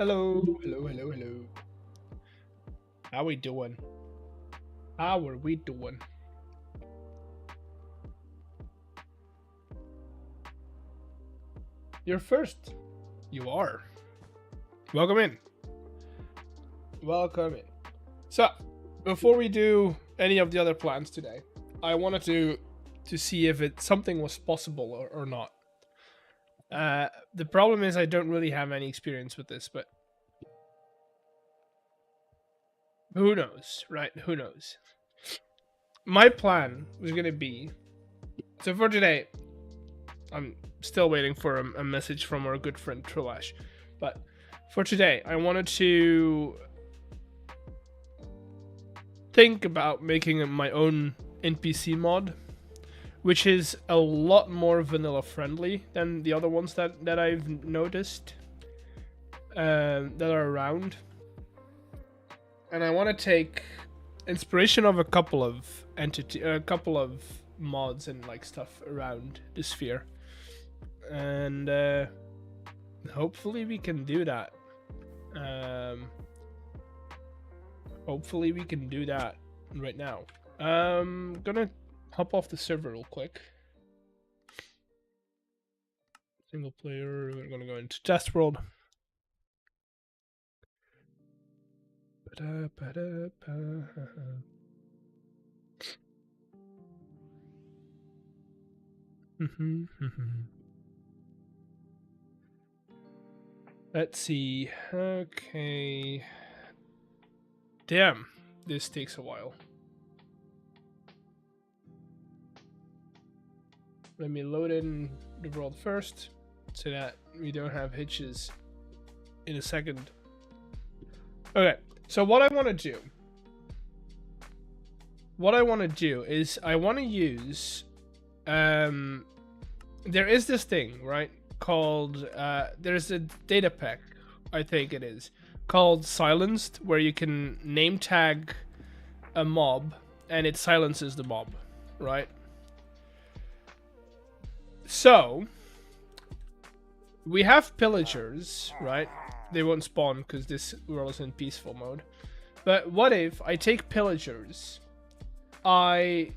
Hello, hello, hello, hello. How we doing? How are we doing? You're first. You are. Welcome in. Welcome in. So, before we do any of the other plans today, I wanted to see if something was possible or not. The problem is I don't really have any experience with this, but who knows, right? Who knows? My plan was going to be, so for today, I'm still waiting for a message from our good friend Trillash, but for today, I wanted to think about making my own NPC mod, which is a lot more vanilla friendly than the other ones that I've noticed that are around. And I want to take inspiration of a couple of mods and like stuff around the sphere, and hopefully we can do that. Hopefully we can do that right now. Gonna hop off the server real quick. Single player. We're gonna go into test world. Let's see. Okay. Damn, this takes a while. Let me load in the world first so that we don't have hitches in a second. Okay, so what I want to do is I want to use there is this thing, right, called there's a data pack, I think it is, called Silenced, where you can name tag a mob and it silences the mob, right? So we have pillagers, right? They won't spawn because this world is in peaceful mode. But what if I take pillagers, I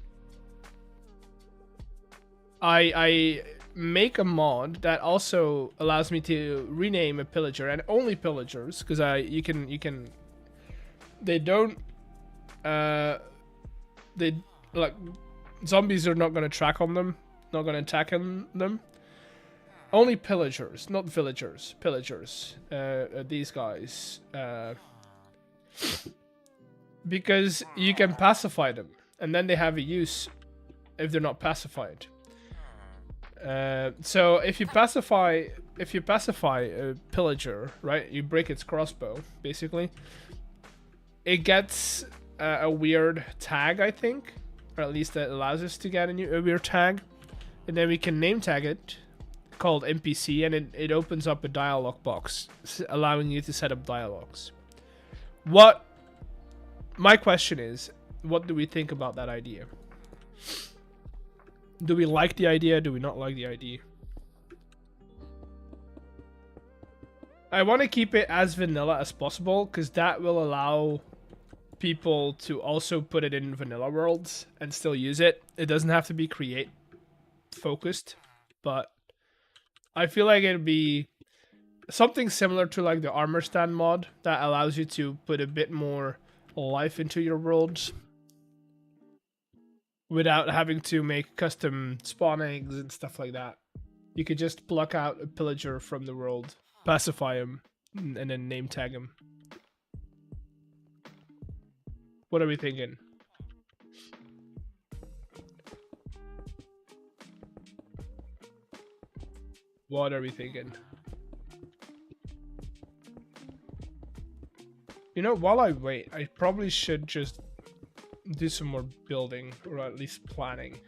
make a mod that also allows me to rename a pillager, and only pillagers, because you can they don't they, like, zombies are not going to track on them, not going to attack on them. Only pillagers, not villagers. Pillagers, these guys, because you can pacify them, and then they have a use if they're not pacified. So if you pacify a pillager, right, you break its crossbow, basically, it gets a weird tag, I think, or at least that allows us to get a weird tag, and then we can name tag it, called NPC, and it opens up a dialog box allowing you to set up dialogues. My question is, what do we think about that idea? Do we like the idea? Do we not like the idea? I want to keep it as vanilla as possible, because that will allow people to also put it in vanilla worlds and still use it. It doesn't have to be create focused, but I feel like it'd be something similar to like the armor stand mod that allows you to put a bit more life into your worlds without having to make custom spawn eggs and stuff like that. You could just pluck out a pillager from the world, pacify him, and then name tag him. What are we thinking? What are we thinking? You know, while I wait, I probably should just do some more building, or at least planning.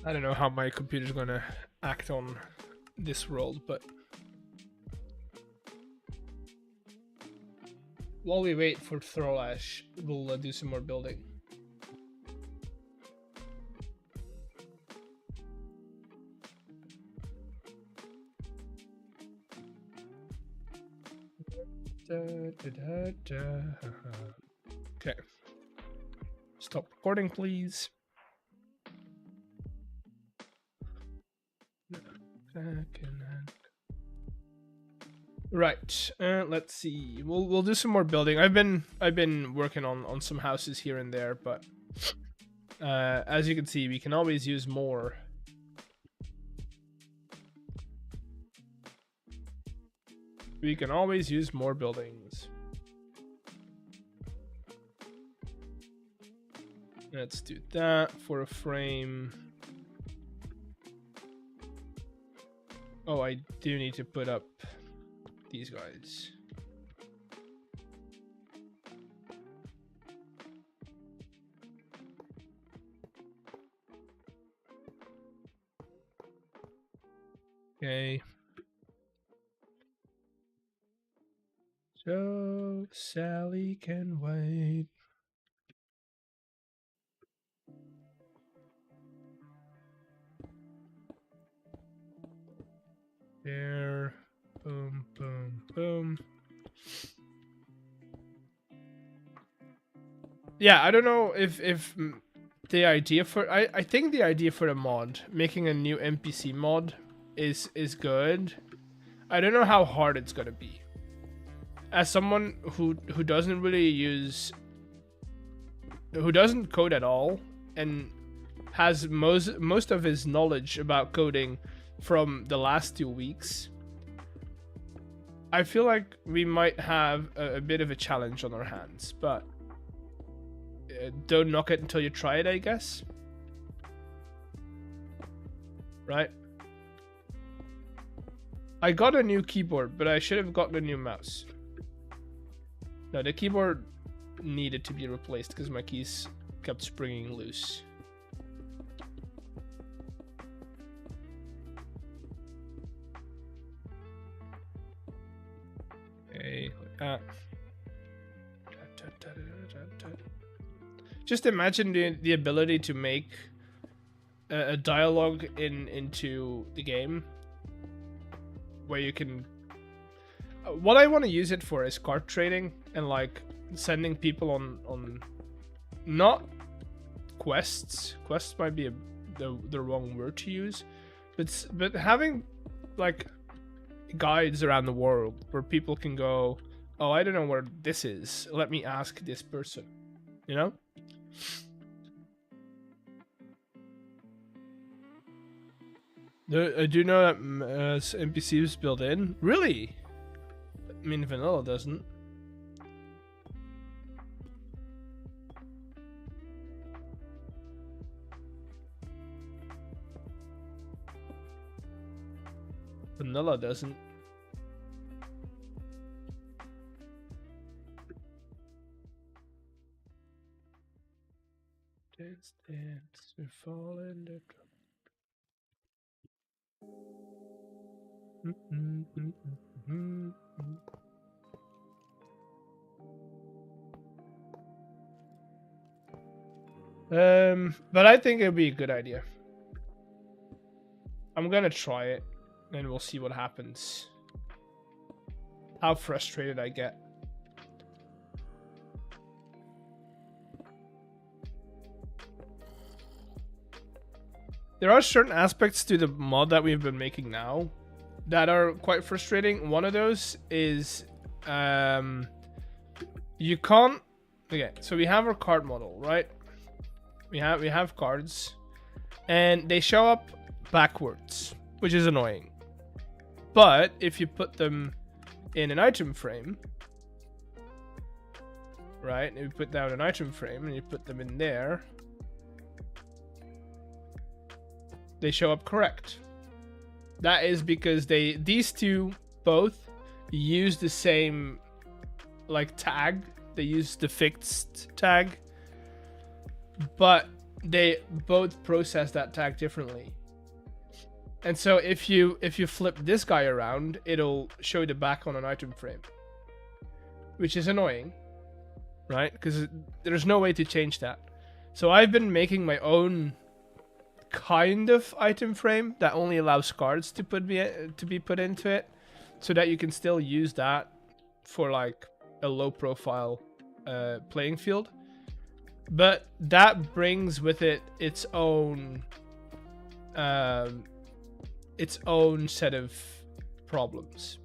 I don't know how my computer's gonna act on this world, but while we wait for Throlash, we'll do some more building. Okay. Stop recording, please. Right. Let's see. We'll do some more building. I've been working on some houses here and there, but as you can see, we can always use more. We can always use more buildings. Let's do that for a frame. Oh, I do need to put up these guys. Okay. So Sally can wait. There. Boom, boom, boom. Yeah, I don't know if the idea for I think the idea for the mod, making a new NPC mod is good. I don't know how hard it's gonna be. As someone who doesn't really use, who doesn't code at all and has most of his knowledge about coding from the last 2 weeks, I feel like we might have a bit of a challenge on our hands, but don't knock it until you try it, I guess. Right? I got a new keyboard, but I should have gotten a new mouse. No, the keyboard needed to be replaced because my keys kept springing loose. Okay, like that. Just imagine the ability to make a dialogue into the game where you can... What I want to use it for is card trading and like sending people on not quests. Quests might be the wrong word to use, but having like guides around the world where people can go, oh, I don't know where this is, let me ask this person, you know? I do know that NPC is built in. Really? I mean, vanilla doesn't. Vanilla doesn't. Dance, dance, we fall in the but I think it'd be a good idea. I'm gonna try it, and we'll see what happens. How frustrated I get. There are certain aspects to the mod that we've been making now that are quite frustrating. One of those is you can't... Okay, so we have our card model, right? We have cards, and they show up backwards, which is annoying. But if you put them in an item frame, right? If you put down an item frame and you put them in there, they show up correct. That is because these two both use the same like tag. They use the fixed tag, but they both process that tag differently. And so if you flip this guy around, it'll show the back on an item frame, which is annoying, right? Because there's no way to change that. So I've been making my own kind of item frame that only allows cards to be put into it, so that you can still use that for like a low profile playing field, but that brings with it its own set of problems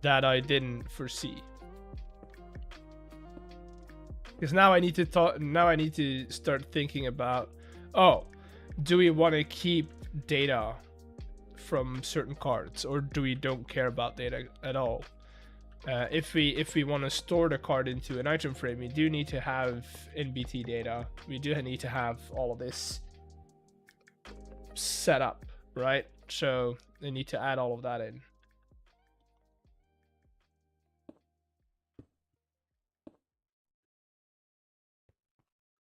that I didn't foresee. Because now I need to start thinking about, oh, do we want to keep data from certain cards, or do we don't care about data at all? If we want to store the card into an item frame, we do need to have NBT data. We do need to have all of this set up, right? So they need to add all of that in.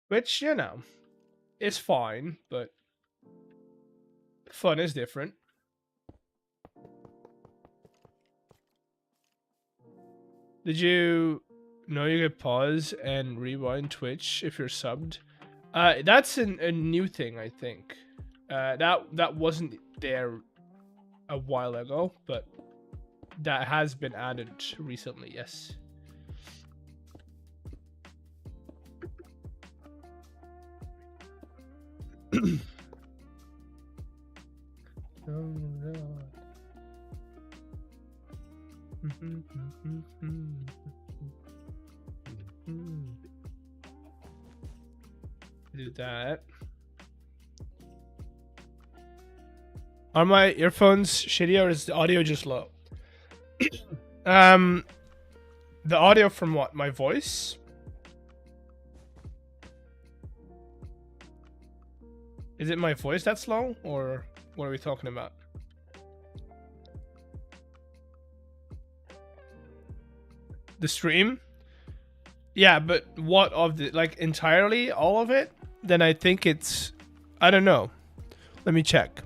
Which, you know, is fine, but fun is different. Did you know you could pause and rewind Twitch if you're subbed? That's a new thing, I think. That wasn't there a while ago, but that has been added recently, yes. Oh god. Do that. Are my earphones shitty, or is the audio just low? The audio from what? My voice? Is it my voice that's low, or what are we talking about? The stream? Yeah, but what of the, like, entirely all of it? Then I think it's, I don't know. Let me check.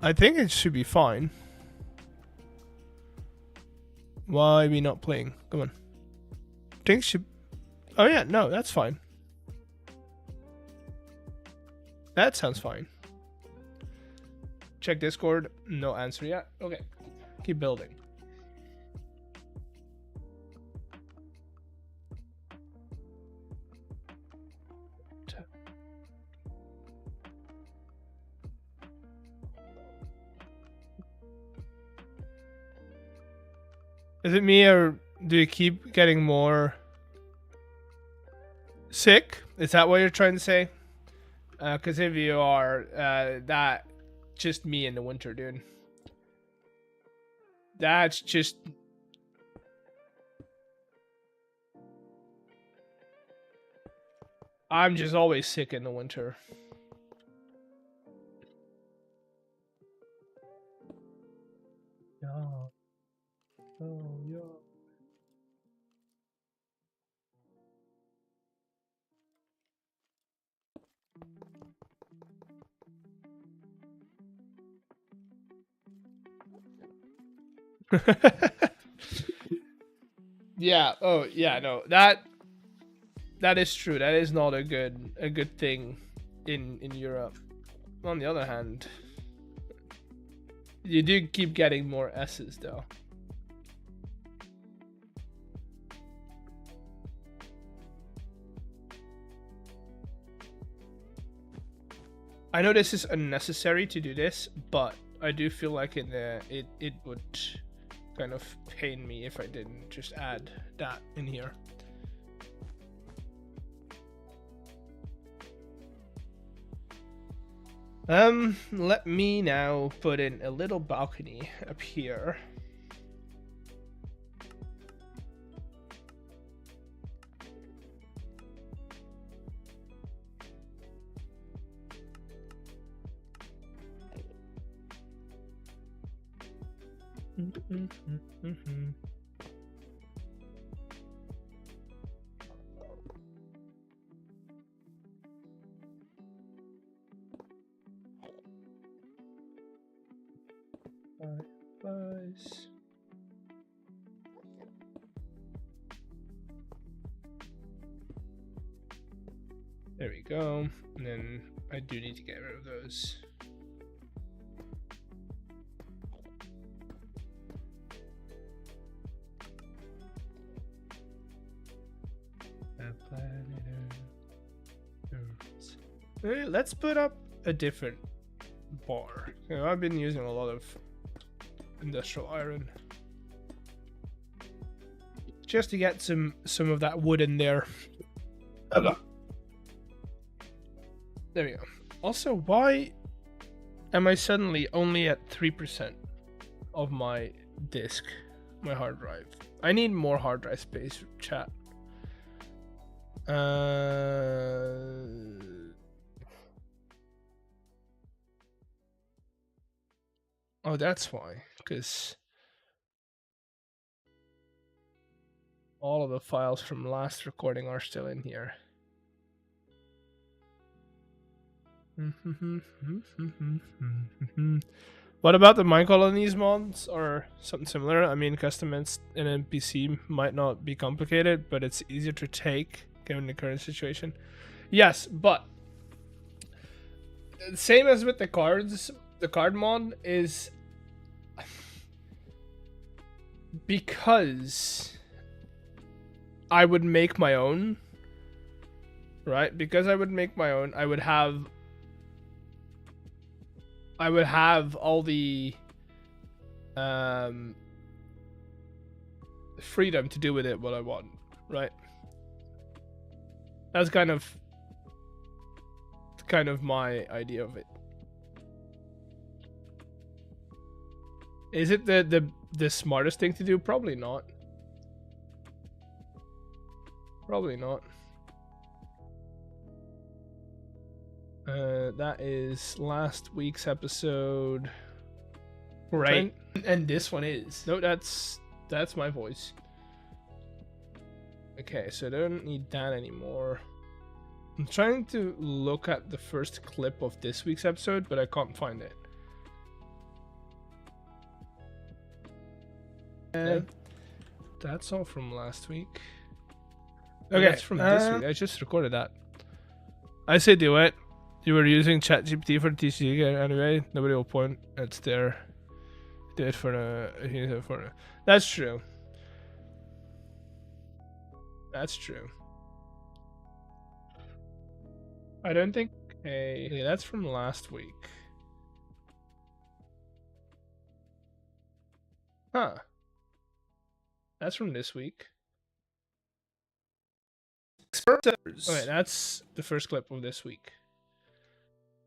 I think it should be fine. Why are we not playing? Come on. Think should, oh yeah, no, that's fine. That sounds fine. Check Discord. No answer yet. Okay. Keep building. Is it me, or do you keep getting more sick? Is that what you're trying to say? Because if you are, that just me in the winter, dude. That's just... I'm just always sick in the winter. Yeah. Oh, yeah. Yeah. Oh, yeah. No, that is true. That is not a good thing in Europe. On the other hand, you do keep getting more S's though. I know this is unnecessary to do this, but I do feel like it would kind of pain me if I didn't just add that in here. Let me now put in a little balcony up here. Buzz. There we go. And then I do need to get rid of those. Let's put up a different bar. You know, I've been using a lot of industrial iron just to get some of that wood in there. There we go. Also, why am I suddenly only at 3% of my disk, my hard drive? I need more hard drive space, chat. Oh, that's why. Because all of the files from last recording are still in here. What about the mine colonies mods or something similar? I mean, custom in NPC might not be complicated, but it's easier to take given the current situation. Yes, but same as with the cards, the card mod is because I would make my own, right? Because I would make my own, I would have all the freedom to do with it what I want, right? That's kind of my idea of it. Is it the smartest thing to do? Probably not. Probably not. That is last week's episode, right? And this one is. No, that's my voice. Okay, so I don't need that anymore. I'm trying to look at the first clip of this week's episode, but I can't find it. That's all from last week. Okay, that's from this week. I just recorded that. I say do it. You were using ChatGPT for the TCG anyway. Nobody will point. It's there. Do it for the. That's true. That's true. I don't think. Hey, that's from last week. Huh. That's from this week. Okay, that's the first clip of this week.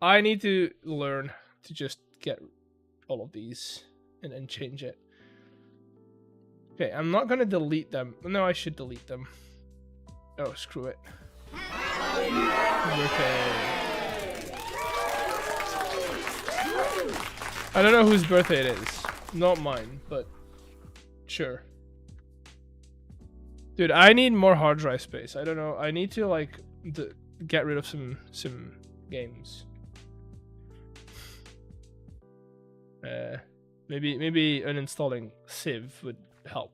I need to learn to just get all of these and then change it. Okay, I'm not gonna delete them. No, I should delete them. Oh, screw it. Okay. I don't know whose birthday it is. Not mine, but sure. Dude, I need more hard drive space. I don't know. I need to like get rid of some games. Maybe uninstalling Civ would help.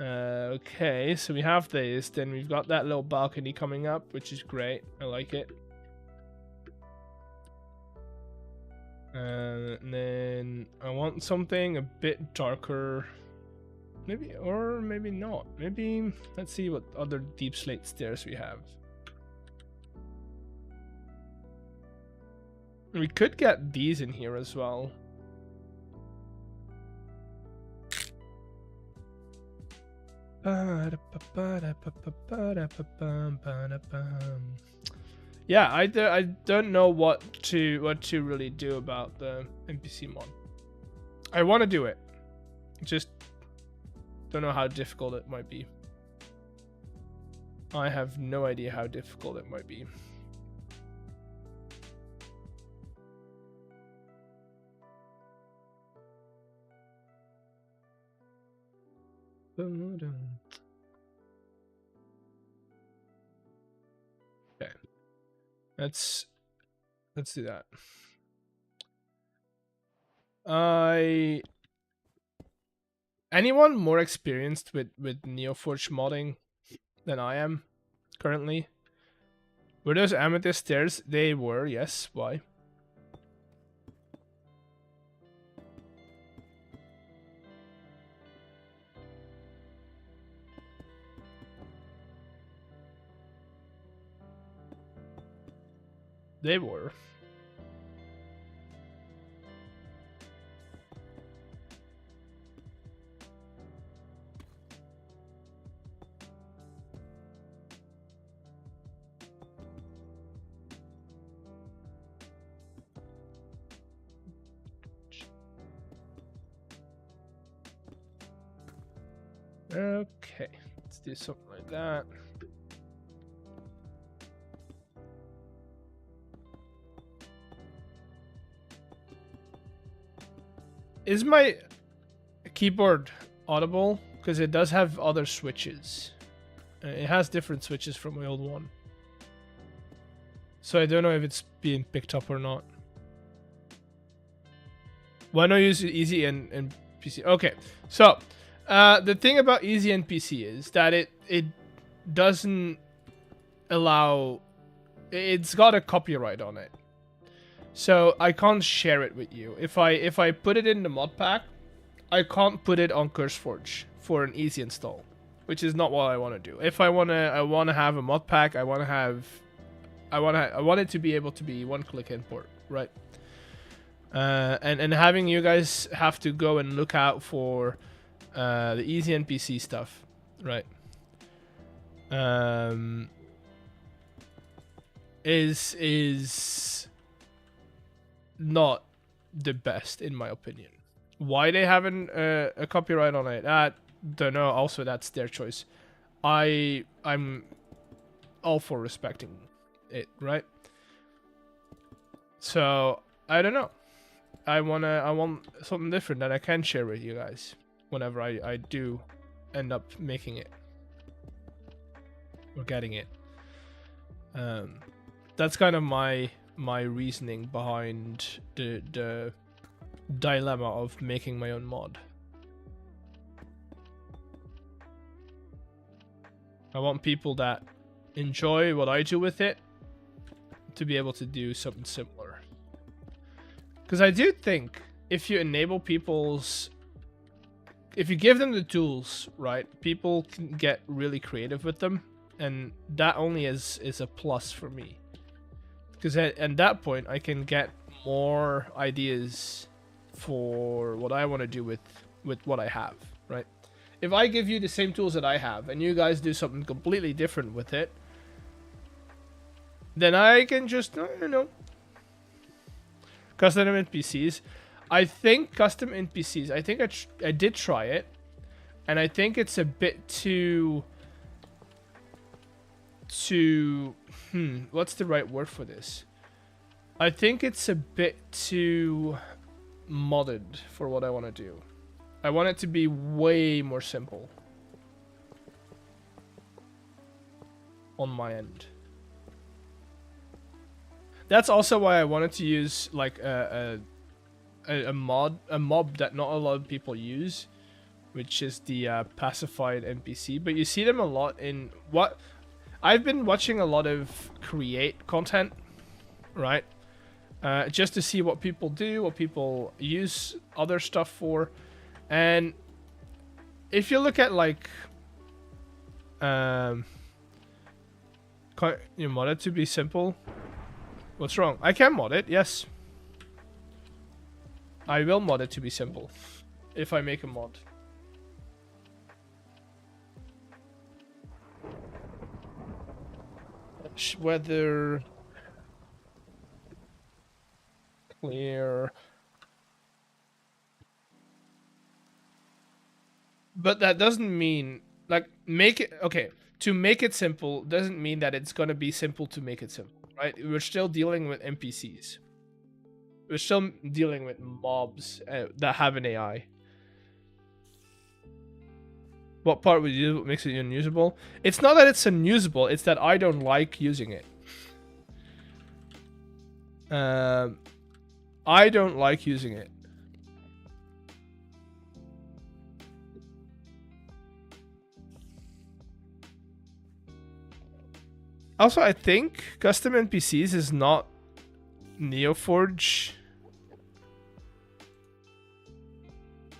Okay, so we have this. Then we've got that little balcony coming up, which is great. I like it. And then I want something a bit darker. Maybe, or maybe not. Maybe, let's see what other deep slate stairs we have. We could get these in here as well. Yeah, I don't know what to really do about the NPC mod. I want to do it, just don't know how difficult it might be. I have no idea how difficult it might be. Okay, let's do that. Anyone more experienced with Neoforge modding than I am currently? Were those amethyst stairs? They were, yes. Why? They were. Okay, let's do something like that. Is my keyboard audible? Because it does have other switches. It has different switches from my old one. So I don't know if it's being picked up or not. Why not use easy and PC? Okay, so the thing about easy NPC is that it doesn't allow. It's got a copyright on it, so I can't share it with you. If I put it in the Modpack, I can't put it on CurseForge for an easy install, which is not what I want to do. If I wanna have a Modpack, I want it to be able to be one-click import, right? And having you guys have to go and look out for the easy NPC stuff, right? Is not the best in my opinion. Why they haven't a copyright on it, I don't know. Also, that's their choice. I'm all for respecting it, right? So I don't know. I want something different that I can share with you guys whenever I do end up making it or getting it. That's kind of my reasoning behind the dilemma of making my own mod. I want people that enjoy what I do with it to be able to do something similar. Because I do think if you enable if you give them the tools, right, people can get really creative with them, and that only is a plus for me. Because at that point, I can get more ideas for what I want to do with what I have, right? If I give you the same tools that I have, and you guys do something completely different with it, then I can just, I don't know. Custom NPCs. I think custom NPCs, I think I did try it, and I think it's a bit too what's the right word for this? I think it's a bit too modded for what I want to do. I want it to be way more simple on my end. That's also why I wanted to use like a mob that not a lot of people use, which is the pacified NPC. But you see them a lot in what I've been watching a lot of create content, right? Just to see what people do, what people use other stuff for. And if you look at like can't you mod it to be simple? What's wrong? I can mod it, yes. I will mod it to be simple if I make a mod. Weather clear. But that doesn't mean like make it okay. To make it simple doesn't mean that it's gonna be simple to make it simple, right? We're still dealing with NPCs. We're still dealing with mobs that have an AI. What part would you makes it unusable? It's not that it's unusable, it's that I don't like using it. I don't like using it. Also, I think custom NPCs is not Neoforge.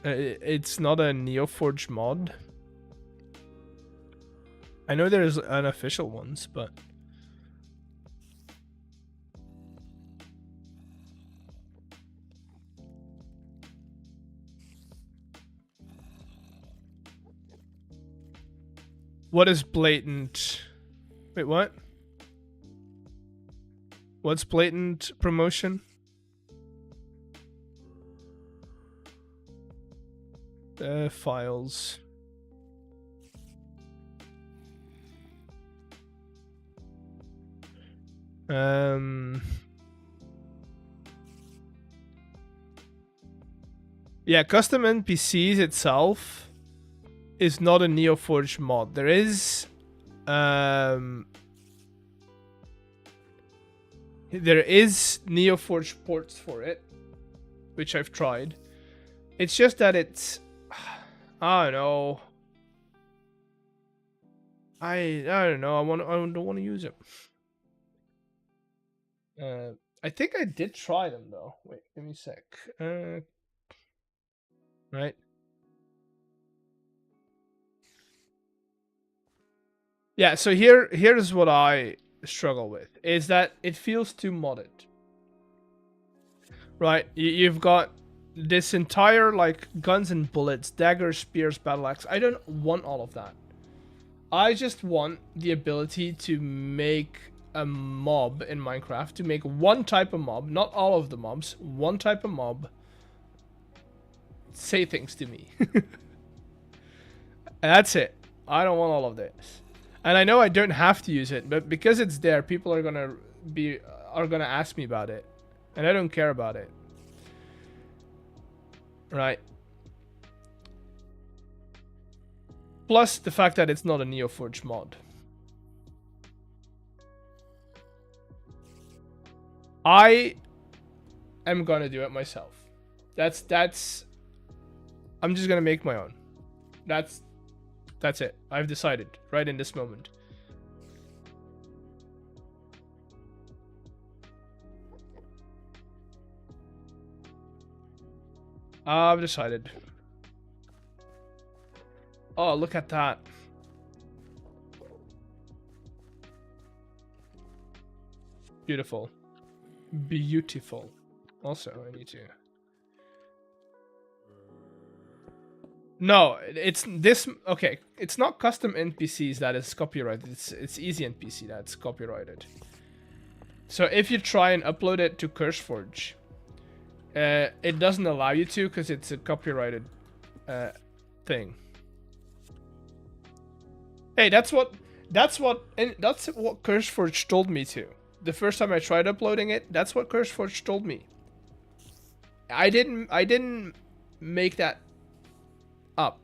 It's not a Neoforge mod. I know there's unofficial ones, but What is blatant? Wait, what? What's blatant promotion? Files. Yeah, custom NPCs itself is not a NeoForge mod. There is NeoForge ports for it, which I've tried. It's just that it's, I don't know. I don't know. I don't want to use it. I think I did try them though. Wait, give me a sec. Right. Yeah, so here's what I struggle with, is that it feels too modded. Right, you've got this entire, like, guns and bullets, daggers, spears, battle axe. I don't want all of that. I just want the ability to make a mob in Minecraft, to make one type of mob, not all of the mobs, one type of mob, say things to me. And that's it. I don't want all of this. And I know I don't have to use it, but because it's there, people are gonna ask me about it. And I don't care about it. Right. Plus the fact that it's not a NeoForge mod. I am gonna do it myself. That's I'm just gonna make my own. That's it. I've decided right in this moment. I've decided. Oh, look at that. Beautiful. Beautiful. Also, I need to... No, it's this... Okay, it's not custom NPCs that is copyrighted. It's easy NPC that's copyrighted. So if you try and upload it to CurseForge, it doesn't allow you to because it's a copyrighted thing. Hey, that's what CurseForge told me to. The first time I tried uploading it, that's what CurseForge told me. I didn't make that up.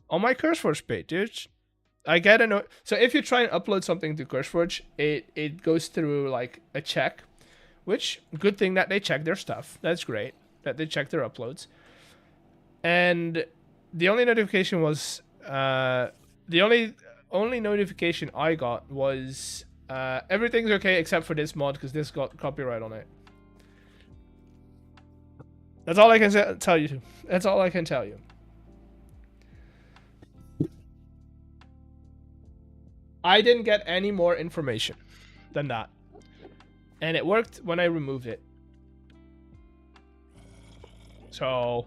On my CurseForge page, dude, I get a note. So if you try and upload something to CurseForge, it goes through like a check, which good thing that they check their stuff. That's great that they check their uploads. And the only notification was the only notification I got was everything's okay except for this mod because this got copyright on it. That's all I can tell you. That's all I can tell you. I didn't get any more information than that. And it worked when I removed it. So...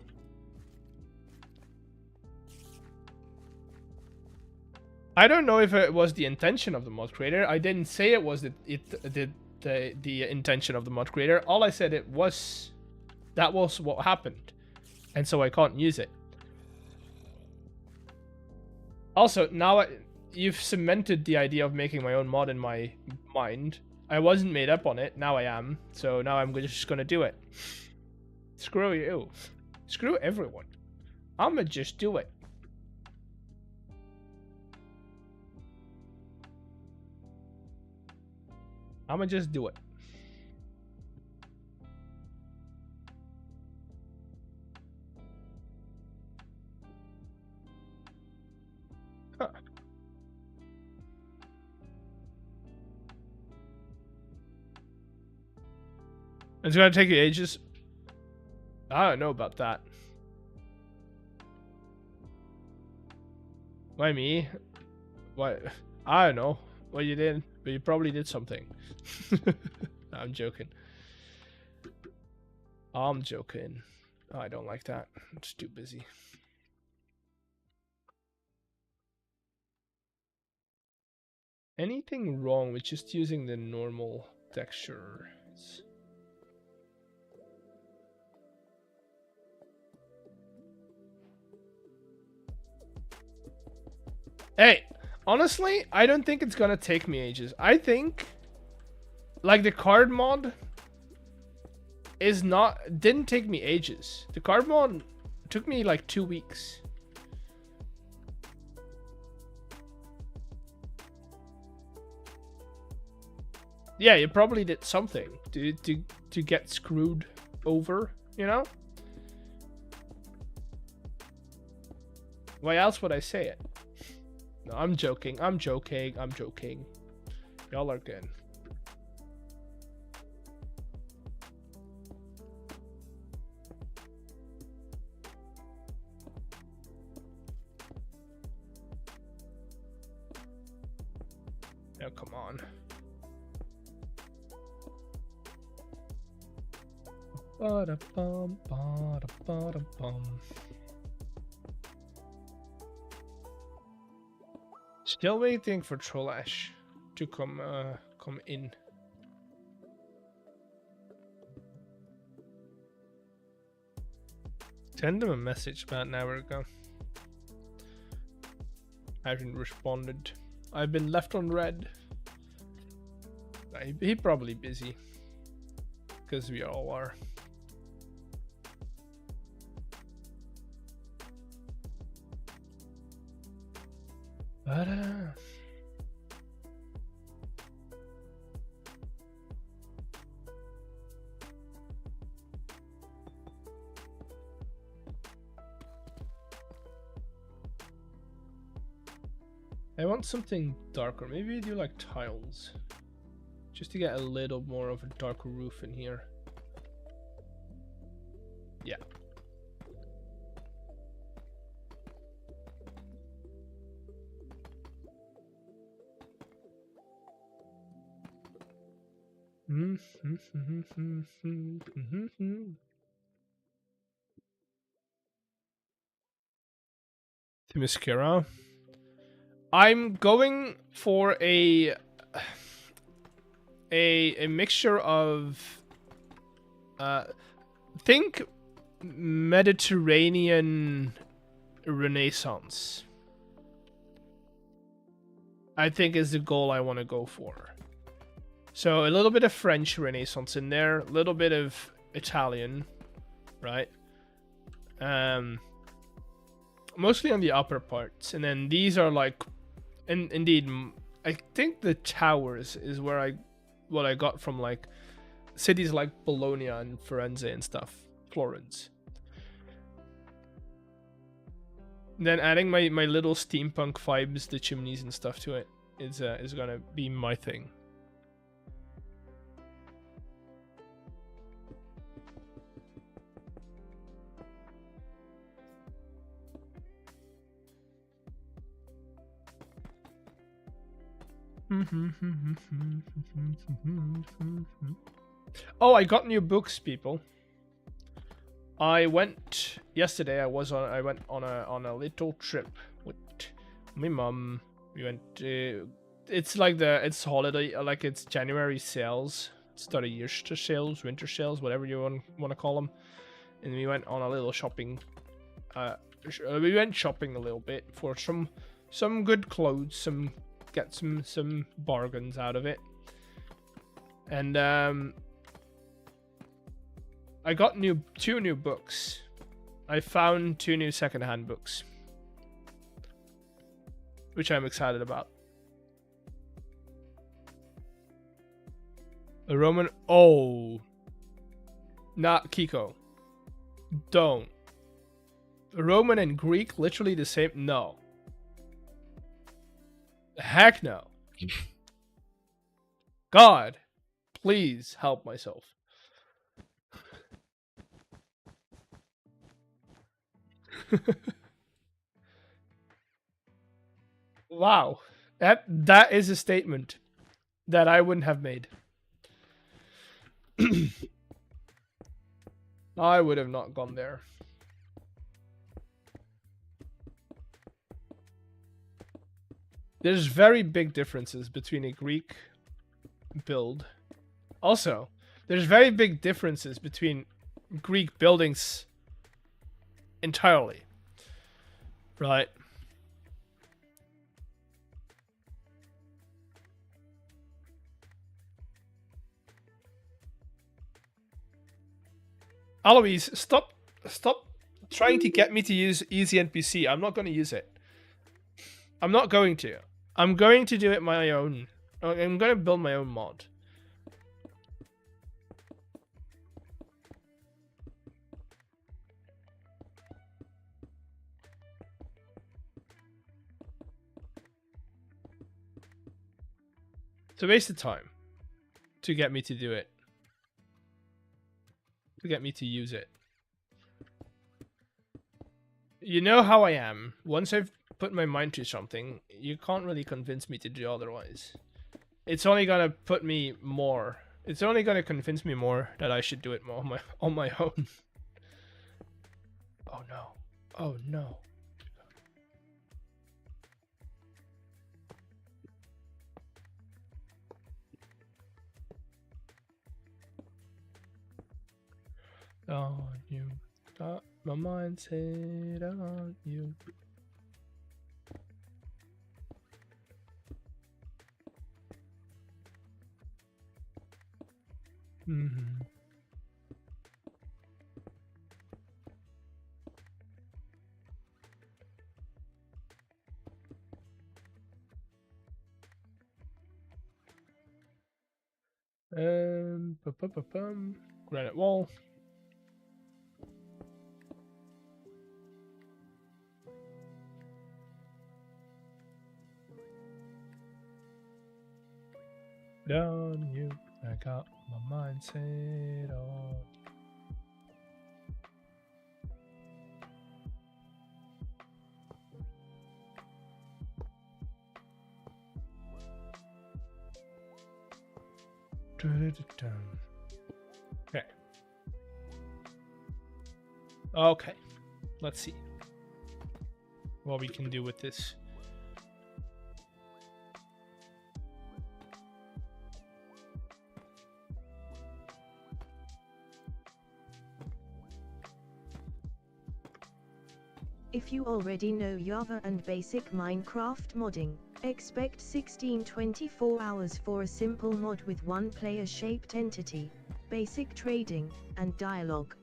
I don't know if it was the intention of the mod creator. I didn't say it was the intention of the mod creator. All I said that was what happened. And so I can't use it. Also, now you've cemented the idea of making my own mod in my mind. I wasn't made up on it. Now I am. So now I'm just gonna do it. Screw you. Screw everyone. I'ma just do it. I'ma just do it. Huh. It's gonna take you ages. I don't know about that. Why me? What? I don't know what you did, but you probably did something. I'm joking. I'm joking. Oh, I don't like that. It's too busy. Anything wrong with just using the normal textures? Hey, honestly, I don't think it's gonna take me ages. I think, like, the card mod didn't take me ages. The card mod took me like 2 weeks. Yeah, you probably did something to get screwed over, you know? Why else would I say it? No, I'm joking. I'm joking. I'm joking. Y'all are good. Oh, come on. Ba-da-bum, ba-da-ba-da-bum. Still waiting for Trollash to come in. Send him a message about an hour ago. I haven't responded. I've been left on red. He probably busy. Because we all are. But I want something darker. Maybe do like tiles. Just to get a little more of a darker roof in here. Yeah. Themyscira. I'm going for a mixture of think Mediterranean Renaissance. I think is the goal I want to go for. So a little bit of French Renaissance in there, a little bit of Italian, right? Mostly on the upper parts, and then these are like, indeed, I think the towers is where what I got from like cities like Bologna and Firenze and stuff, Florence. Then adding my little steampunk vibes, the chimneys and stuff to it is gonna be my thing. Oh, I got new books, people. I went yesterday. I went on a little trip with my mom. We went. It's like it's holiday, like it's January sales, start of year sales, winter sales, whatever you want to call them. And we went on a little shopping. We went shopping a little bit for some good clothes, get some bargains out of it. And I got two new books. I found 2 new secondhand books, which I'm excited about. A Roman. Oh, not Kiko. Don't. Roman and Greek, literally the same. No. Heck no. God, please help myself. Wow, that is a statement that I wouldn't have made. I would have not gone there. There's very big differences between a Greek build. Also, there's very big differences between Greek buildings entirely. Right? Alois, stop trying to get me to use easy NPC. I'm not going to use it. I'm not going to. I'm going to do it my own. I'm going to build my own mod. It's a waste of time to get me to do it. To get me to use it. You know how I am. Once I've put my mind to something, you can't really convince me to do otherwise. It's only gonna put me more. It's only gonna convince me more that I should do it more on my own. Oh no. Oh no. On you. Got my mind set on you. Mm-hmm. Granite wall. Down you, I got my mind set on. Okay. Okay. Let's see what we can do with this. If you already know Java and basic Minecraft modding, expect 16-24 hours for a simple mod with one player-shaped entity, basic trading, and dialogue.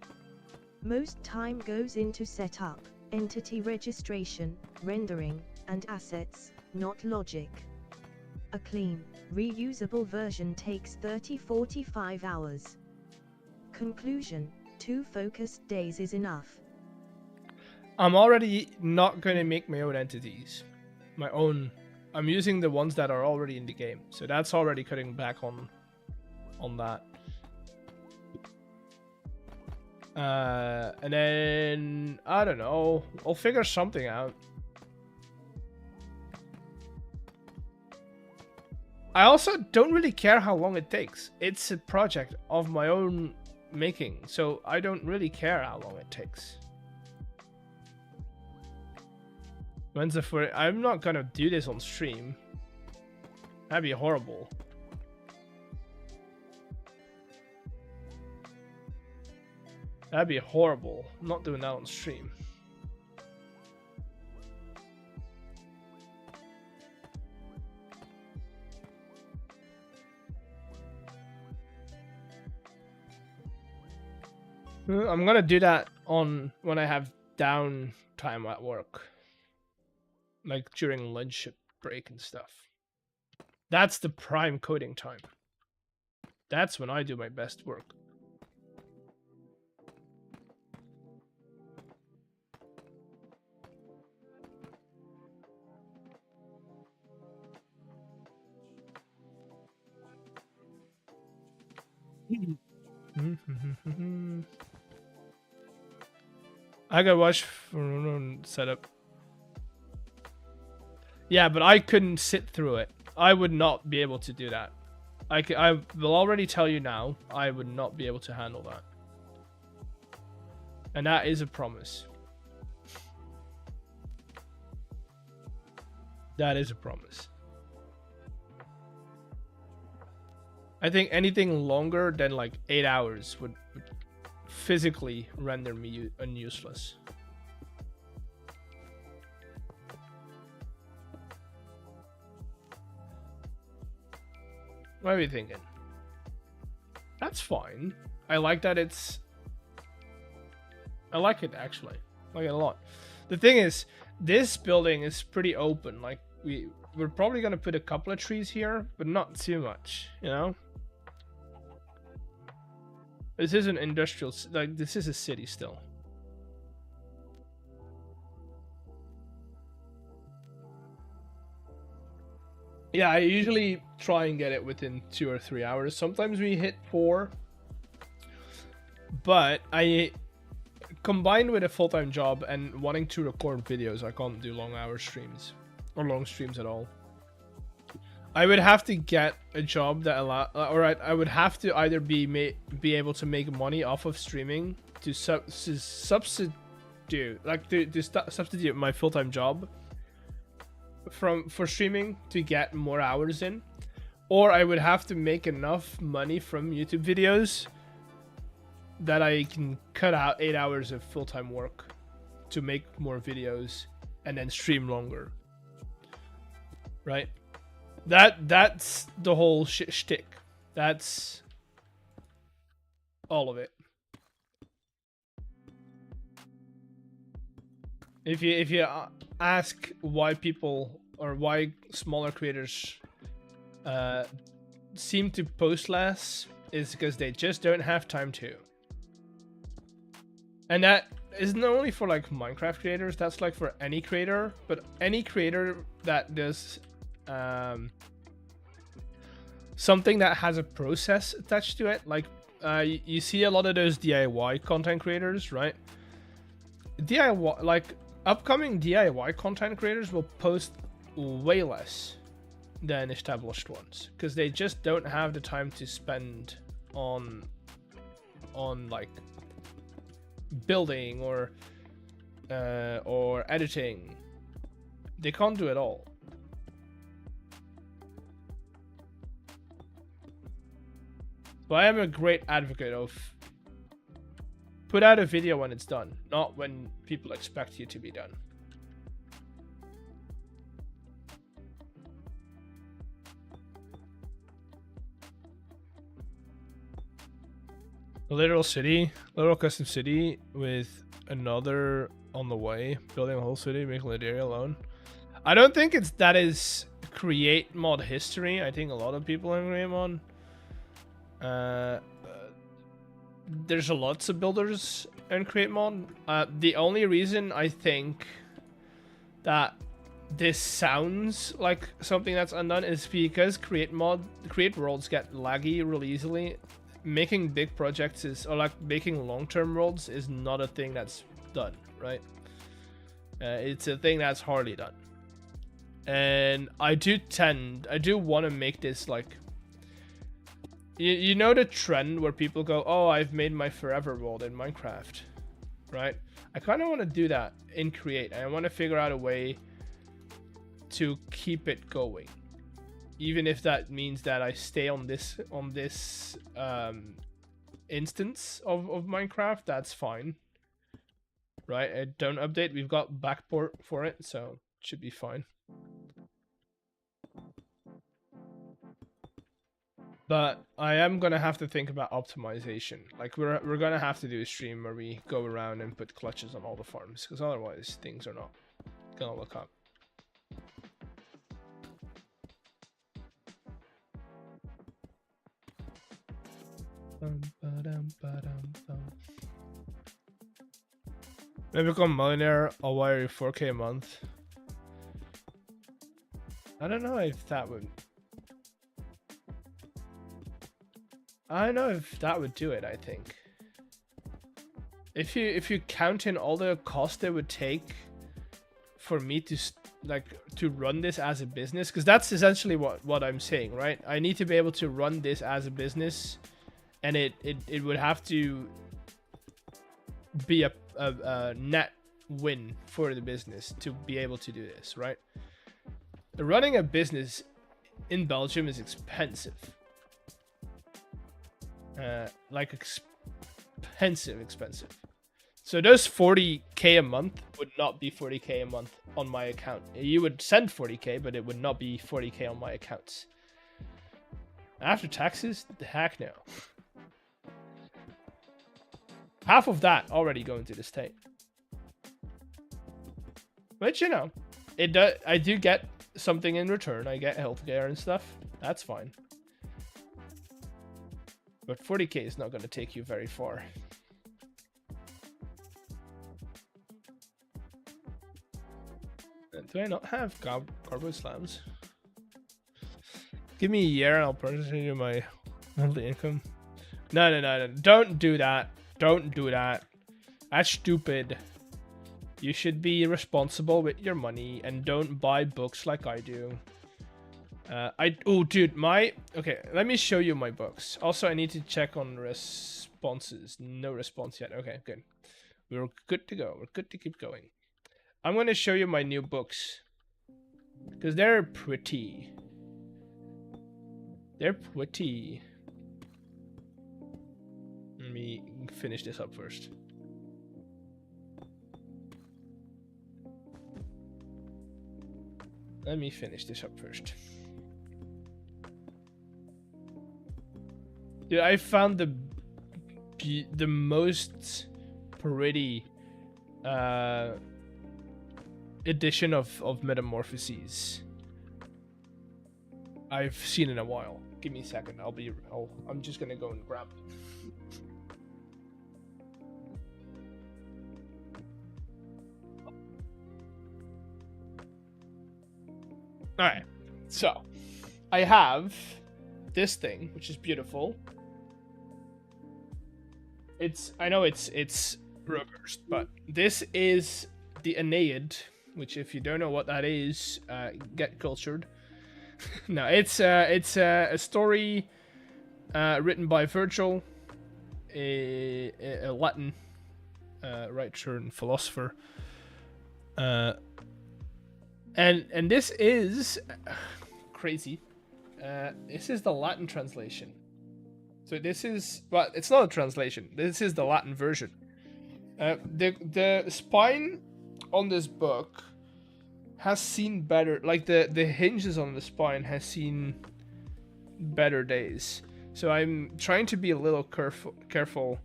Most time goes into setup, entity registration, rendering, and assets, not logic. A clean, reusable version takes 30-45 hours. Conclusion: 2 focused days is enough. I'm already not going to make my own entities. My own. I'm using the ones that are already in the game. So that's already cutting back on that. And then, I don't know. I'll figure something out. I also don't really care how long it takes. It's a project of my own making. So I don't really care how long it takes. When's the first? I'm not gonna do this on stream. That'd be horrible. That'd be horrible. I'm not doing that on stream. I'm gonna do that on when I have downtime at work. Like during lunch break and stuff. That's the prime coding time. That's when I do my best work. I gotta watch for setup. Yeah, but I couldn't sit through it. I would not be able to do that. I will already tell you now, I would not be able to handle that. And that is a promise. That is a promise. I think anything longer than like 8 hours would physically render me useless. What are you thinking? That's fine. I like that it's... I like it actually. I like it a lot. The thing is, this building is pretty open. Like we're probably gonna put a couple of trees here, but not too much, you know? This is an industrial, like this is a city still. Yeah, I usually try and get it within 2 or 3 hours. Sometimes we hit 4. But I, combined with a full-time job and wanting to record videos, I can't do long hour streams. Or long streams at all. I would have to get a job that alright, I would have to either be able to make money off of streaming to substitute my full-time job for streaming to get more hours in, or I would have to make enough money from YouTube videos that I can cut out 8 hours of full-time work to make more videos and then stream longer. Right? That's the whole shtick. That's all of it. If you ask why people or why smaller creators seem to post less, is because they just don't have time to. And that isn't only for like Minecraft creators, that's like for any creator, but any creator that does something that has a process attached to it. Like you see a lot of those DIY content creators, right? DIY, like upcoming DIY content creators will post way less than established ones because they just don't have the time to spend on like building or editing. They can't do it all. But I am a great advocate of put out a video when it's done, not when people expect you to be done. A literal custom city with another on the way, building a whole city, making Luderia alone. I don't think that is create mod history. I think a lot of people in create mod. There's lots of builders in create mod. The only reason I think that this sounds like something that's undone is because create worlds get laggy really easily. Making big projects or like making long-term worlds is not a thing that's done, right? It's a thing that's hardly done. And I do want to make this like, you know the trend where people go, oh, I've made my forever world in Minecraft, right? I kind of want to do that in Create. I want to figure out a way to keep it going, even if that means that I stay on this instance of Minecraft. That's fine, right? I don't update. We've got backport for it, so it should be fine. But I am gonna have to think about optimization. Like we're gonna have to do a stream where we go around and put clutches on all the farms, because otherwise things are not gonna look up. Maybe become millionaire. I'll wire you 4K a month. I don't know if that would. I don't know if that would do it. I think if you count in all the cost it would take for me to run this as a business, because that's essentially what I'm saying, right? I need to be able to run this as a business, and it would have to be a a net win for the business to be able to do this, right? Running a business in Belgium is expensive. Like expensive. So those 40k a month would not be 40k a month on my account. You would send 40k, but it would not be 40k on my accounts. After taxes, the heck no. Half of that already going to the state. But you know, I do get something in return. I get healthcare and stuff. That's fine. But 40k is not going to take you very far. Do I not have carbo slams? Give me a year and I'll purchase you my monthly income. No. Don't do that. Don't do that. That's stupid. You should be responsible with your money and don't buy books like I do. Oh, dude, okay, let me show you my books. Also, I need to check on responses. No response yet. Okay, good. We're good to go. We're good to keep going. I'm going to show you my new books. Because they're pretty. They're pretty. Let me finish this up first. Let me finish this up first. Dude, I found the most pretty edition of Metamorphoses I've seen in a while. Give me a second. I'm just gonna go and grab it. Alright, so I have this thing, which is beautiful. I know it's reversed, but this is the Aeneid, which if you don't know what that is, get cultured. No, it's a story written by Virgil, a Latin writer and philosopher. And this is crazy. This is the Latin translation. So this is, well, it's not a translation. This is the Latin version. The spine on this book has seen better, like the hinges on the spine has seen better days. So I'm trying to be a little careful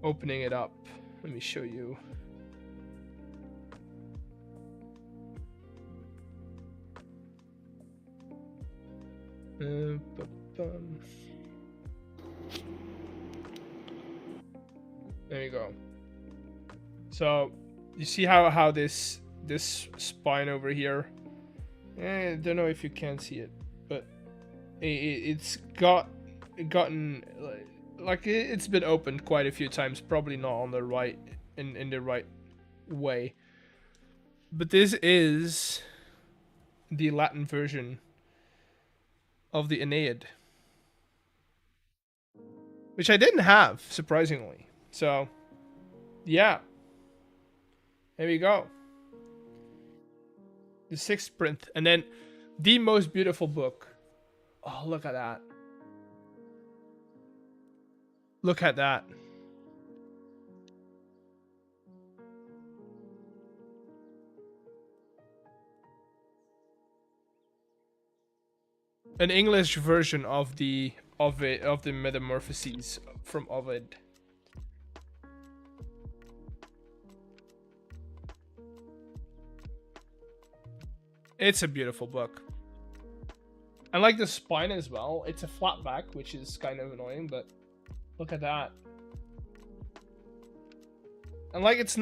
opening it up. Let me show you. There you go. So you see how this spine over here, I don't know if you can see it, but it's gotten like it's been opened quite a few times, probably not on the right in the right way. But this is the Latin version of the Aeneid, which I didn't have, surprisingly. So, yeah. There we go. The 6th print. And then the most beautiful book. Oh, look at that. Look at that. An English version of the Metamorphoses from Ovid. It's a beautiful book. I like the spine as well. It's a flat back, which is kind of annoying, but look at that. And like, it's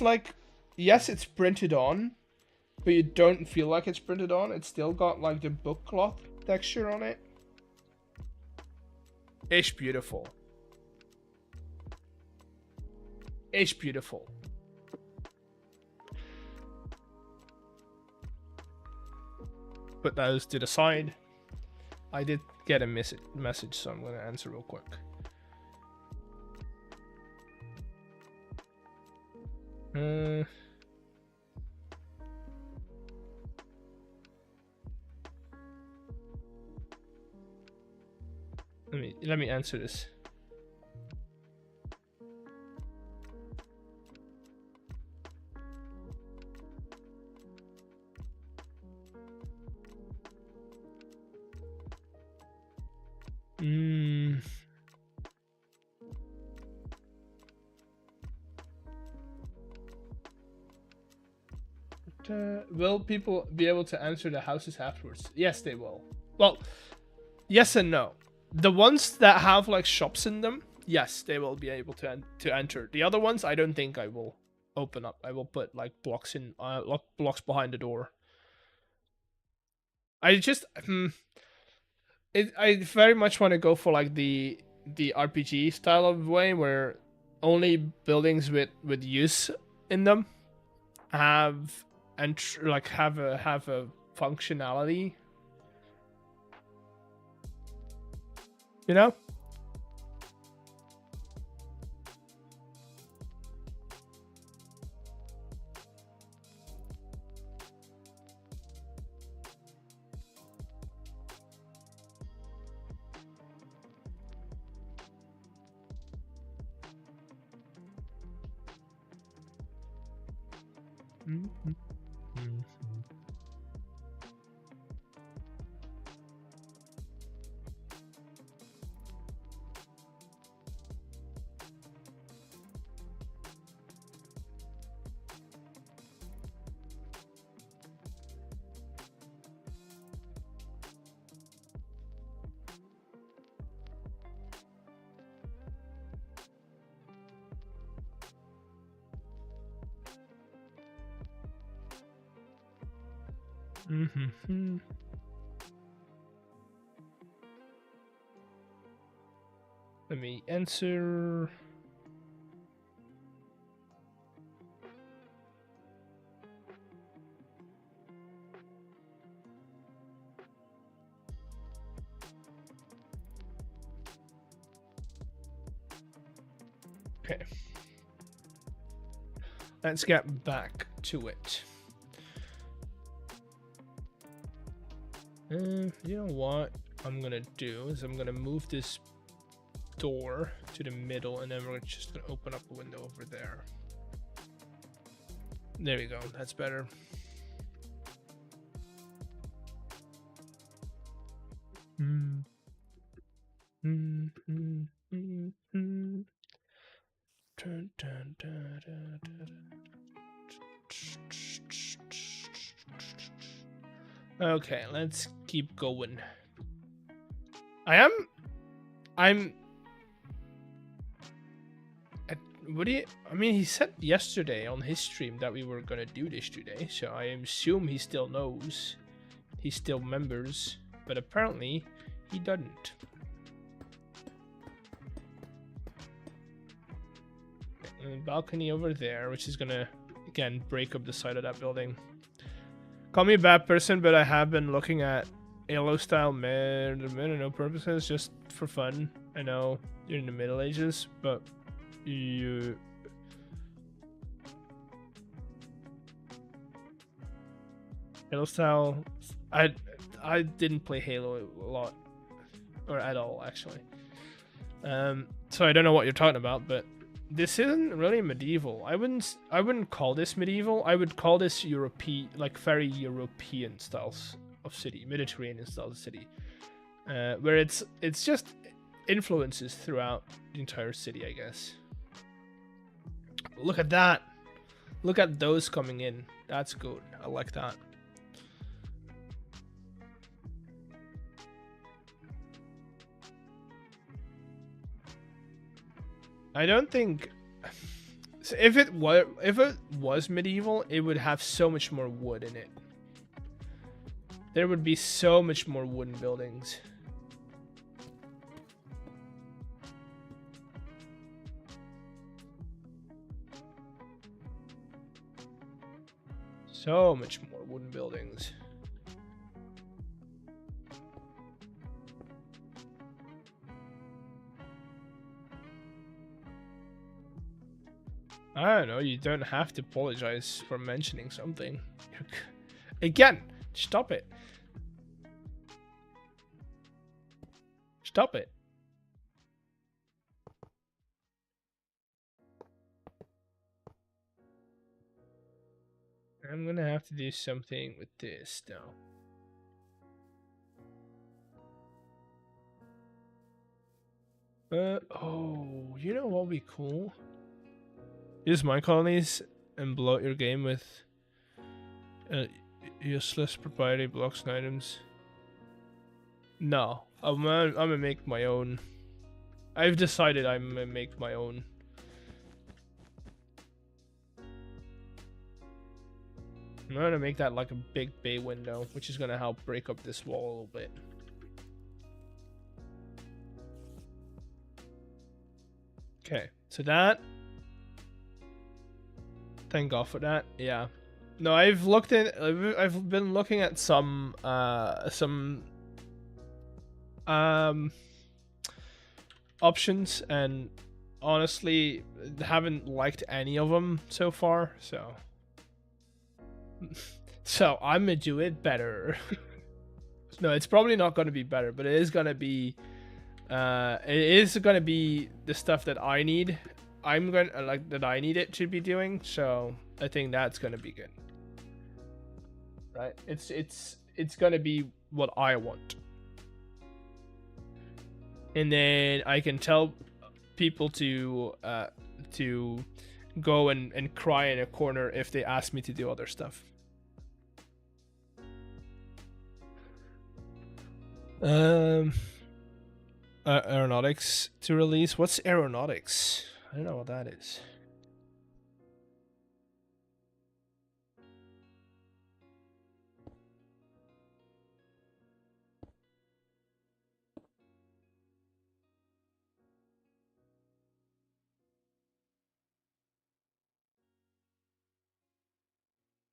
like, yes, it's printed on, but you don't feel like it's printed on. It's still got like the book cloth texture on it. It's beautiful. It's beautiful. Put those to the side. I did get a message, so I'm going to answer real quick. Uh, let me answer this. Will people be able to answer the houses afterwards? Yes, they will. Well, yes and no. The ones that have like shops in them, yes, they will be able to enter. The other ones, I don't think I will open up. I will put like blocks in, blocks behind the door. I just, I very much want to go for like the RPG style of way where only buildings with use in them have have a functionality, you know. Let me answer. Okay. Let's get back to it. You know what I'm gonna do is I'm gonna move this door to the middle, and then we're just gonna open up a window over there. There we go. That's better. Okay, let's keep going. What do you? I mean, he said yesterday on his stream that we were gonna do this today, so I assume he still knows. He still members, but apparently he doesn't. And the balcony over there, which is gonna again break up the side of that building. Call me a bad person, but I have been looking at Halo style men no purposes, just for fun. I know you're in the Middle Ages, but you Halo style. I didn't play Halo a lot, or at all actually. So I don't know what you're talking about, but this isn't really medieval. I wouldn't call this medieval. I would call this European, like very European styles of city, Mediterranean styles of city, where it's just influences throughout the entire city, I guess. Look at that. Look at those coming in. That's good. I like that. I don't think so. If it was medieval, it would have so much more wood in it. There would be so much more wooden buildings. So much more wooden buildings. I don't know, you don't have to apologize for mentioning something. Again, stop it. Stop it. I'm gonna have to do something with this now. Oh, you know what would be cool? Use mine colonies and bloat your game with useless proprietary blocks and items. No, I'm gonna make my own. I've decided I'm gonna make my own. I'm gonna make that like a big bay window, which is gonna help break up this wall a little bit. Okay, so that. Thank God for that. Yeah. No, I've been looking at some options, and honestly haven't liked any of them so far, so I'm gonna do it better. No, it's probably not gonna be better, but it is gonna be the stuff that I need. I'm gonna that I need it to be doing, so I think that's gonna be good. Right? It's gonna be what I want. And then I can tell people to go and cry in a corner if they ask me to do other stuff. Aeronautics to release. What's aeronautics? I don't know what that is.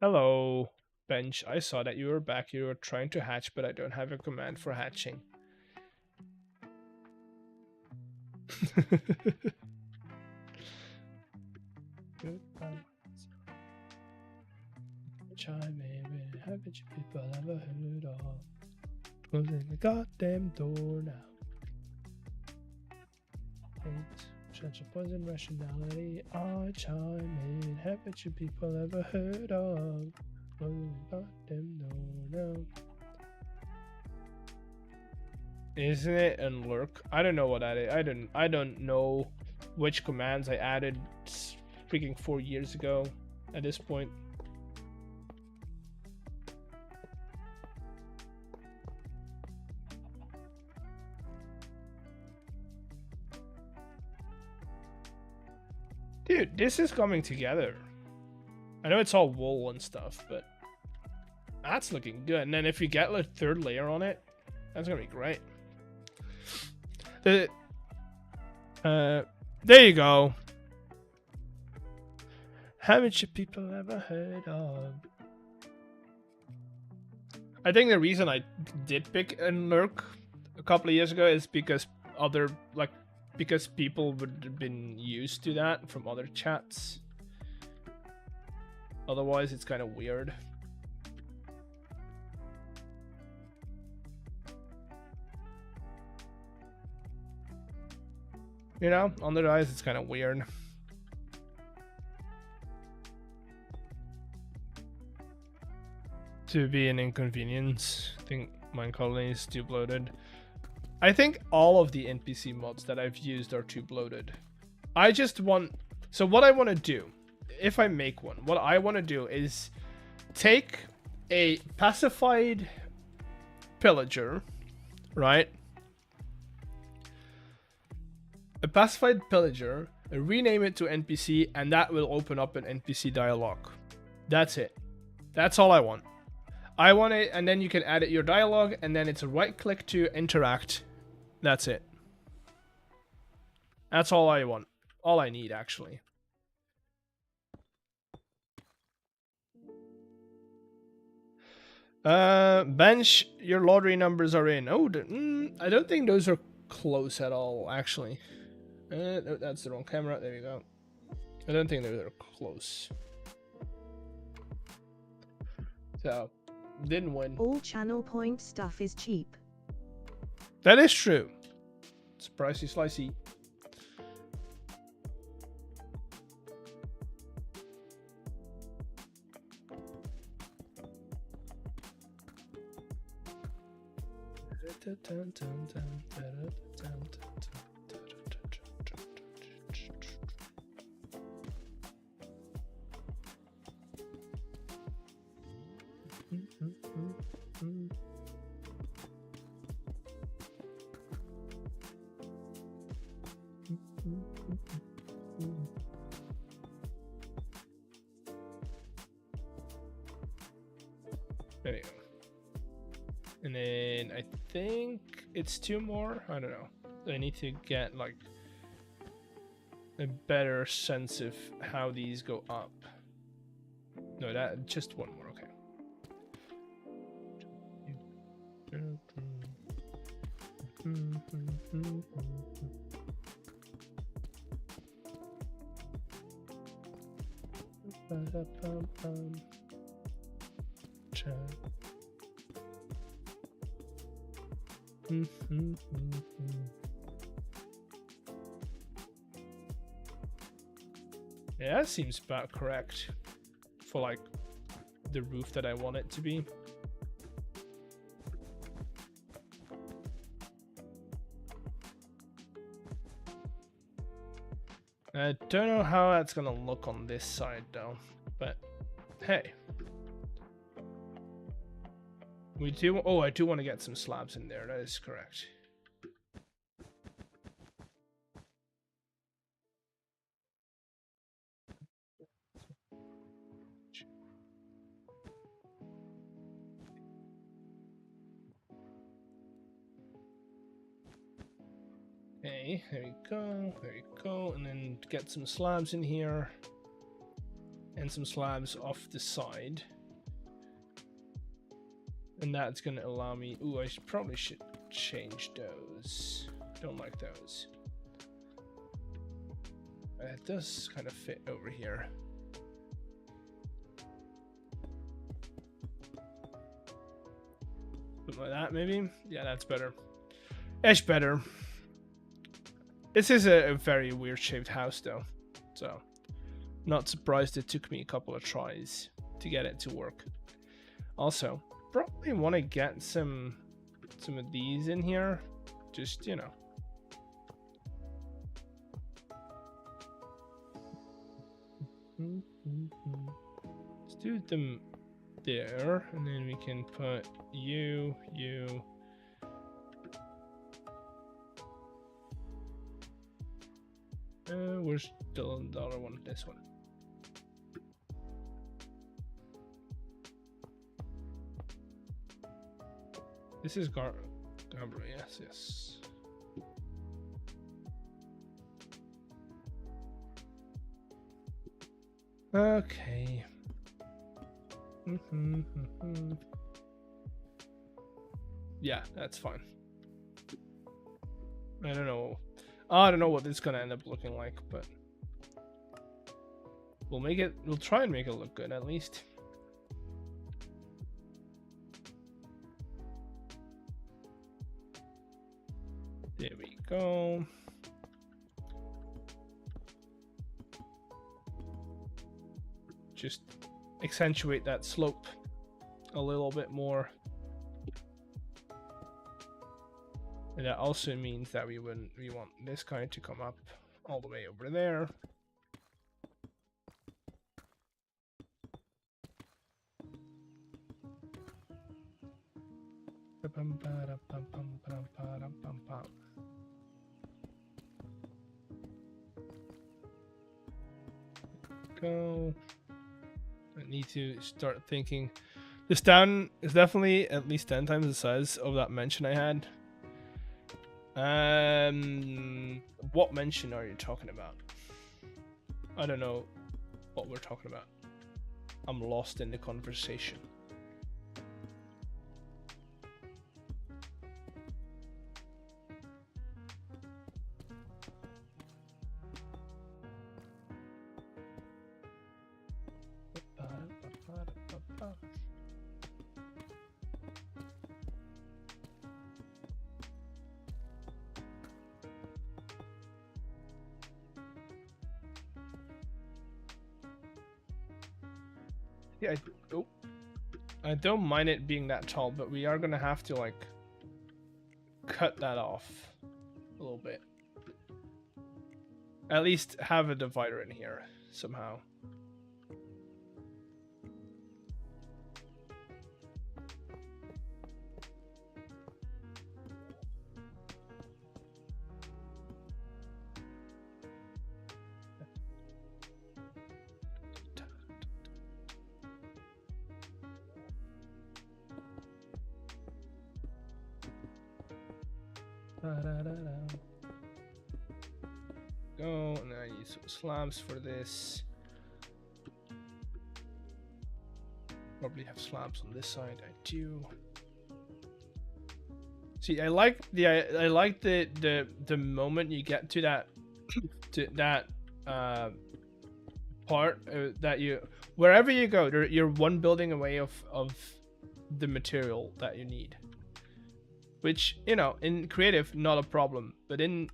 Hello, Bench. I saw that you were back. You were trying to hatch, but I don't have a command for hatching. Chime in, haven't you people ever heard of? Closing the goddamn door now. Such a poison rationality. I chime in, haven't you people ever heard of? Closing the goddamn door now. Isn't it and lurk? I don't know what that is. I don't know which commands I added freaking 4 years ago at this point. Dude, this is coming together. I know it's all wool and stuff, but that's looking good. And then if you get a third layer on it, that's gonna be great. There you go. Haven't you people ever heard of? I think the reason I did pick and lurk a couple of years ago is because because people would have been used to that from other chats. Otherwise, it's kind of weird. You know, on their eyes, it's kind of weird. To be an inconvenience. I think mine colony is too bloated. I think all of the NPC mods that I've used are too bloated. I just want... So what I want to do, if I make one, what I want to do is take a pacified pillager, right? A pacified pillager, rename it to NPC, and that will open up an NPC dialogue. That's it. That's all I want. I want it, and then you can edit your dialogue, and then it's a right click to interact. That's it. That's all I want. All I need, actually. Bench, your lottery numbers are in. Oh, I don't think those are close at all, actually. No, that's the wrong camera. There we go. I don't think they're close. So, didn't win. All channel point stuff is cheap. That is true. Surprisey slicey. There you go. And then I think it's 2 more. I don't know. I need to get like a better sense of how these go up. No, that just 1 more. Okay. Yeah, that seems about correct for like the roof that I want it to be. I don't know how that's gonna look on this side though, but hey. We do. Oh, I do want to get some slabs in there. That is correct. Okay, there we go. There we go. And then get some slabs in here. And some slabs off the side. And that's going to allow me... Ooh, I probably should change those. Don't like those. It does kind of fit over here. Something like that, maybe? Yeah, that's better. It's better. This is a very weird shaped house, though. So, not surprised it took me a couple of tries to get it to work. Also, probably want to get some of these in here. Just, you know. Let's do them there, and then we can put you. Where's still the other one? This one. This is Garbra, yes. Okay. Yeah, that's fine. I don't know. I don't know what it's gonna end up looking like, but we'll try and make it look good at least. There we go. Just accentuate that slope a little bit more. And that also means that we want this guy to come up all the way over there. Go. I need to start thinking. This town is definitely at least 10 times the size of that mansion I had. What mention are you talking about? I don't know what we're talking about. I'm lost in the conversation. Yeah, I don't mind it being that tall, but we are gonna have to like cut that off a little bit. At least have a divider in here somehow. Go, and then I need some slabs for this. Probably have slabs on this side. I do. See, I like the moment you get to that part that you wherever you go, you're one building away of the material that you need. Which, you know, in creative, not a problem, but in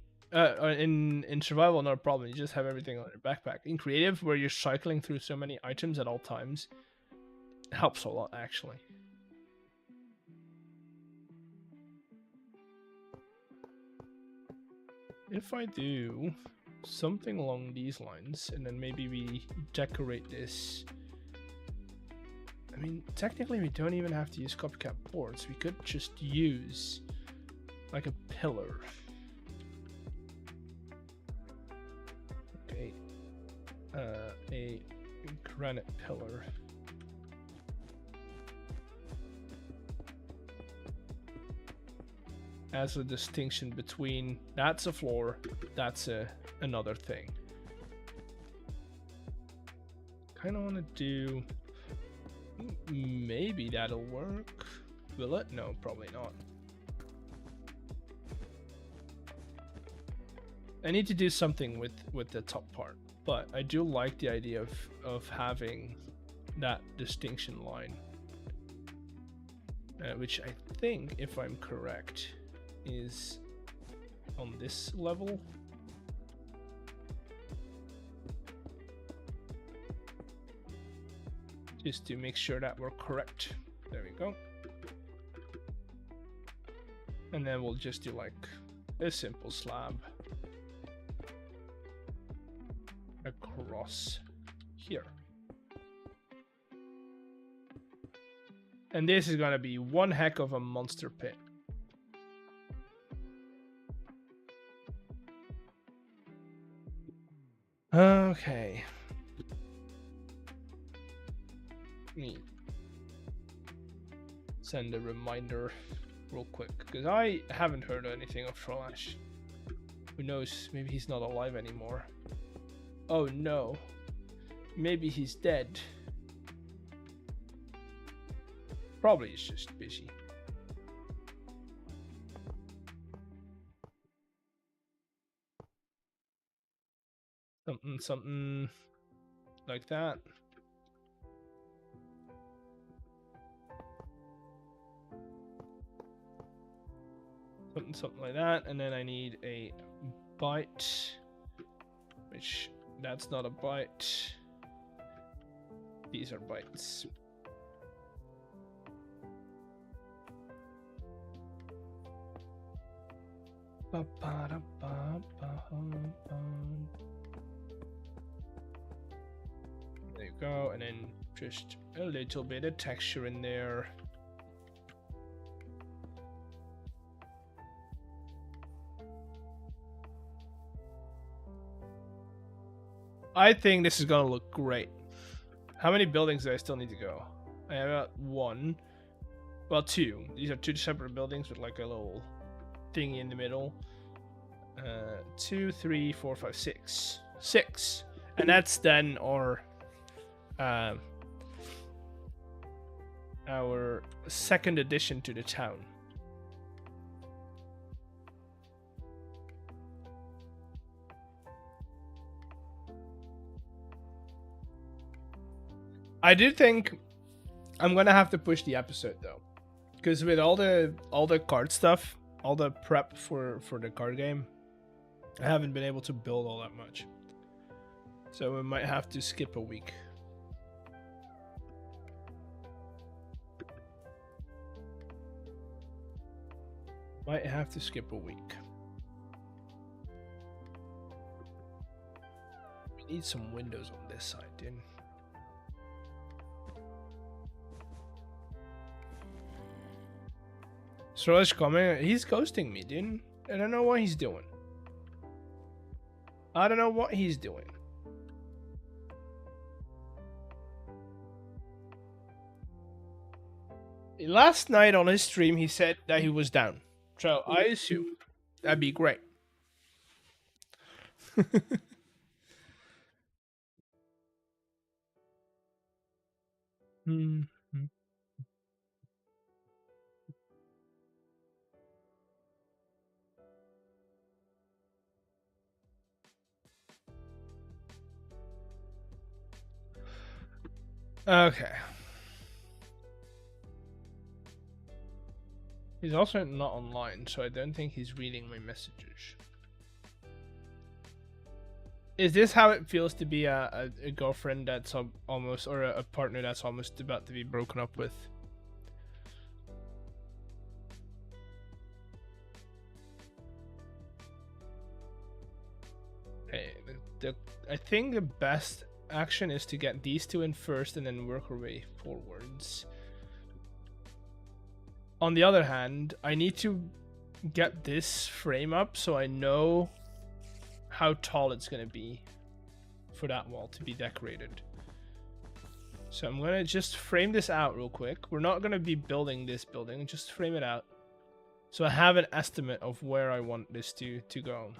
survival, not a problem. You just have everything on your backpack. In creative, where you're cycling through so many items at all times, it helps a lot, actually. If I do something along these lines, and then maybe we decorate this. I mean, technically we don't even have to use copycat boards. We could just use like a pillar. Okay. A granite pillar. As a distinction between that's a floor, that's another thing. Kind of want to do. Maybe that'll work. Will it? No, probably not. I need to do something with the top part, but I do like the idea of having that distinction line, which I think, if I'm correct, is on this level. Just to make sure that we're correct. There we go. And then we'll just do like a simple slab across here. And this is gonna be one heck of a monster pit. Okay. Me send a reminder real quick, because I haven't heard anything of Trolash. Who knows, maybe he's not alive anymore. Oh no, maybe he's dead. Probably he's just busy. Something like that. Something like that, and then I need a bite, which that's not a bite. These are bites. There you go, and then just a little bit of texture in there. I think this is gonna look great. How many buildings do I still need to go? I have about one. Well, two. These are two separate buildings with like a little thingy in the middle. 2, 3, 4, 5, 6. 6. And that's then our second addition to the town. I do think I'm gonna have to push the episode though, because with all the card stuff, all the prep for the card game, I haven't been able to build all that much. So we might have to skip a week. Might have to skip a week. We need some windows on this side, dude. Srolish comment, he's ghosting me, dude. I don't know what he's doing. I don't know what he's doing. Last night on his stream, he said that he was down. So I assume that'd be great. Okay. He's also not online, so I don't think he's reading my messages. Is this how it feels to be a girlfriend that's almost, or a partner that's almost about to be broken up with? Okay, I think the best action is to get these two in first and then work our way forwards. On the other hand, I need to get this frame up so I know how tall it's going to be for that wall to be decorated. So I'm going to just frame this out real quick. We're not going to be building this building, just frame it out. So I have an estimate of where I want this to go.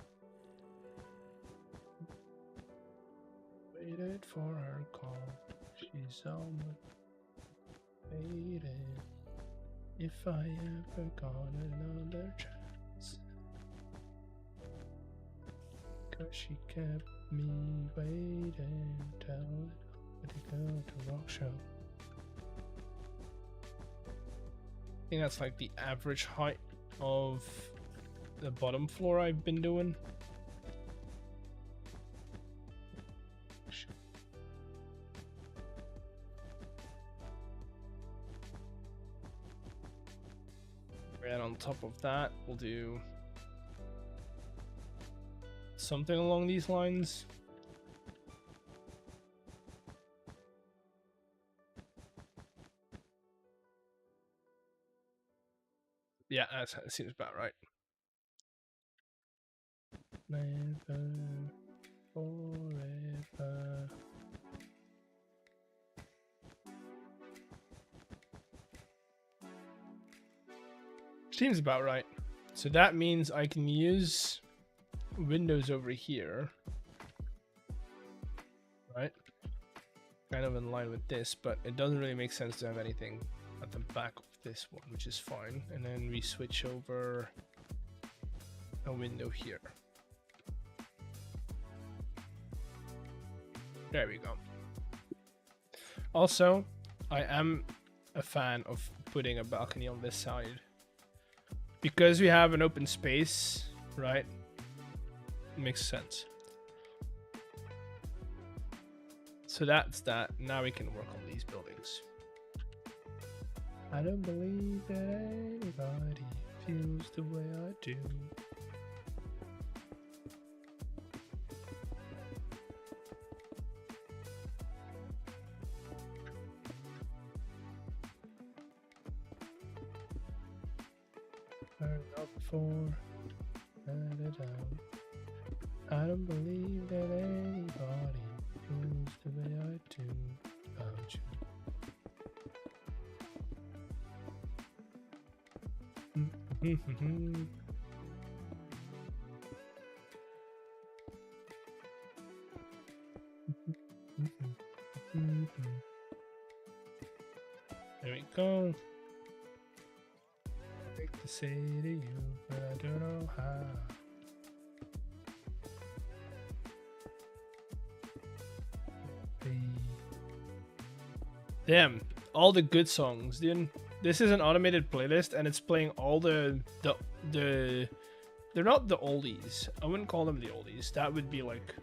Waited for her call. She's almost waited. If I ever got another chance. Cause she kept me waiting. Tell it to go to rock show. I think that's like the average height of the bottom floor I've been doing. And on top of that, we'll do something along these lines. Yeah, that seems about right. Never, forever. Seems about right. So that means I can use windows over here. Right? Kind of in line with this, but it doesn't really make sense to have anything at the back of this one, which is fine. And then we switch over a window here. There we go. Also, I am a fan of putting a balcony on this side. Because we have an open space, right? It makes sense. So that's that. Now we can work on these buildings. I don't believe that anybody feels the way I do. For I don't believe that anybody feels the way I do about you. There we go. To say to you, but I don't know how. Damn, all the good songs. This is an automated playlist, and it's playing all the they're not the oldies. I wouldn't call them the oldies. That would be like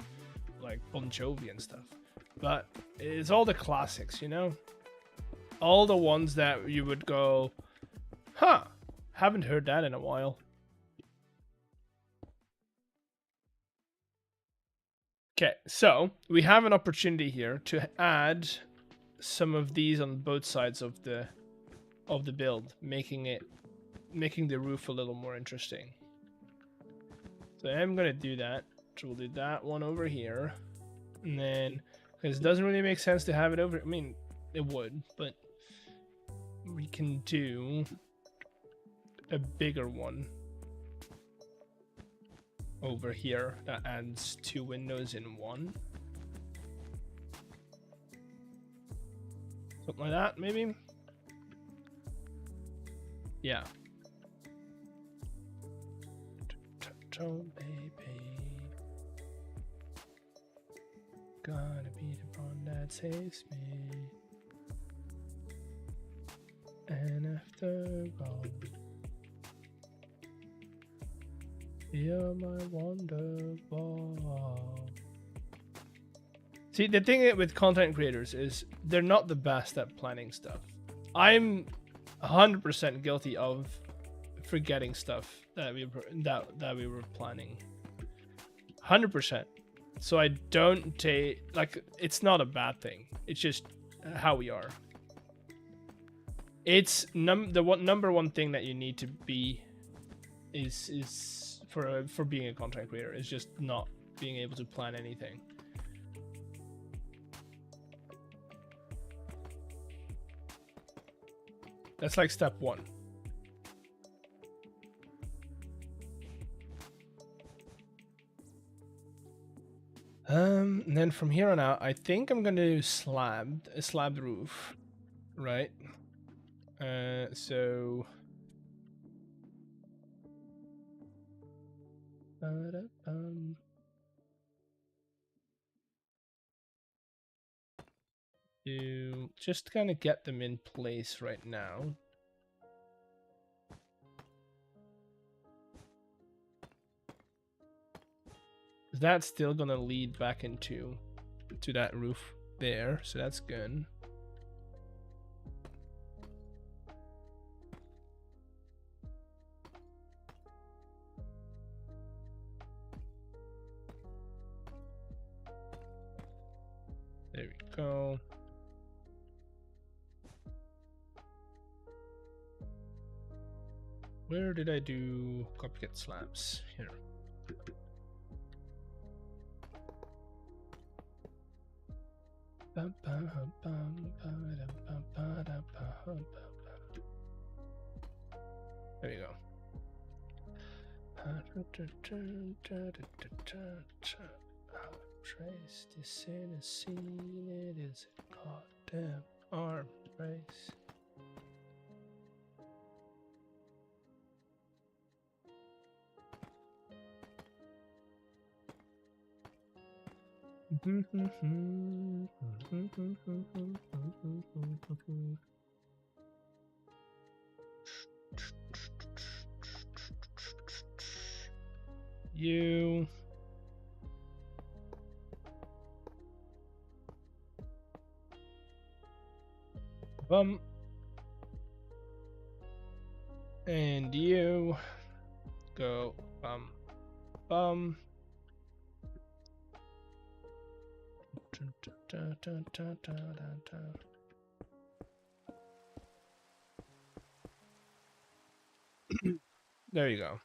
Bon Jovi and stuff. But it's all the classics, you know? All the ones that you would go, huh, haven't heard that in a while. Okay, so we have an opportunity here to add some of these on both sides of the build, making the roof a little more interesting. So I'm gonna do that. So we'll do that one over here, and then because it doesn't really make sense to have it over. I mean, it would, but we can do a bigger one over here that adds 2 windows in one. Something like that, maybe? Yeah. Baby, gonna be the one that saves me. And after all, you're my wonderwall. See, the thing with content creators is they're not the best at planning stuff. I'm 100% guilty of forgetting stuff that we were planning. 100%. So I don't take, like, it's not a bad thing. It's just how we are. It's number one thing that you need to be is for being a content creator is just not being able to plan anything. That's like step 1. And then from here on out, I think I'm gonna do a slabbed roof, right? So to just kind of get them in place right now. That's still gonna lead back into that roof there, so that's good. There we go. Where did I do copycat slabs? Here. There you go. Trace this in a scene, it is a goddamn arm race. You and you go bum. There you go.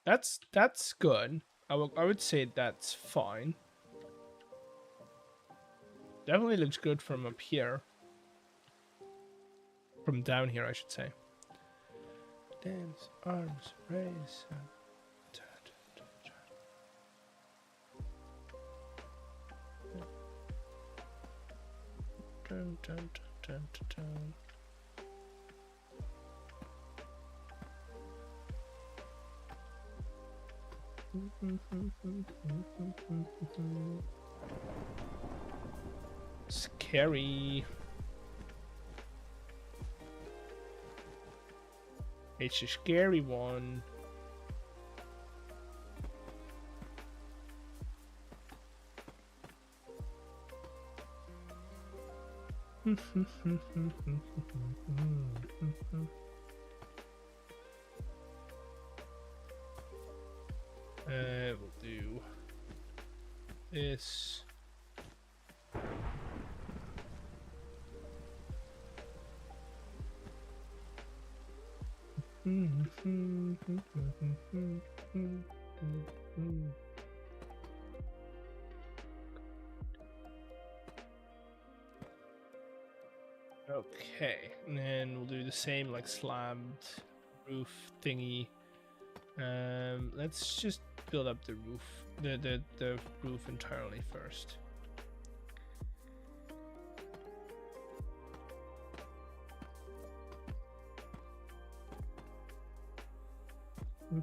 That's good. I would say that's fine. Definitely looks good from up here. From down here, I should say. Dance, arms, raise. Dun, dun, dun, dun, dun. Scary. It's a scary one. We'll do this. Okay, and then we'll do the same like slammed roof thingy. Let's just build up the roof, the roof entirely first. There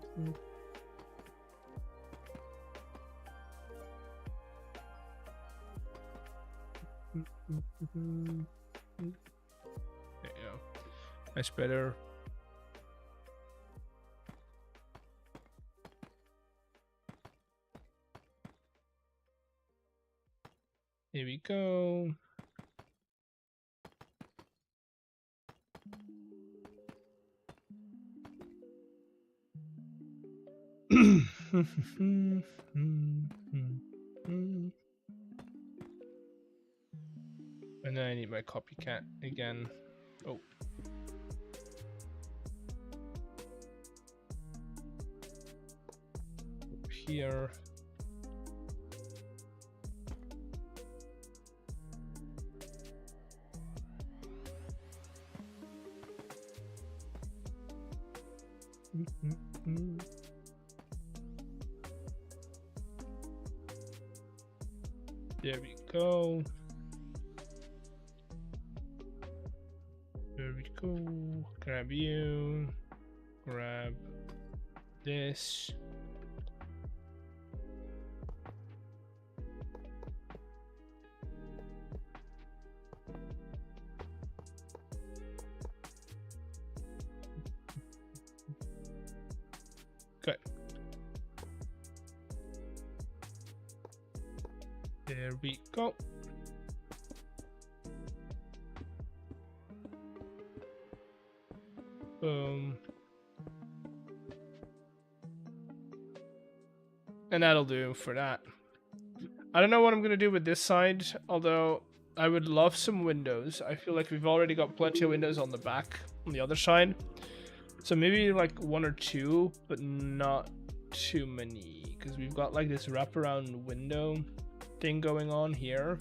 you go. That's better. Here we go. And then I need my copycat again. Oh. Up here. There we go. There we go. Grab you. Grab this. Good. There we go. Boom. And that'll do for that. I don't know what I'm going to do with this side, although I would love some windows. I feel like we've already got plenty of windows on the back, on the other side. So maybe like one or two, but not too many. Because we've got like this wraparound window thing going on here.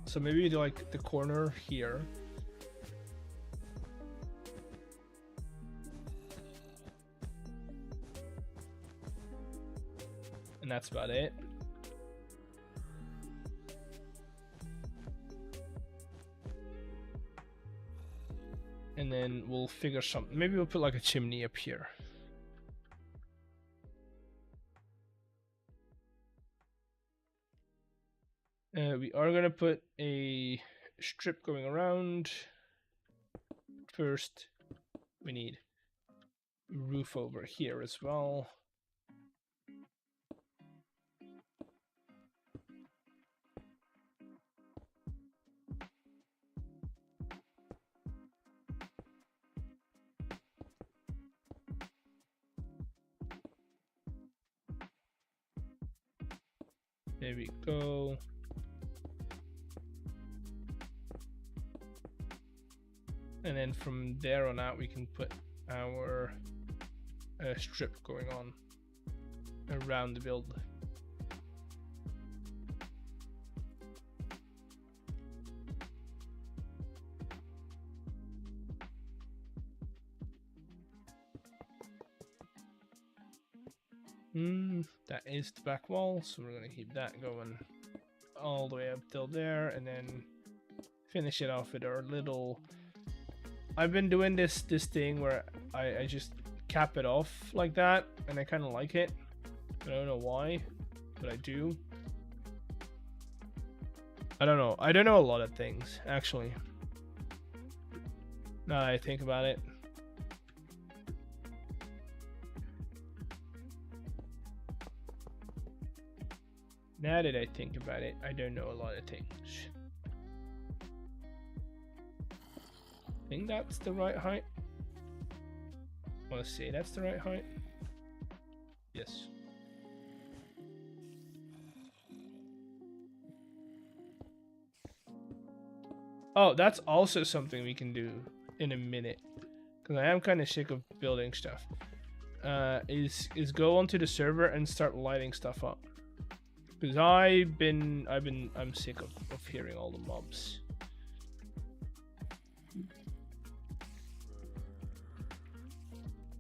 So maybe like the corner here. And that's about it. And then we'll figure something. Maybe we'll put like a chimney up here. We are going to put a strip going around. First, we need a roof over here as well. There we go. And then from there on out, we can put our strip going on around the build. That is the back wall, so we're going to keep that going all the way up till there, and then finish it off with our little... I've been doing this thing where I just cap it off like that, and I kind of like it. I don't know why, but I do. I don't know. I don't know a lot of things, actually. Now that I think about it. Now that I think about it, I don't know a lot of things. I think that's the right height. I want to say that's the right height. Yes. Oh, that's also something we can do in a minute. Because I am kind of sick of building stuff. Is go onto the server and start lighting stuff up. Because I'm sick of hearing all the mobs.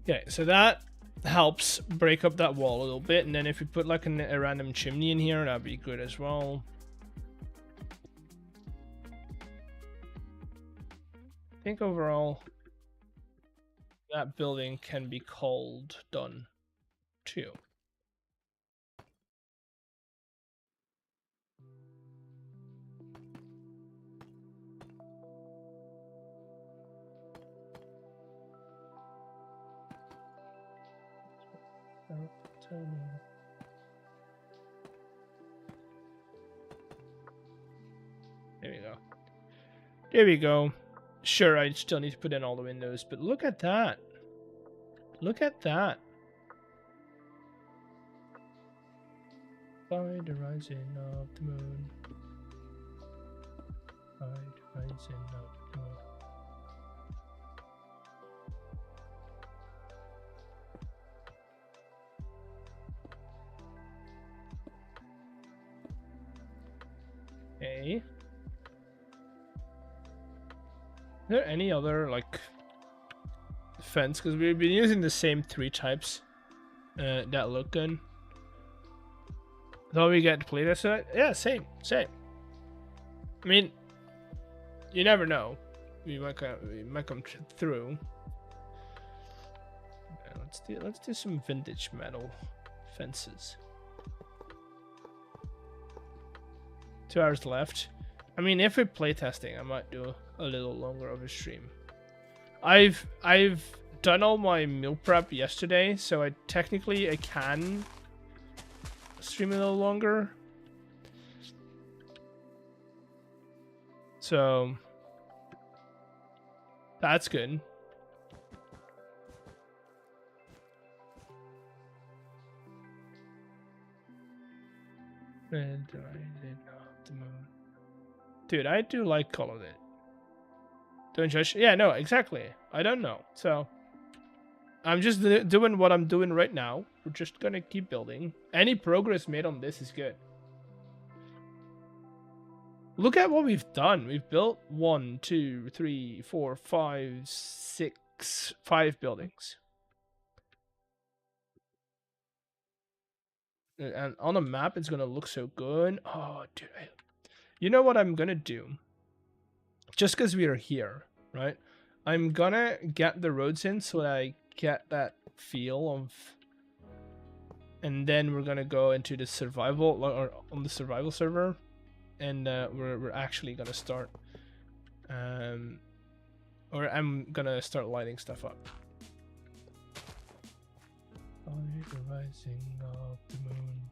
Okay, so that helps break up that wall a little bit, and then if we put like a random chimney in here, that'd be good as well. I think overall that building can be called done too. There we go. There we go. Sure, I still need to put in all the windows, but look at that. Look at that. By the rising of the moon. By the rising of the moon. Okay. Is there any other like fence? Because we've been using the same 3 types that look good. Though we get to play this, yeah, same. I mean, you never know. We might come through. Let's do some vintage metal fences. 2 hours left. I mean, if we're playtesting, I might do a little longer of a stream. I've done all my meal prep yesterday, so I can stream a little longer. So that's good. And dude, I do like all of it. Don't judge. Yeah, no, exactly. I don't know. So I'm just doing what I'm doing right now. We're just gonna keep building. Any progress made on this is good. Look at what we've done. We've built 1, 2, 3, 4, 5, 6, 5 buildings. And on a map, it's gonna look so good. Oh, dude. You know what I'm gonna do? Just because we are here, right? I'm gonna get the roads in so that I get that feel of... And then we're gonna go into the survival, or on the survival server. And we're actually gonna start... or I'm gonna start lighting stuff up. By the rising of the moon.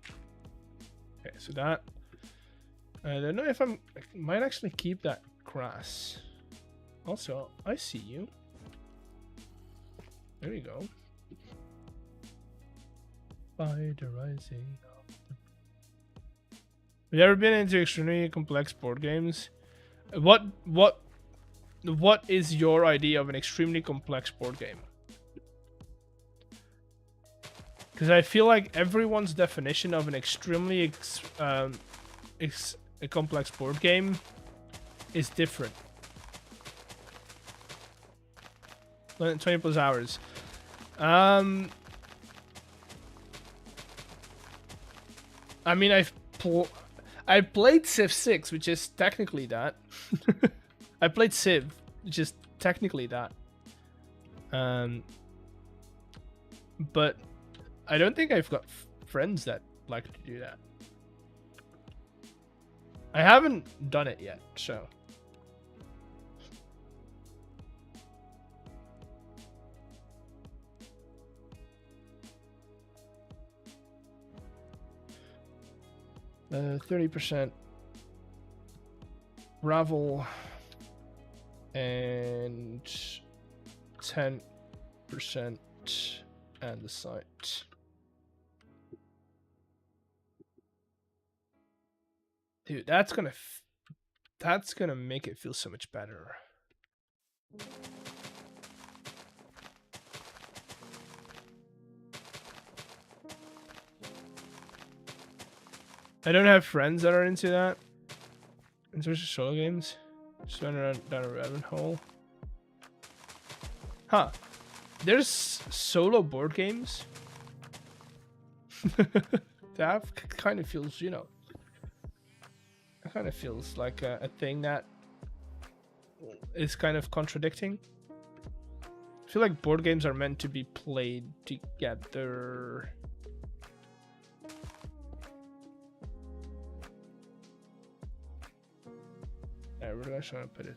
Okay, so that... I don't know if I might actually keep that grass. Also, I see you. There we go. By the rising of the... Have you ever been into extremely complex board games? What is your idea of an extremely complex board game? Because I feel like everyone's definition of an extremely a complex board game is different. 20 plus hours. I mean, I played Civ 6, which is technically that. I played Civ, which is technically that. But I don't think I've got friends that like to do that. I haven't done it yet, so. 30% gravel and 10% andesite. Dude, that's gonna make it feel so much better. I don't have friends that are into that. In terms of solo games, just went down a rabbit hole. Huh? There's solo board games. That kind of feels, you know, that kind of feels like a thing that is kind of contradicting. I feel like board games are meant to be played together. We're actually gonna put a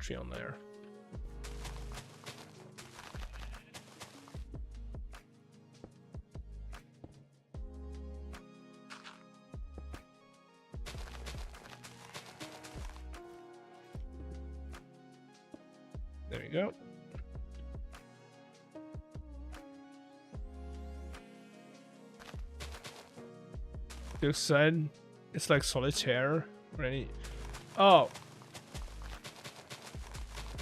tree on there. There we go. This side, it's like solitaire or any. Oh.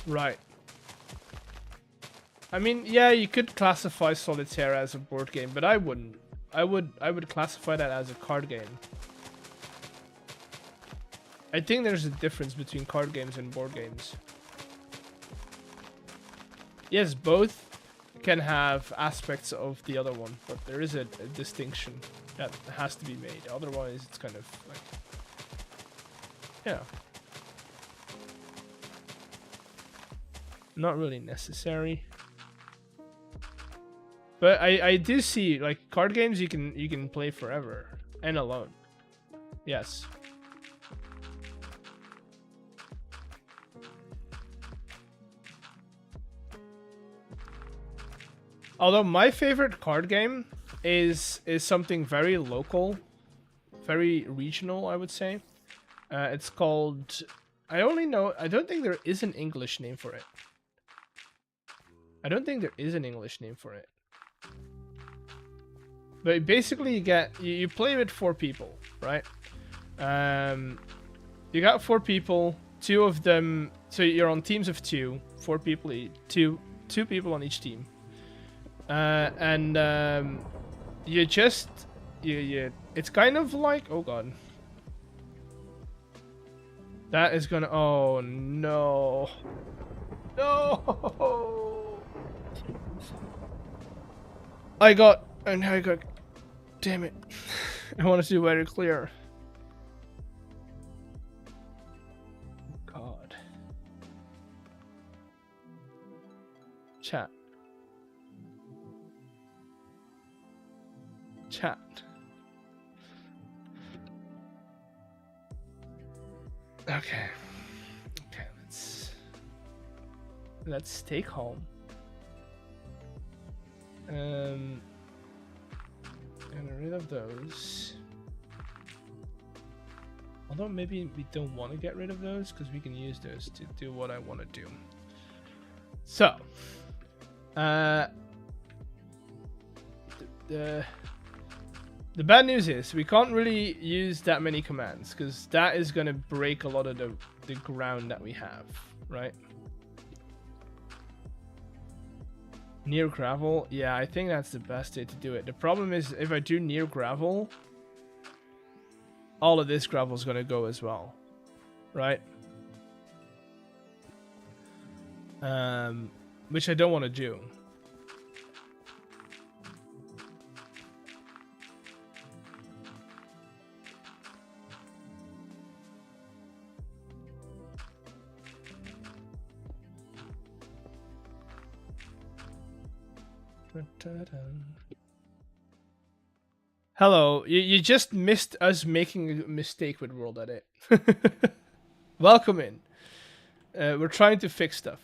Right. I mean, yeah, you could classify solitaire as a board game, but I wouldn't. I would classify that as a card game. I think there's a difference between card games and board games. Yes, both can have aspects of the other one, but there is a distinction that has to be made. Otherwise, it's kind of like, yeah. Not really necessary, but I do see like card games you can play forever and alone. Yes. Although my favorite card game is something very local, very regional, I would say. It's called. I don't think there is an English name for it. I don't think there is an English name for it. But basically you play with 4 people, right? You got 4 people, 2 of them, so you're on teams of 2, 4 people two people on each team. You just it's kind of like, oh god. That is gonna, oh no. No. I got, damn it. I want to do very clear. God. Chat. Okay. Okay, let's take home. Get rid of those. Although maybe we don't want to get rid of those because we can use those to do what I want to do. So, the bad news is we can't really use that many commands because that is going to break a lot of the ground that we have, right? Near gravel, yeah, I think that's the best way to do it. The problem is if I do near gravel, all of this gravel is going to go as well, right? Which I don't want to do. Hello, you just missed us making a mistake with World Edit. Welcome in. We're trying to fix stuff.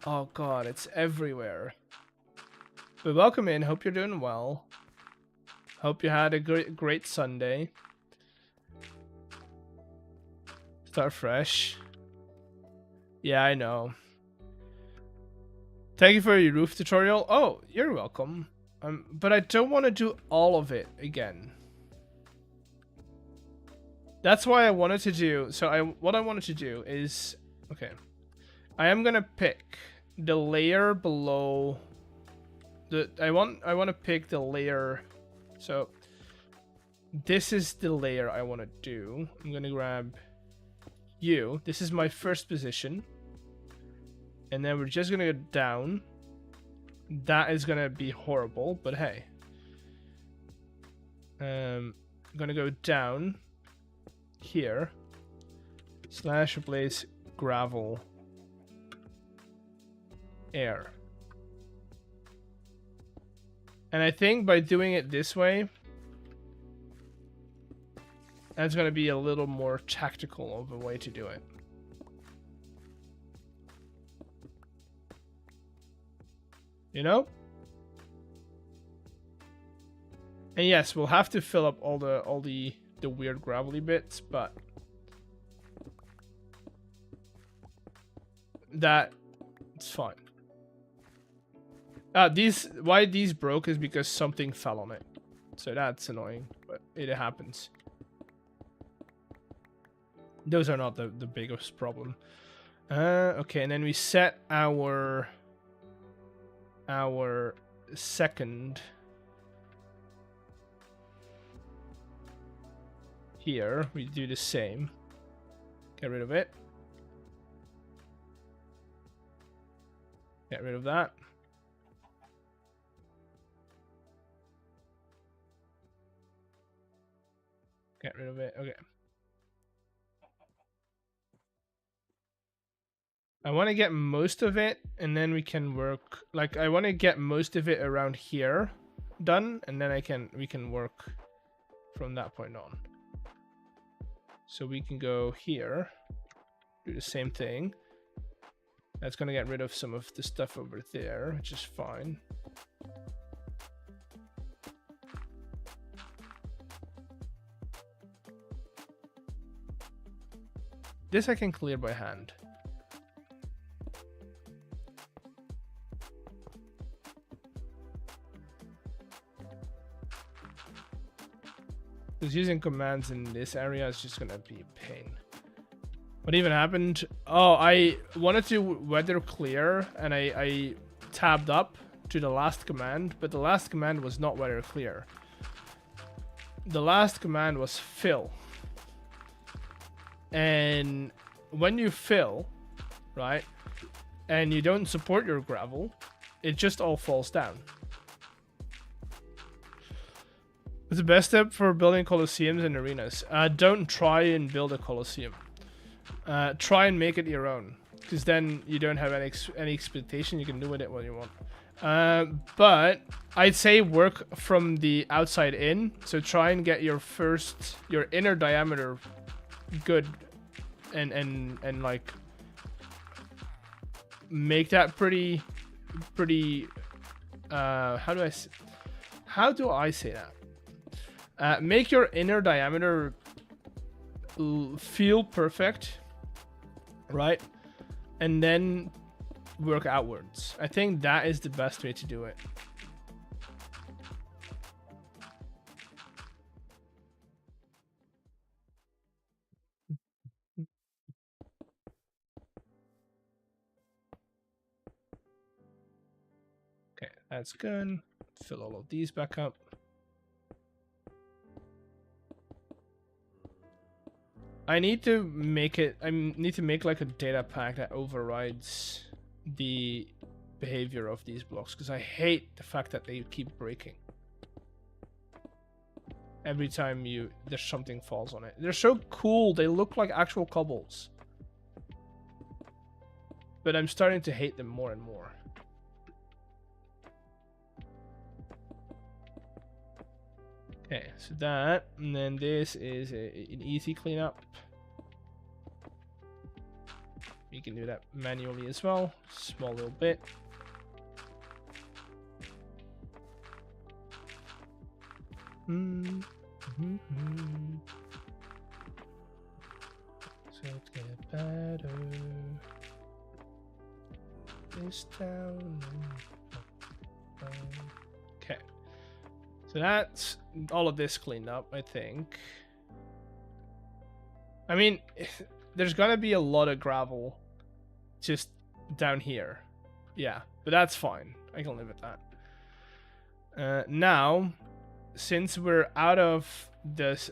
Oh god, it's everywhere. But welcome in, hope you're doing well. Hope you had a great Sunday. Start fresh. Yeah, I know. Thank you for your roof tutorial. Oh, you're welcome. But I don't want to do all of it again. That's why I wanted to do. So what I wanted to do is, okay, I am gonna pick the layer below. I want to pick the layer. So this is the layer I want to do. I'm gonna grab you. This is my first position. And then we're just gonna go down. That is gonna be horrible, but hey. I'm gonna go down here. / replace gravel air. And I think by doing it this way, that's gonna be a little more tactical of a way to do it. You know? And yes, we'll have to fill up all the weird gravelly bits, but it's fine. Why these broke is because something fell on it. So that's annoying, but it happens. Those are not the biggest problem. Okay, and then we set our second here. We do the same. Get rid of it. Get rid of that. Get rid of it. Okay. I want to get most of it, and then we can work. Like, I want to get most of it around here done, and then we can work from that point on. So we can go here, do the same thing. That's gonna get rid of some of the stuff over there, which is fine. This I can clear by hand. Because using commands in this area is just gonna be a pain. What even happened? Oh, I wanted to weather clear, and I tabbed up to the last command, but the last command was not weather clear. The last command was fill. And when you fill, right, and you don't support your gravel, it just all falls down. What's the best step for building colosseums and arenas? Don't try and build a colosseum. Try and make it your own, because then you don't have any expectation. You can do with it what you want. But I'd say work from the outside in. So try and get your inner diameter good, and like make that pretty. How do I say that? Make your inner diameter feel perfect, right? And then work outwards. I think that is the best way to do it. Okay, that's good. Fill all of these back up. I need to make like a data pack that overrides the behavior of these blocks, because I hate the fact that they keep breaking every time there's something falls on it. They're so cool. They look like actual cobbles, but I'm starting to hate them more and more. Okay, so that, and then this is an easy cleanup. You can do that manually as well, small little bit. So let's this down. Okay. So that's all of this cleaned up, I think. I mean, there's gonna be a lot of gravel just down here. Yeah, but that's fine. I can live with that. Now, since we're out of this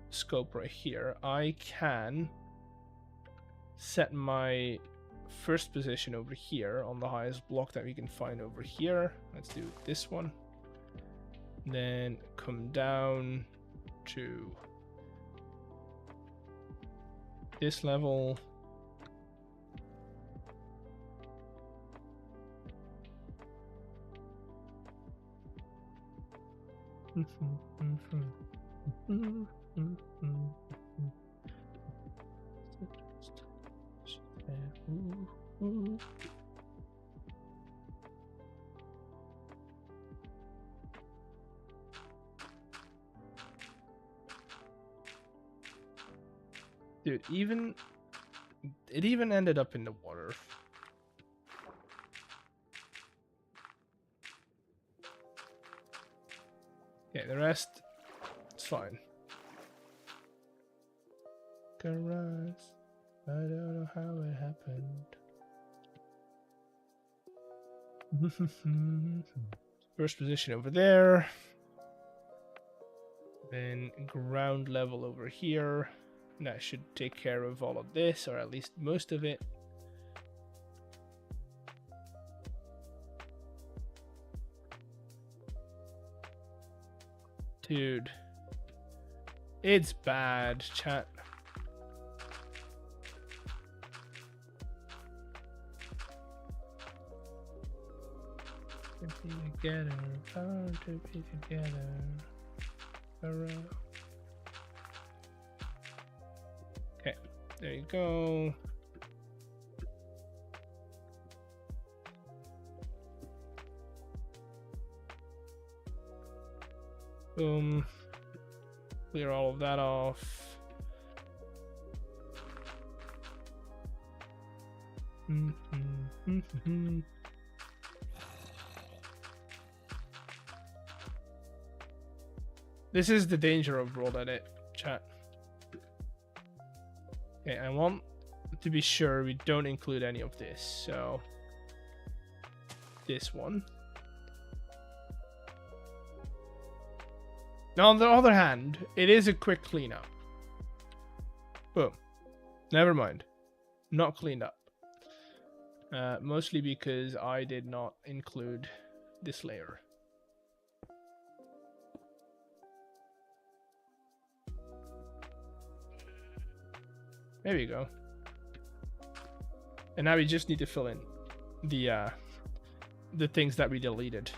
scope right here, I can set my first position over here on the highest block that we can find over here. Let's do this one. Then come down to this level. Dude, it even ended up in the water. Okay, the rest, it's fine. Garage, I don't know how it happened. First position over there. Then ground level over here. That should take care of all of this, or at least most of it. Dude. It's bad, chat. To be together, power to be together. Hurrah. Okay, there you go. Boom. Clear all of that off. This is the danger of world edit, chat. Okay, I want to be sure we don't include any of this, so this one. Now, on the other hand, it is a quick cleanup. Boom. Never mind. Not cleaned up. Mostly because I did not include this layer. There we go. And now we just need to fill in the things that we deleted.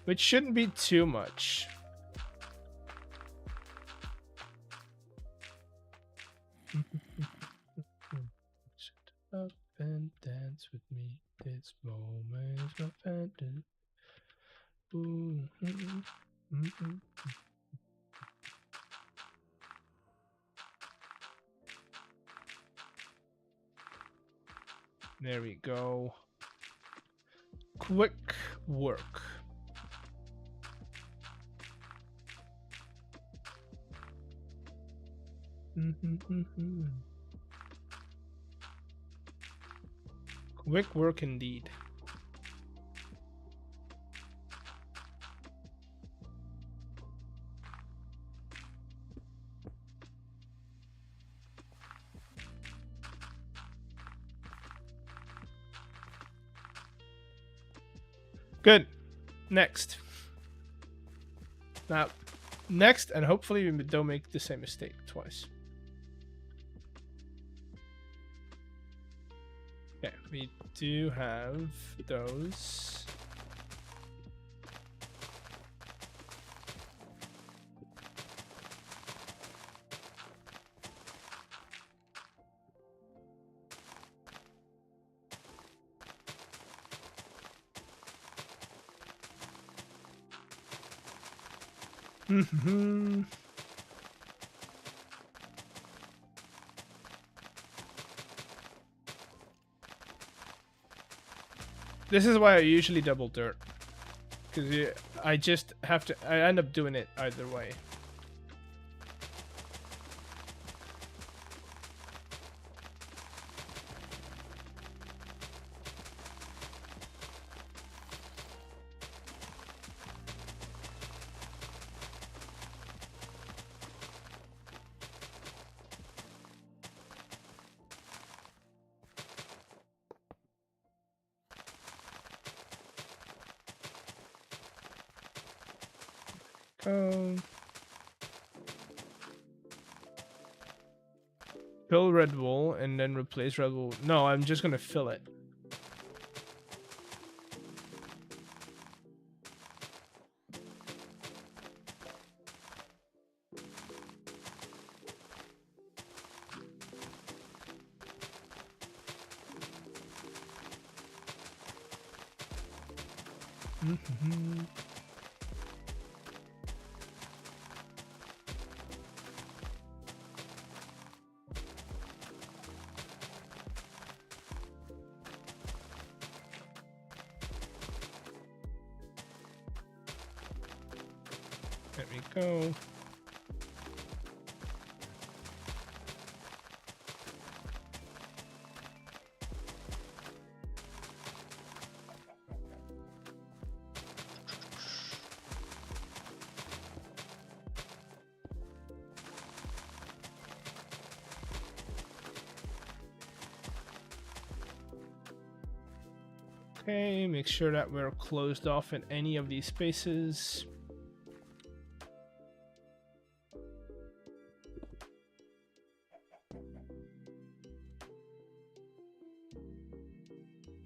Which shouldn't be too much. Up and dance with me. This moment is my fantasy. There we go. Quick work. Quick work indeed. Good. Next. Now, next, and hopefully we don't make the same mistake twice. Okay, we do have those. This is why I usually double dirt. Because I just have to... I end up doing it either way. Fill red wool and then replace red wool. No, I'm just gonna fill it. Let me go. Okay, make sure that we're closed off in any of these spaces.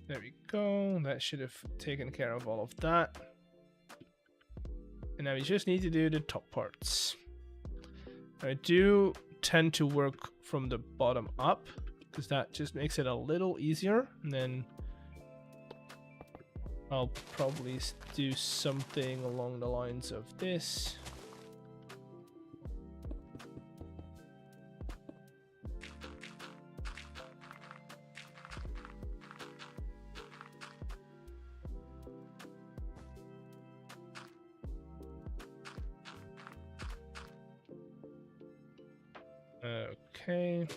There we go. That should have taken care of all of that. And now we just need to do the top parts. I do tend to work from the bottom up because that just makes it a little easier. And then I'll probably do something along the lines of this. Okay.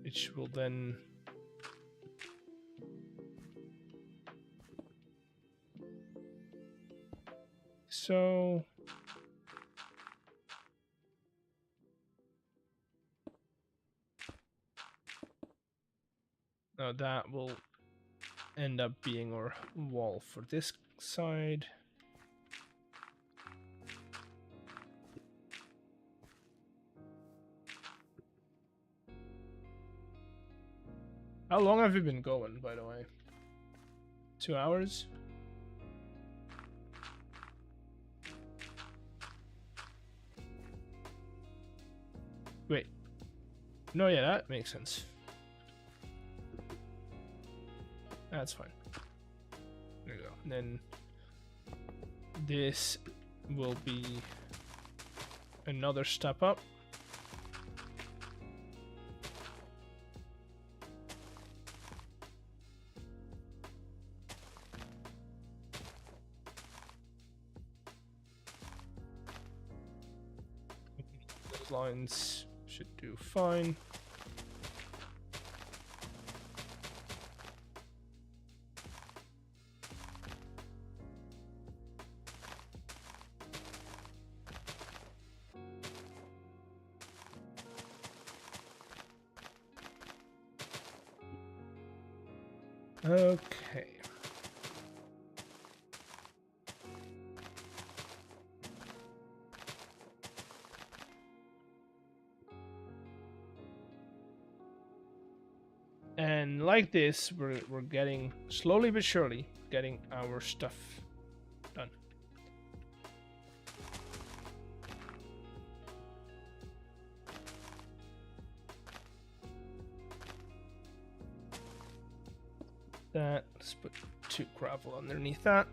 Which will then... So... Now that will end up being our wall for this side. How long have you been going, by the way? 2 hours? Wait. No, yeah, that makes sense. That's fine. There you go. And then this will be another step up. Those lines should do fine. Okay. And like this, we're getting, slowly but surely, getting our stuff done. That, let's put 2 gravel underneath that.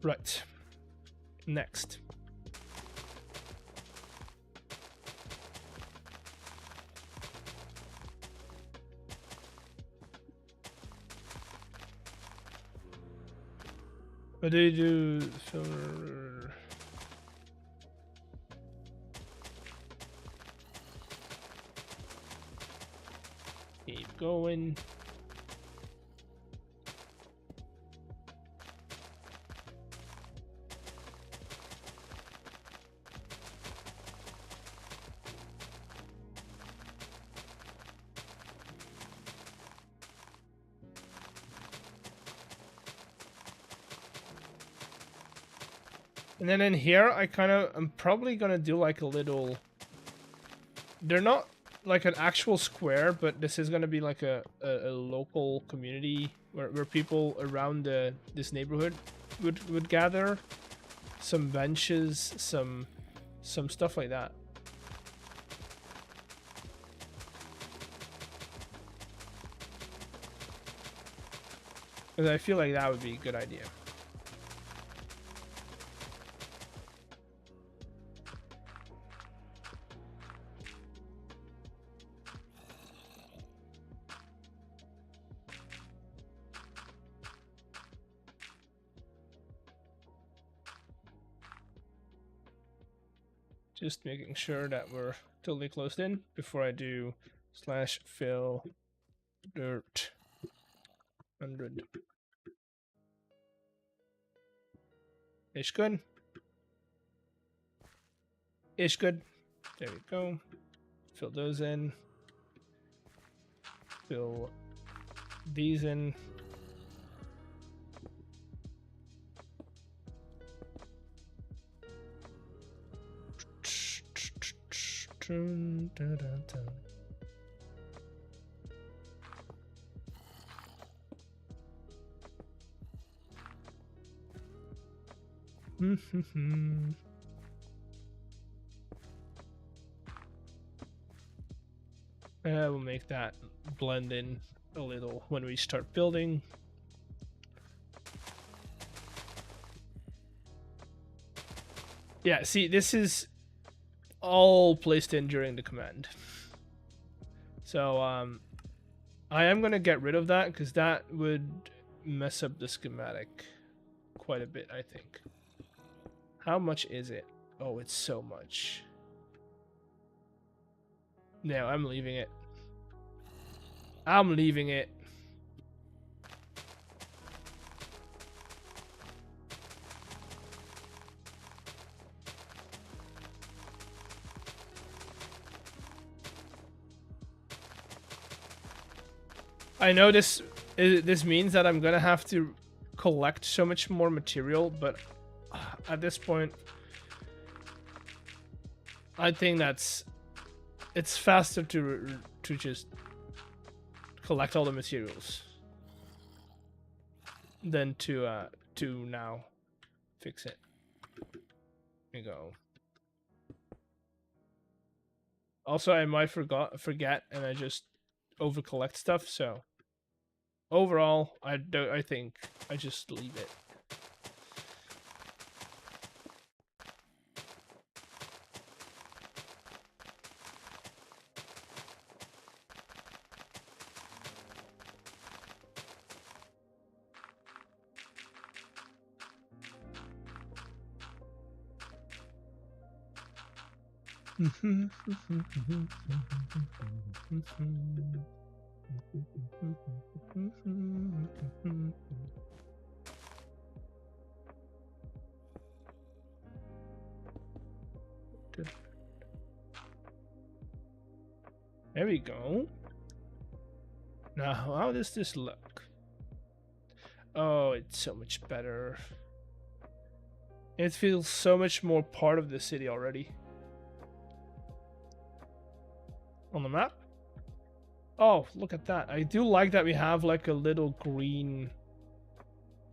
Right. Next. What do you do for... Keep going. And then in here, I'm probably gonna do like a little... They're not like an actual square, but this is gonna be like a local community where people around this neighborhood would gather. Some benches, some stuff like that. Because I feel like that would be a good idea. Just making sure that we're totally closed in before I do /fill dirt 100. Ish good. Ish good. There we go. Fill those in. Fill these in. Dun, dun, dun, dun. We'll make that blend in a little when we start building. Yeah, see, this is all placed in during the command. So I am gonna get rid of that because that would mess up the schematic quite a bit, I think. How much is it? Oh, it's so much. No, I'm leaving it. I'm leaving it. I know this means that I'm gonna have to collect so much more material, but at this point, I think it's faster to just collect all the materials than to now fix it. Here we go. Also, I might forget and I just over collect stuff, so overall I think I just leave it. There we go. Now, how does this look? Oh, it's so much better. It feels so much more part of the city already. On the map? Oh, look at that. I do like that we have like a little green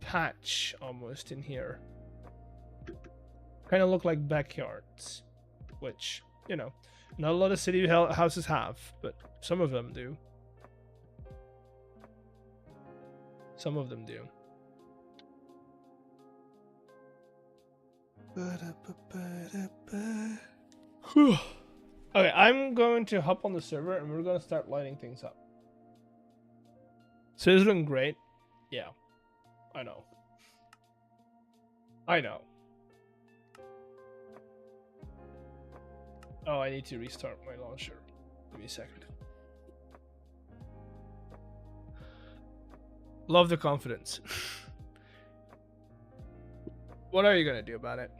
patch almost in here. Kind of look like backyards, which, you know, Not a lot of city houses have, but some of them do. Some of them do. Whew. Okay, I'm going to hop on the server and we're going to start lighting things up. So it's looking great. Yeah, I know. I know. Oh, I need to restart my launcher. Give me a second. Love the confidence. What are you gonna do about it?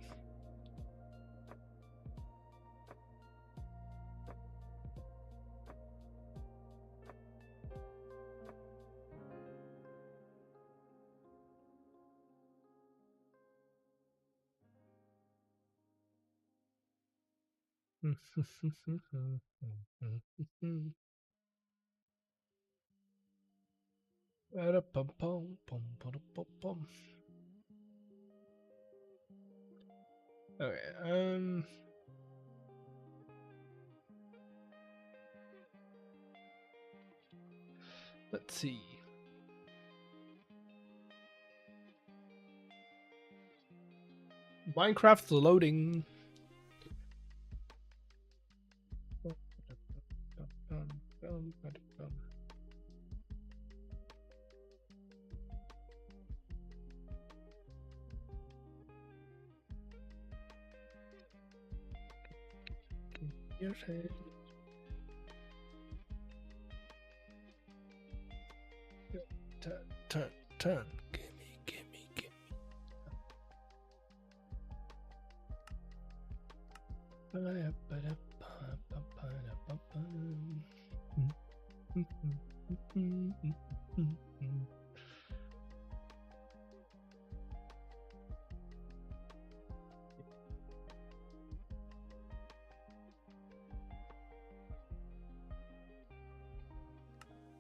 Okay, let's see. Minecraft loading. Your head. Turn. Gimme.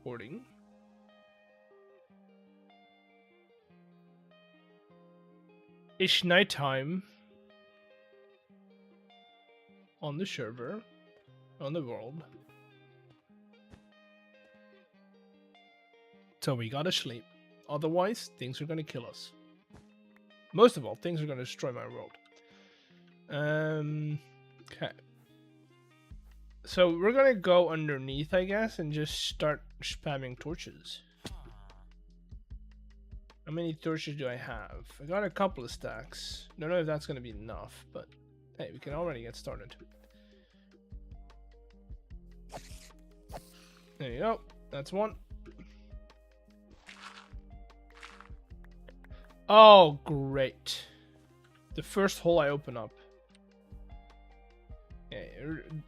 Boarding. It's nighttime on the server, on the world. So we gotta sleep. Otherwise, things are gonna kill us. Most of all, things are gonna destroy my world. Okay. So we're gonna go underneath, I guess, and just start spamming torches. How many torches do I have? I got a couple of stacks. Don't know if that's gonna be enough, but hey, we can already get started. There you go. That's one. Oh, great. The first hole I open up. Okay,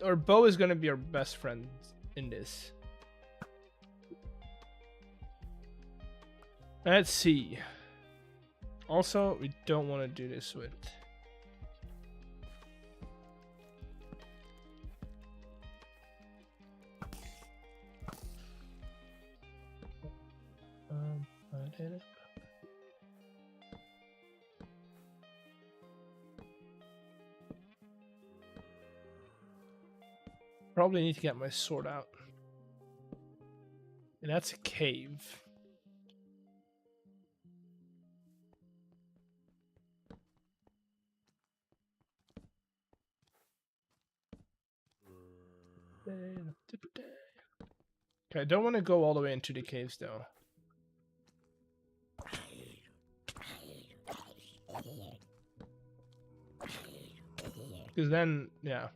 our bow is gonna be our best friend in this. Let's see. Also, we don't want to do this with. Probably need to get my sword out. And that's a cave. Okay, I don't want to go all the way into the caves though. Because then, yeah.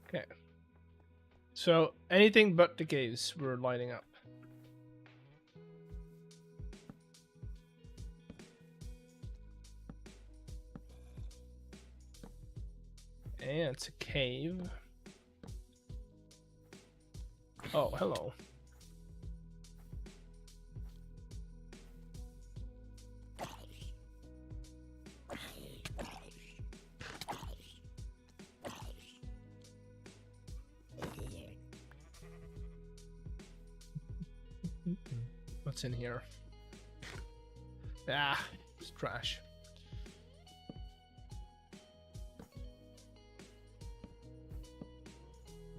Okay. So, anything but the caves we're lighting up. And it's a cave. Oh, hello. What's in here? Ah, it's trash.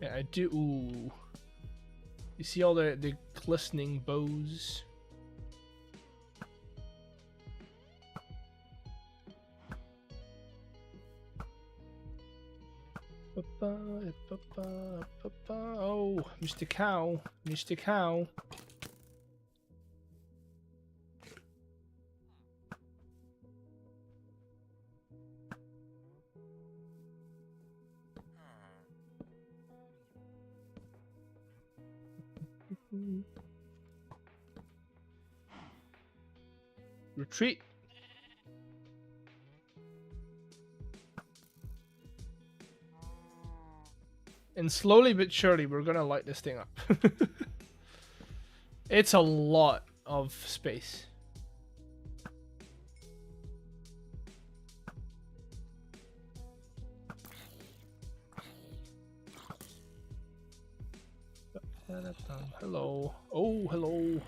Yeah, I do. Ooh. You see all the glistening bows? Oh, Mr. Cow. Mr. Cow. Retreat. And slowly but surely, we're gonna light this thing up. It's a lot of space. Hello. Oh, hello.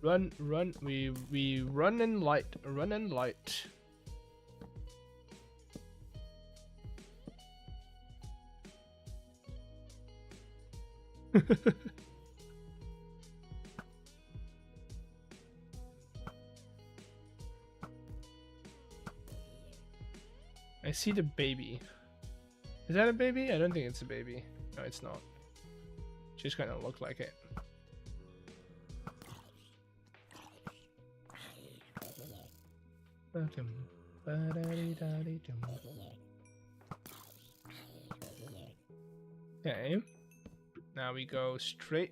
Run, run. We run and light. Run and light. I see the baby. Is that a baby? I don't think it's a baby. No, it's not. Just kind of look like it. Okay. Now we go straight.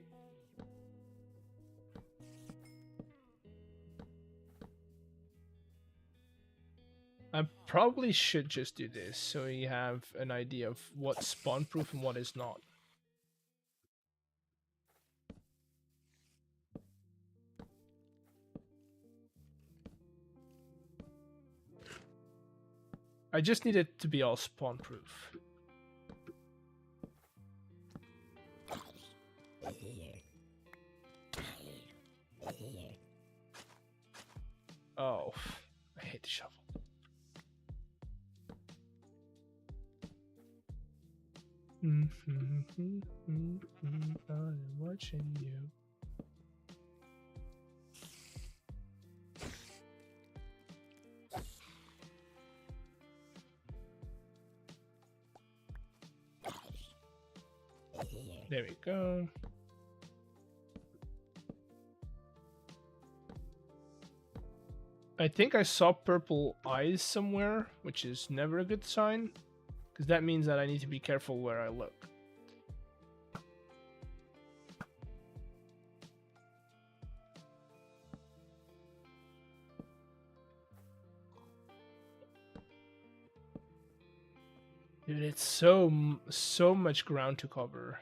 I probably should just do this so you have an idea of what's spawn proof and what is not. I just need it to be all spawn proof. Oh, I hate the shovel. I'm watching you. There we go. I think I saw purple eyes somewhere, which is never a good sign, because that means that I need to be careful where I look. Dude, it's so much ground to cover.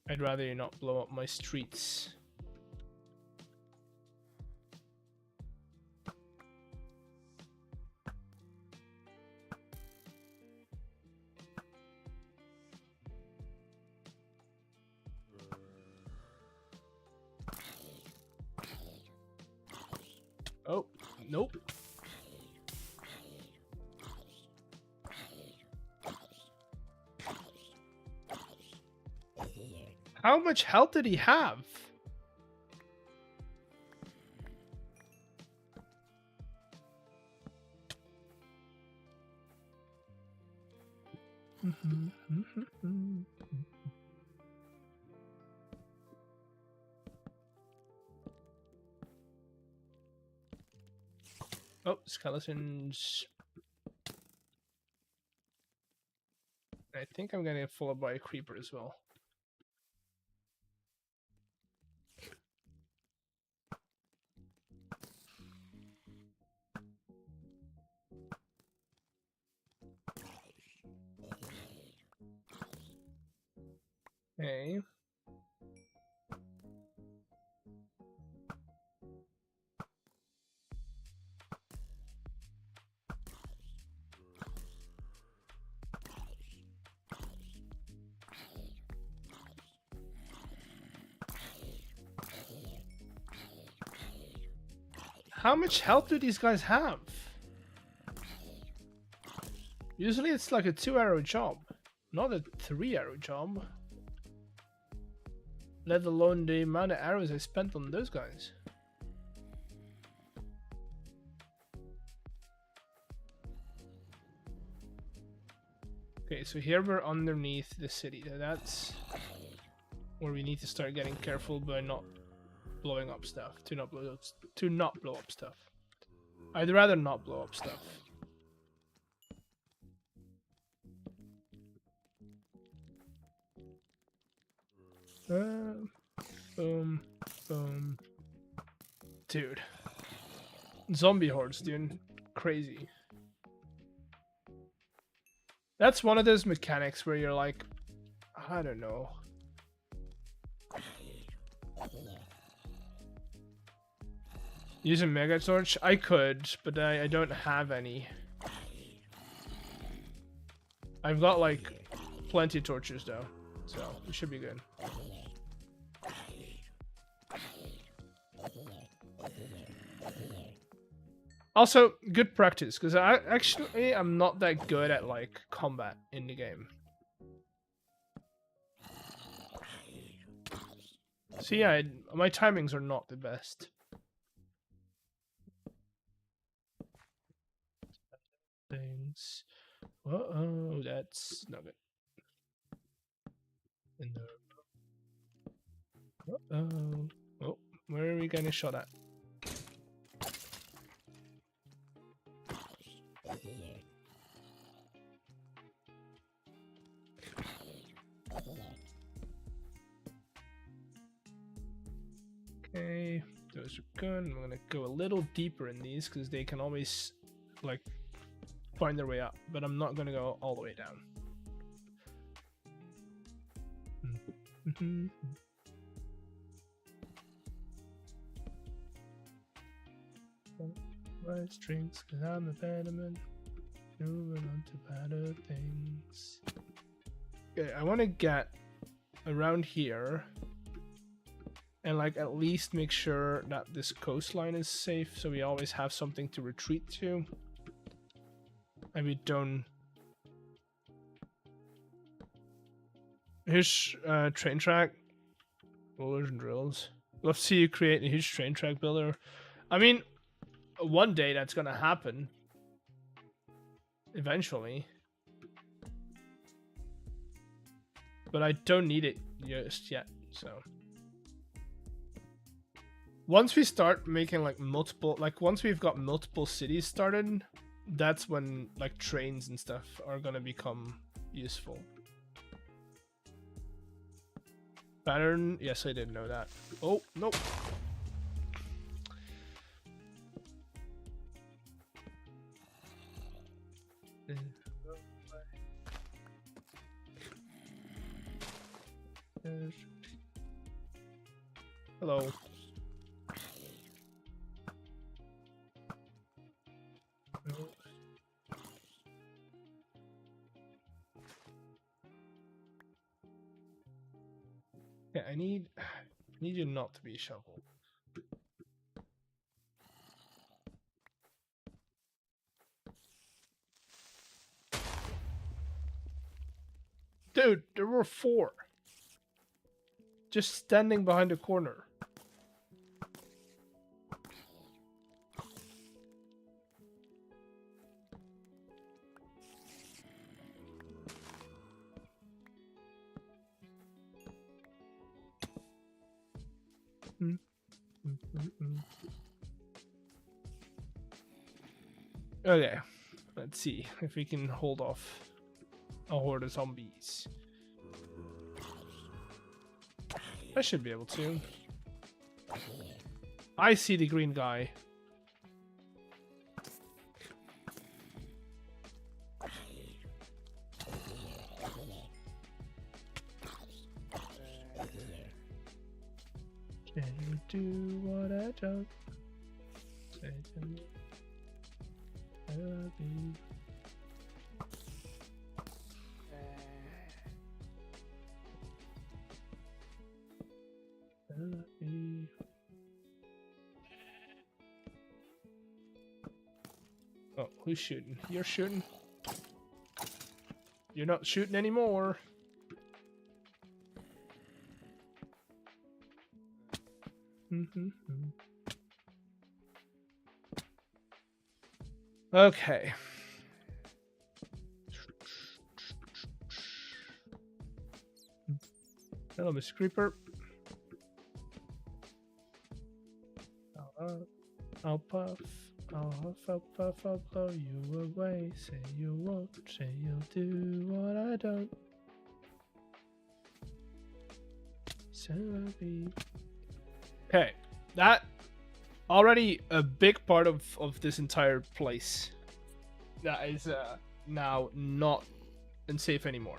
I'd rather you not blow up my streets. Oh, nope. How much health did he have? Oh, skeletons. I think I'm gonna get followed by a creeper as well. Okay. How much health do these guys have? Usually it's like a 2-arrow job, not a 3-arrow job. Let alone the amount of arrows I spent on those guys. Okay, so here we're underneath the city. That's where we need to start getting careful by not blowing up stuff. To not blow up stuff. I'd rather not blow up stuff. Boom, boom. Dude. Zombie hordes, dude. Crazy. That's one of those mechanics where you're like, I don't know. Use a mega torch? I could, but I don't have any. I've got like plenty of torches though, so it should be good. Also, good practice, because I'm not that good at like combat in the game. So yeah, my timings are not the best. Things. Uh-oh, that's not good. Uh-oh. Oh, where are we getting shot at? Okay, those are good. I'm gonna go a little deeper in these because they can always like find their way up, but I'm not gonna go all the way down. My strings, cause I'm a better man. Moving on to better things. Okay, I want to get around here and like at least make sure that this coastline is safe, so we always have something to retreat to. And we don't. Here's train track. Rollers and drills. Love to see you create a huge train track builder. I mean, one day that's gonna happen. Eventually. But I don't need it just yet, so. Once we start making like multiple, like once we've got multiple cities started, that's when like trains and stuff are gonna become useful. Pattern, yes, I didn't know that. Oh, nope. Hello. Yeah, I need you not to be a shovel. Dude, there were 4. Just standing behind a corner. Okay, let's see if we can hold off a horde of zombies. I should be able to. I see the green guy. Can you do what I don't? Say to me, I love you. I love you. Oh, who's shooting? You're shooting. You're not shooting anymore. Okay. Hello, Miss Creeper. I'll puff. I'll huff, I'll puff, I'll blow you away. Say you won't, say you'll do what I don't. So I'll be. Okay, that already a big part of this entire place. That is now not unsafe anymore.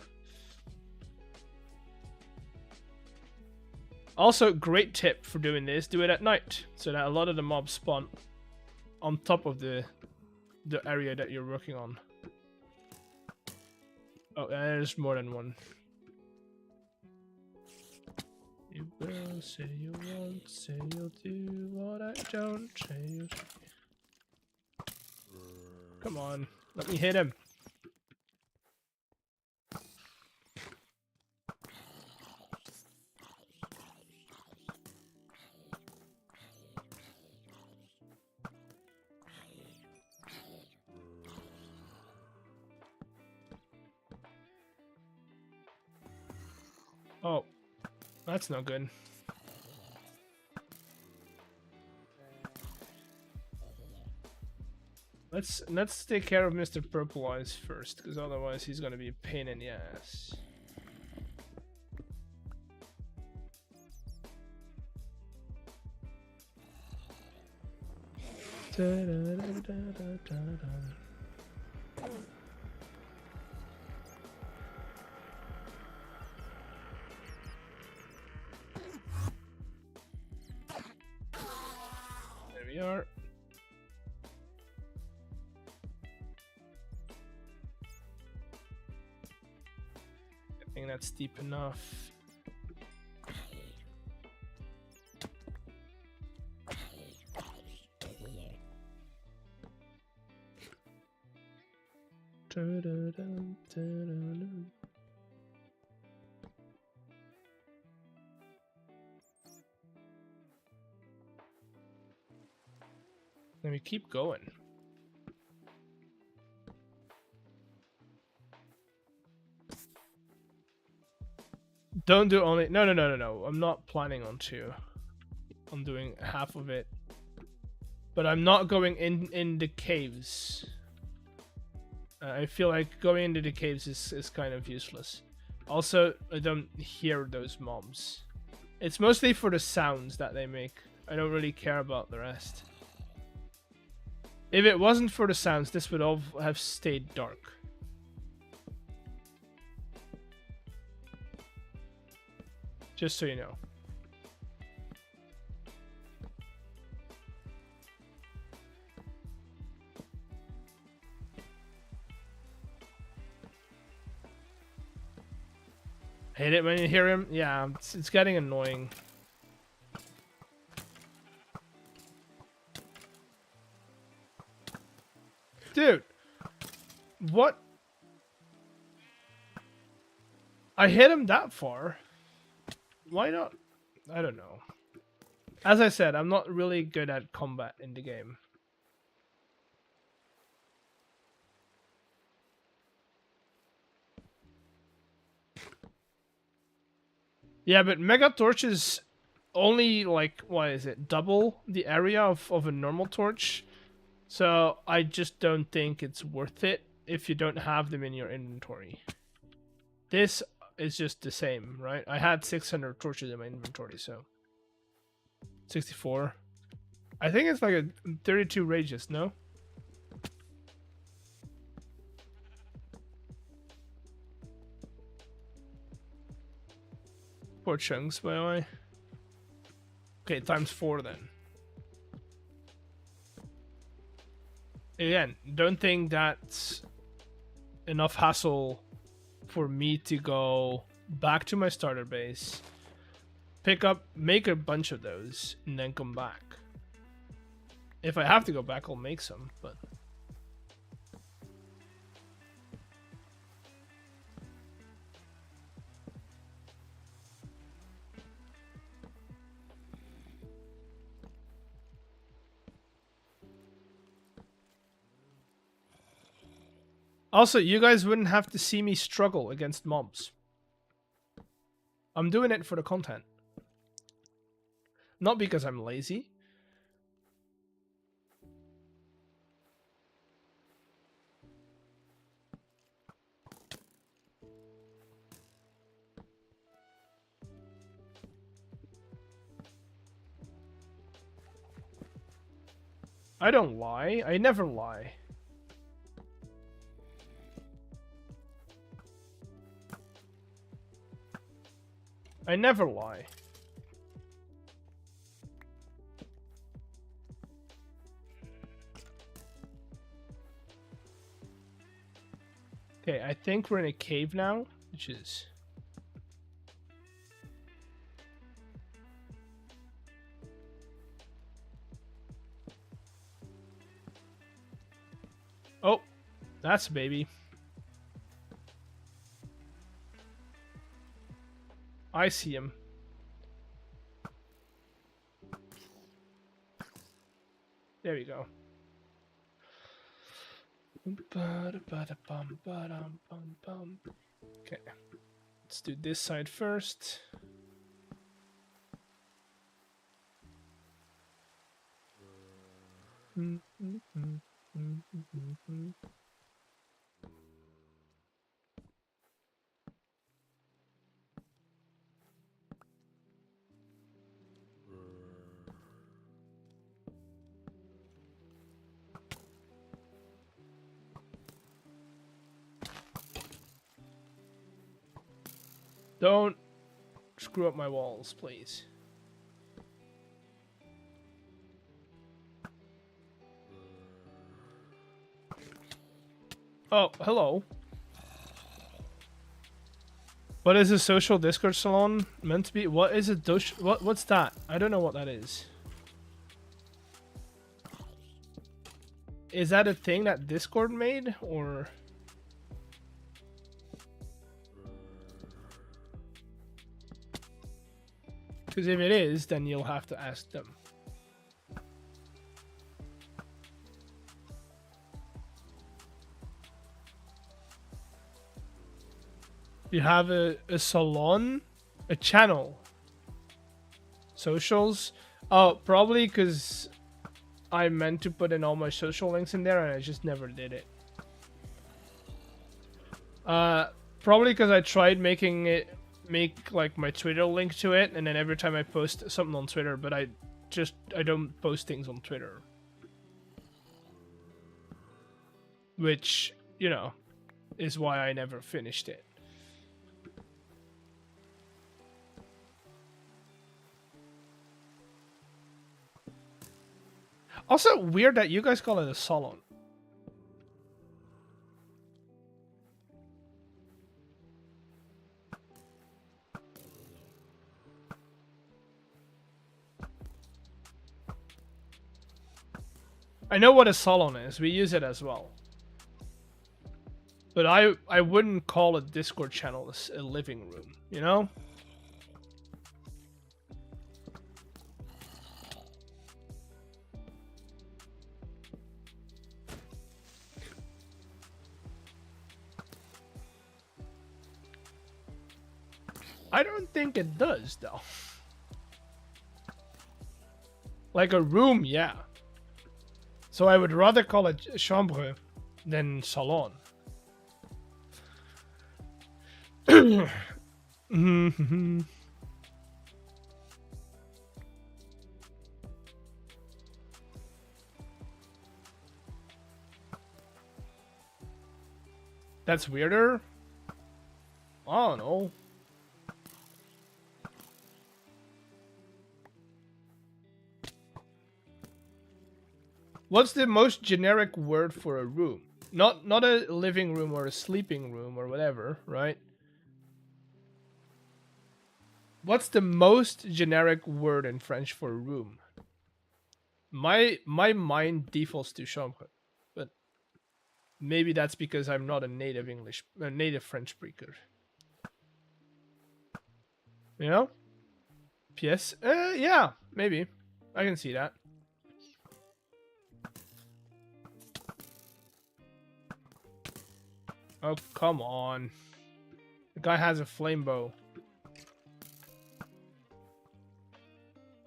Also, great tip for doing this: do it at night, so that a lot of the mobs spawn on top of the area that you're working on. Oh, there's more than one. You will, say you won't, say you'll do what I don't, say you. Come on, let me hit him. Oh, that's not good. Let's take care of Mr. Purple Eyes first, because otherwise he's gonna be a pain in the ass. There we are. I think that's deep enough. Let me keep going. Don't do only. No. I'm not planning on to. I'm doing half of it, but I'm not going in the caves. I feel like going into the caves is kind of useless. Also, I don't hear those mobs. It's mostly for the sounds that they make. I don't really care about the rest. If it wasn't for the sounds, this would all have stayed dark. Just so you know. Hate it when you hear him? Yeah, it's getting annoying. Dude! What? I hit him that far. Why not? I don't know. As I said, I'm not really good at combat in the game. Yeah, but Mega Torches only, like, what is it? Double the area of a normal torch. So I just don't think it's worth it if you don't have them in your inventory. This is just the same, right? I had 600 torches in my inventory, so 64. I think it's like a 32 radius, no? Four chunks, by the way. Okay, times 4 then. Again, don't think that's enough hassle for me to go back to my starter base, make a bunch of those, and then come back. If I have to go back, I'll make some, but Also, you guys wouldn't have to see me struggle against mobs. I'm doing it for the content. Not because I'm lazy. I don't lie. I never lie. I never lie. Okay, I think we're in a cave now, which is... Oh, that's a baby. I see him. There we go. Okay, let's do this side first. Don't screw up my walls, please. Oh, hello. What is a social Discord salon meant to be? What is a what's that? I don't know what that is. Is that a thing that Discord made, or? Because if it is, then you'll have to ask them. You have a salon, a channel, socials. Oh, probably because I meant to put in all my social links in there and I just never did it. Probably because I tried make like my Twitter link to it, and then every time I post something on Twitter, but I don't post things on Twitter, which, you know, is why I never finished it. Also, weird that you guys call it a salon. I know what a salon is. We use it as well. But I wouldn't call a Discord channel a living room, you know? I don't think it does, though. Like a room, yeah. So I would rather call it chambre than salon. That's weirder? I don't know. What's the most generic word for a room? Not a living room or a sleeping room or whatever, right? What's the most generic word in French for a room? My mind defaults to chambre, but maybe that's because I'm not a native French speaker. You know? Pièce? Yeah, maybe. I can see that. Oh, come on. The guy has a flame bow.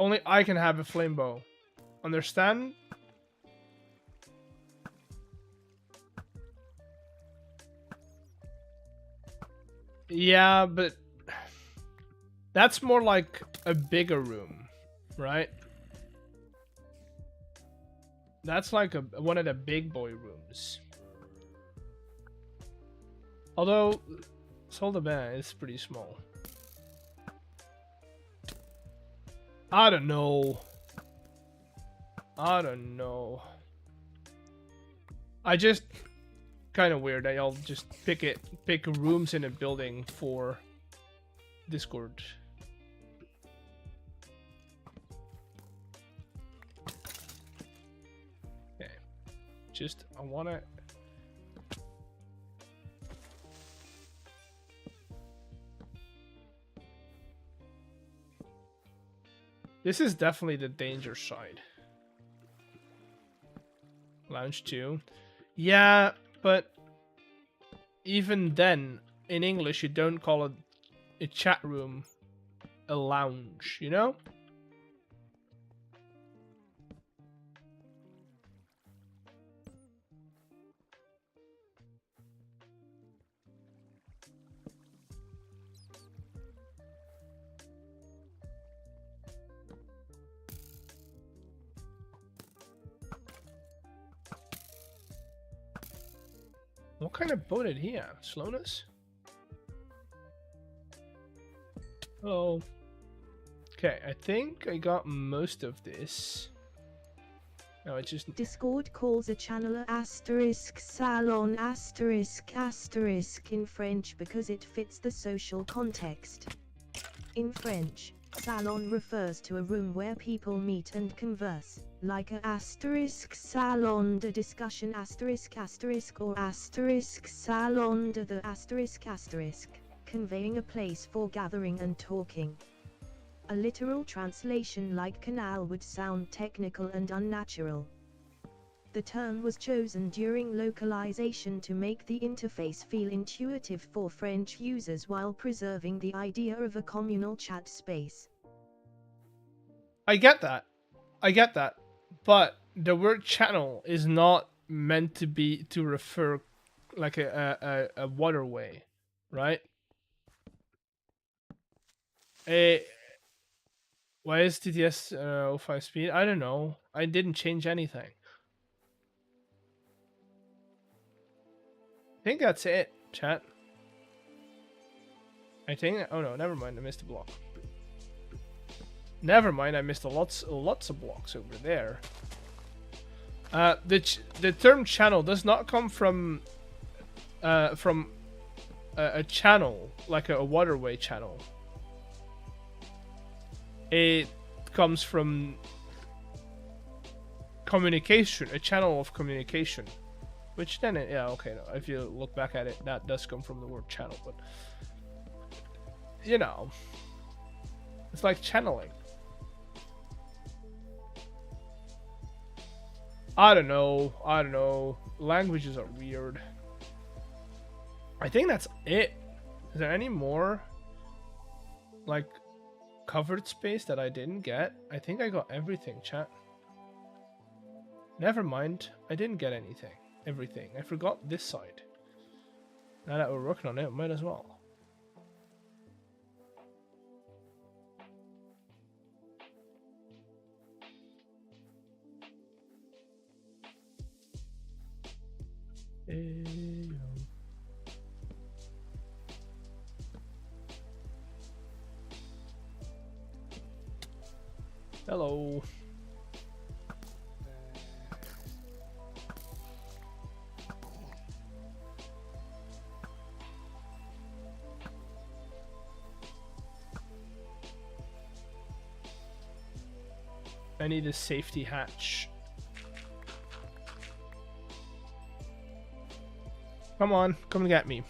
Only I can have a flame bow. Understand? Yeah, but that's more like a bigger room, right? That's like one of the big boy rooms. Although, Soldaban is pretty small. I don't know. I don't know. I just kind of weird that y'all just pick rooms in a building for Discord. Okay. Just I wanna. This is definitely the danger side. Lounge 2. Yeah, but even then, in English, you don't call a chat room a lounge, you know? What kind of bow did he have? Slowness? Oh. Okay, I think I got most of this. No, it just... Discord calls a channeler asterisk salon asterisk asterisk in French because it fits the social context. In French, salon refers to a room where people meet and converse, like a asterisk salon de discussion asterisk asterisk or asterisk salon de the asterisk asterisk, conveying a place for gathering and talking. A literal translation like canal would sound technical and unnatural. The term was chosen during localization to make the interface feel intuitive for French users while preserving the idea of a communal chat space. I get that. I get that. But the word channel is not meant to refer like a waterway, right? Why is TTS 05 speed? I don't know. I didn't change anything. I think that's it, chat. I think... Oh no, never mind. I missed a block. Never mind, I missed lots of blocks over there. The term channel does not come from a channel, like a waterway channel. It comes from communication, a channel of communication. Which then, yeah, okay, no, if you look back at it, that does come from the word channel, but... You know... It's like channeling. I don't know. Languages are weird. I think that's it. Is there any more, like, covered space that I didn't get? I think I got everything, chat. Never mind. I didn't get anything. Everything. I forgot this side. Now that we're working on it, might as well. Hello. I need a safety hatch. Come on, come and get me.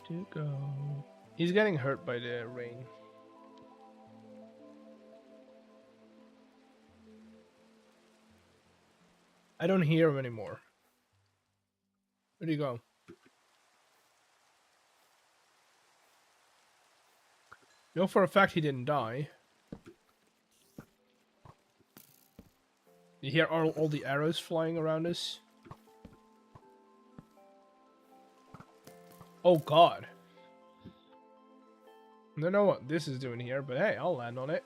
to go. He's getting hurt by the rain. I don't hear him anymore. Where'd he go? No, for a fact he didn't die. You hear all the arrows flying around us? Oh god. I don't know what this is doing here, but hey, I'll land on it.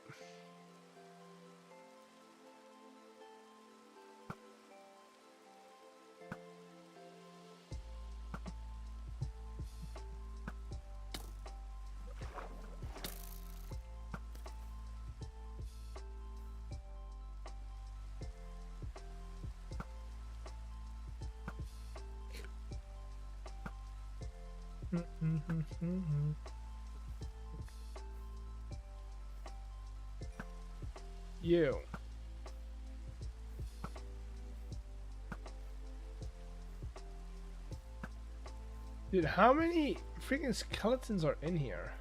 You. Dude, how many freaking skeletons are in here?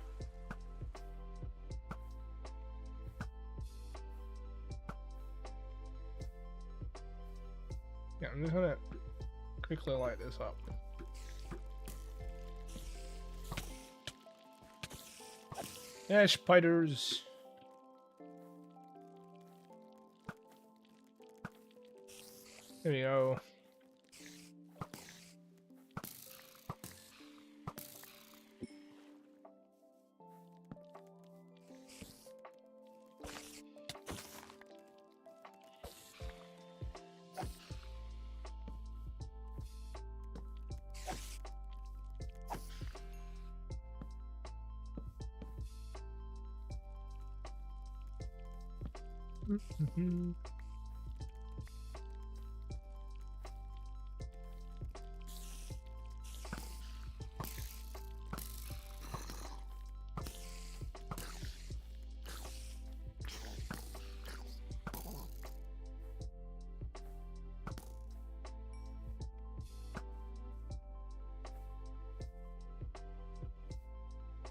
Yeah, I'm just gonna quickly light this up. Yeah, spiders. There we go.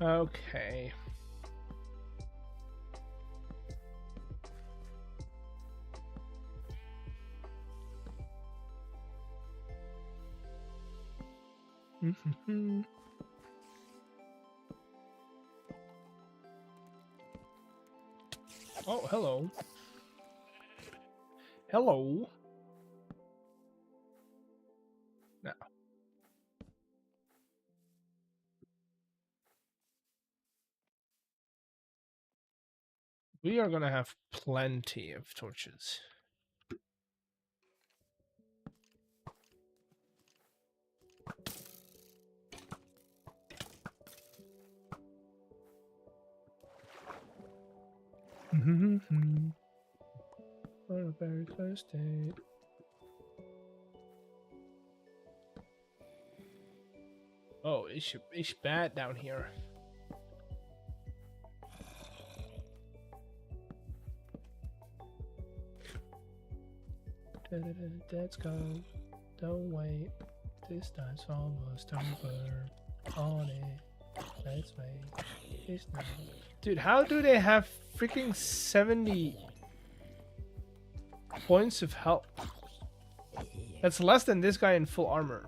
Okay. Oh, hello. Hello. Now. We are gonna have plenty of torches. On a very close date. Oh, it's bad down here. Let's go. Don't wait. This time's almost over. On it. Let's wait. It's not. Dude, how do they have freaking 70 points of health? That's less than this guy in full armor.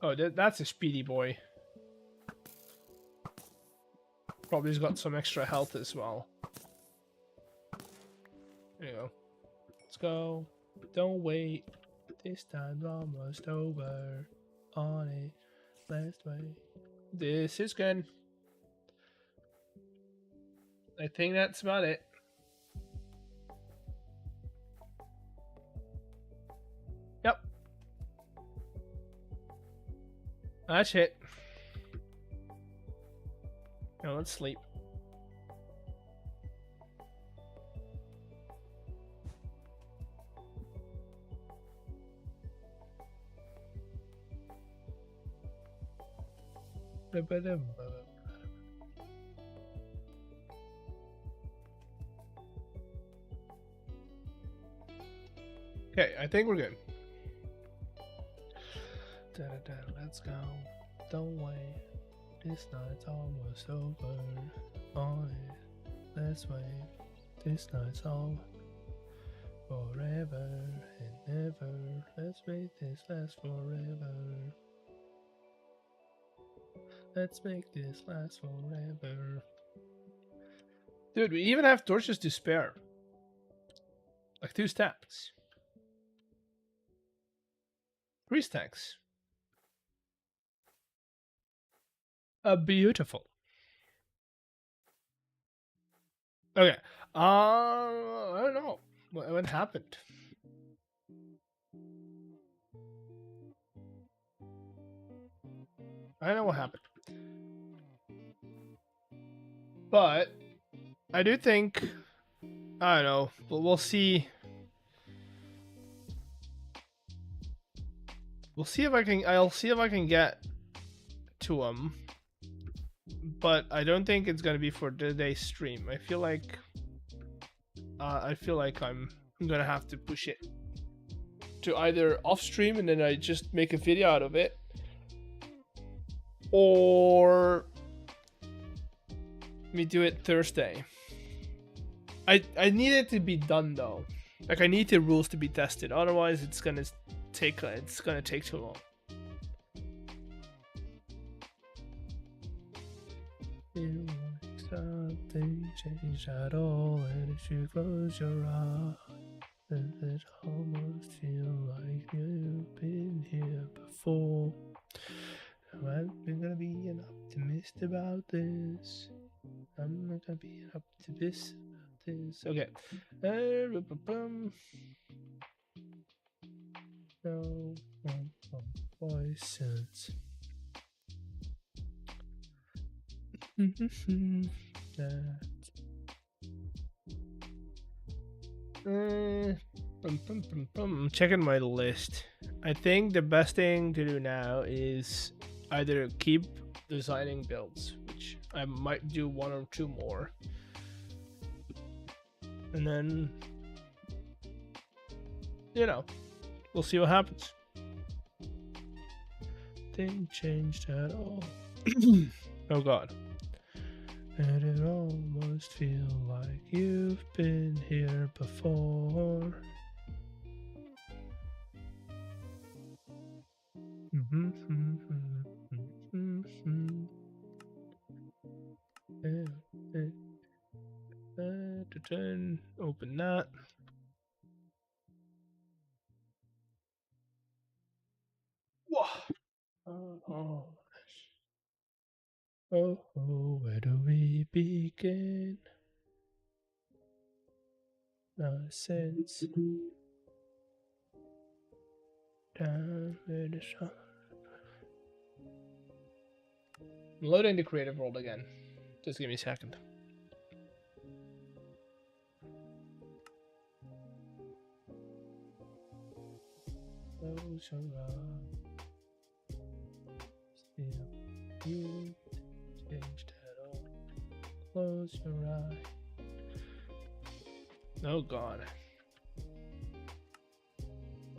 Oh, that's a speedy boy. Probably has got some extra health as well. There you go. Let's go. Don't wait. This time's almost over. On it. Let's wait. This is good. I think that's about it. Yep. That's it. Now let's sleep. Okay, I think we're good. Let's go. Don't wait. This night's almost over. On it. Let's wait. This night's all forever and ever. Let's make this last forever. Let's make this last forever. Dude, we even have torches to spare. Like 2 stacks. 3 stacks. Beautiful. Okay. I don't know. What happened? I don't know what happened. But I do think, I don't know, but we'll see. We'll see if I'll see if I can get to them. But I don't think it's gonna be for today's stream. I feel like I'm gonna have to push it to either off stream and then I just make a video out of it, or me do it Thursday. I need it to be done though. Like I need the rules to be tested. Otherwise, it's gonna take too long. Something changed at all, and if you close your eyes, it almost feel like you've been here before. Now I'm gonna be an optimist about this. I'm not gonna be an optimist about this. Okay. No voices. I'm checking my list. I think the best thing to do now is either keep designing builds, which I might do 1 or 2 more, and then, you know, we'll see what happens. Didn't change at all. Oh god. And it almost feel like you've been here before. Open that. Whoa. Oh, where do we begin? Nonsense. Down where the sun. I'm loading the creative world again. Just give me a second. Close your eyes. Still, you changed at all. Close your eyes. Oh god.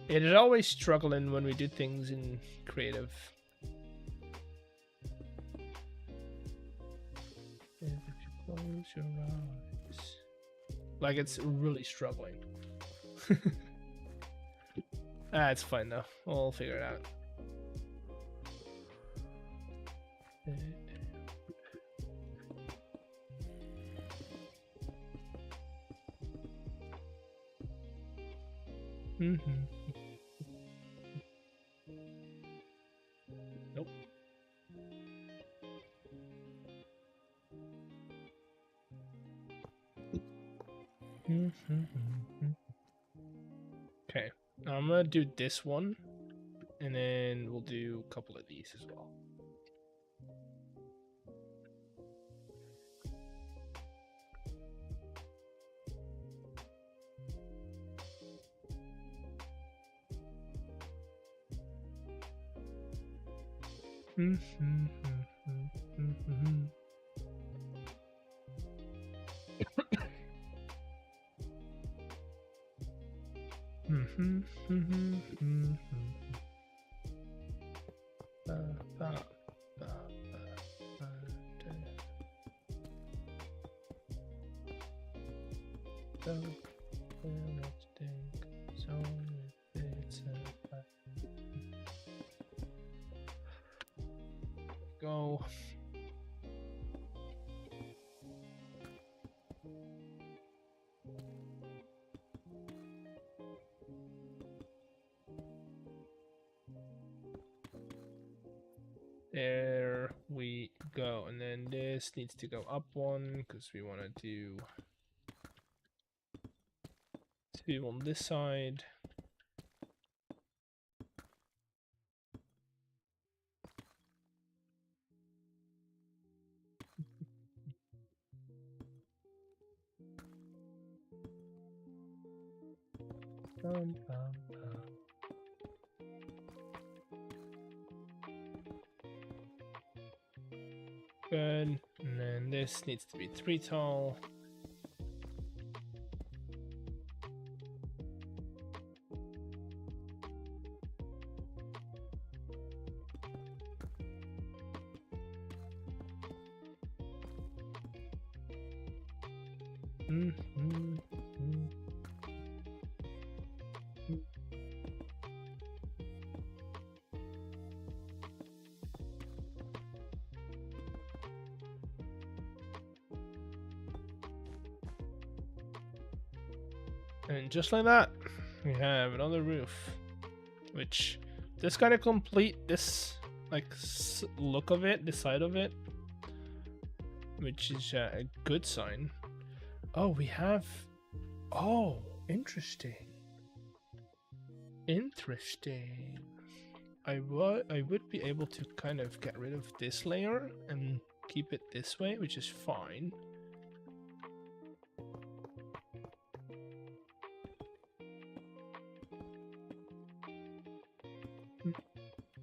It is always struggling when we do things in creative. If you close your eyes. Like it's really struggling. It's fine though. We'll figure it out. Nope. Okay, I'm gonna do this one, and then we'll do a couple of these as well. Go. There we go. And then this needs to go up one because we want to do two on this side. Good. And then this needs to be 3 tall. And just like that, we have another roof, which this kind of complete this like look of it, the side of it, which is a good sign. Oh, we have. Oh, interesting. Interesting. I would be able to kind of get rid of this layer and keep it this way, which is fine.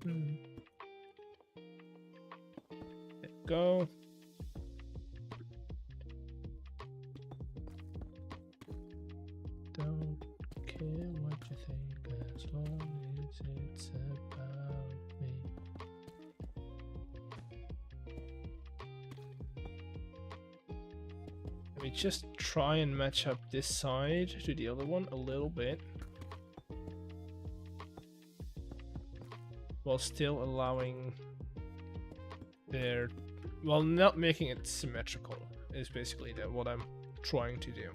There we go. Don't care what you think as long as it's about me. Let me just try and match up this side to the other one a little bit, while still allowing their, well, not making it symmetrical is basically what I'm trying to do.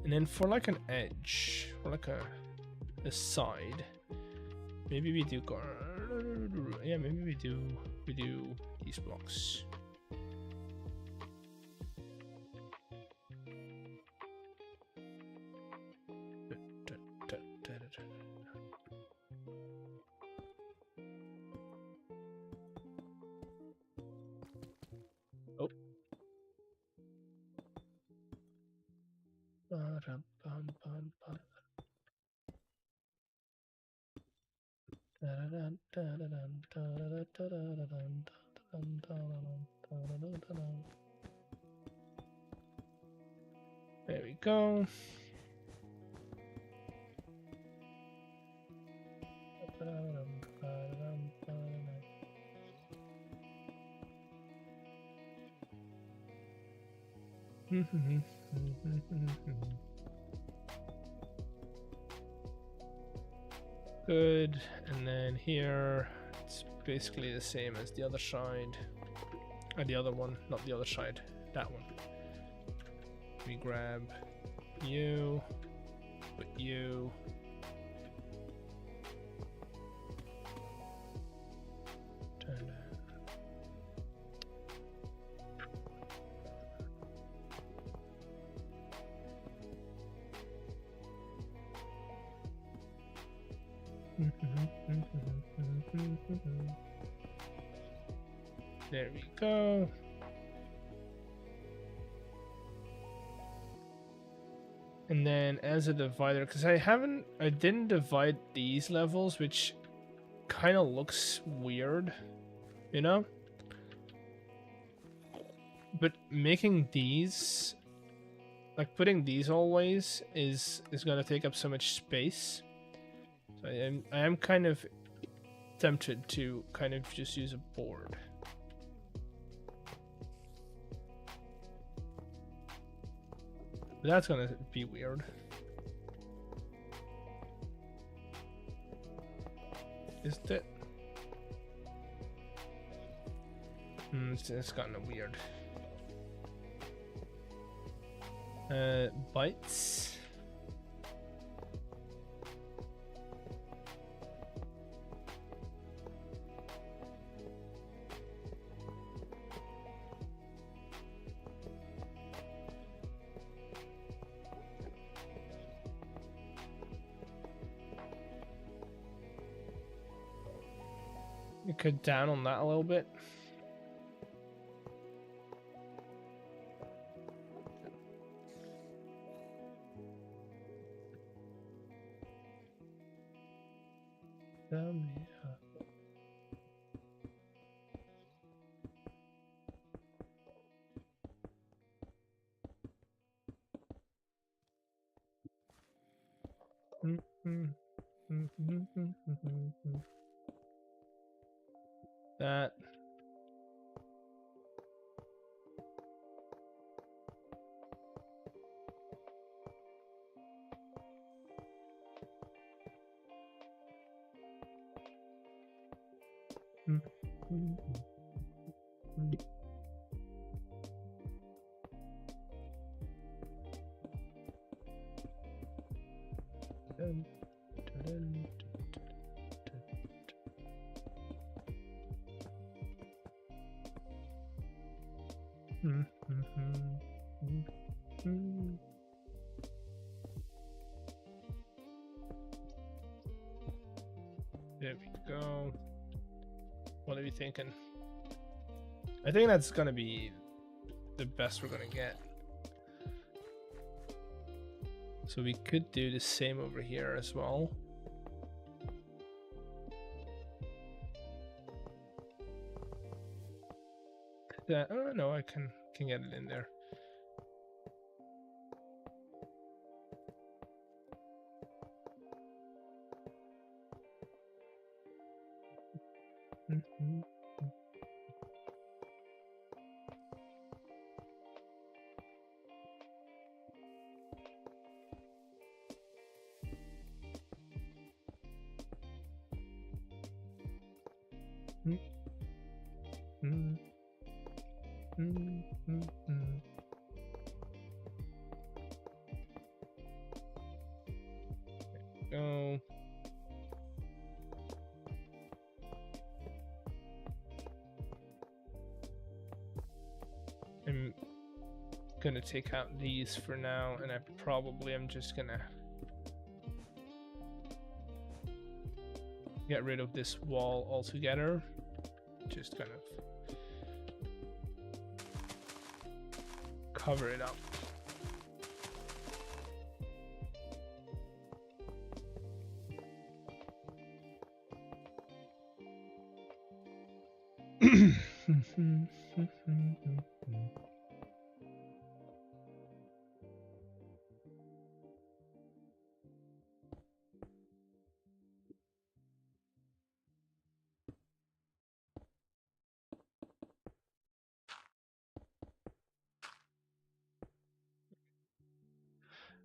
And then for like an edge, or like a side, maybe we do yeah, maybe we do these blocks. Oh. There we go. Good, and then here it's basically the same as the other side, or the other one, not the other side, that one. We grab you, put you, turn it. There we go. And then as a divider, because I didn't divide these levels, which kind of looks weird, you know? But making these like putting these always is gonna take up so much space. So I am kind of tempted to kind of just use a board. But that's gonna be weird. Isn't it? It's kind of weird. Bytes. You could down on that a little bit. That. There we go. What are we thinking? I think that's gonna be the best we're gonna get. So we could do the same over here as well. Oh no, I can get it in there. Go. I'm gonna take out these for now, and I probably am just gonna get rid of this wall altogether. Just kind of cover it up.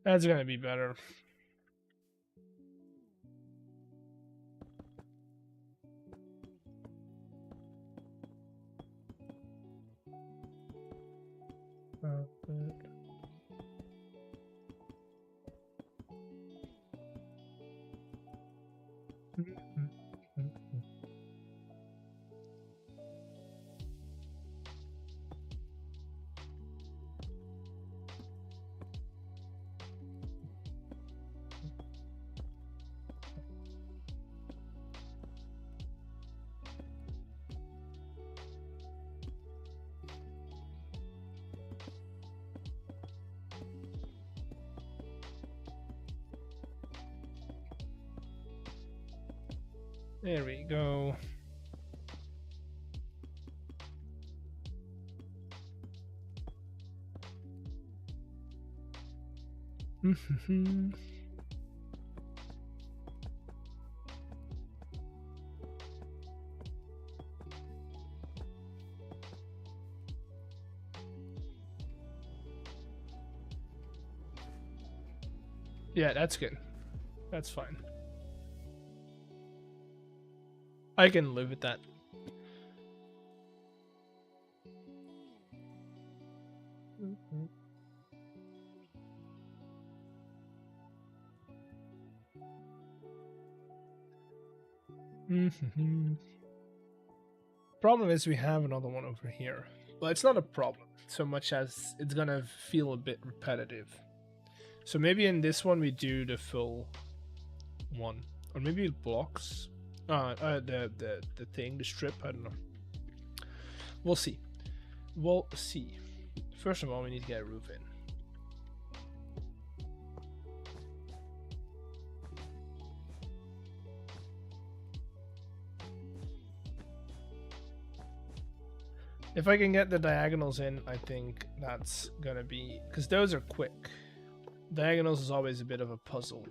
That's gonna be better. There we go. Yeah, that's good. That's fine. I can live with that. Problem is we have another one over here. Well, it's not a problem so much as it's gonna feel a bit repetitive. So maybe in this one we do the full one, or maybe it blocks the thing, the strip. I don't know. We'll see. We'll see. First of all, we need to get a roof in. If I can get the diagonals in, I think that's gonna be, because those are quick. Diagonals is always a bit of a puzzle.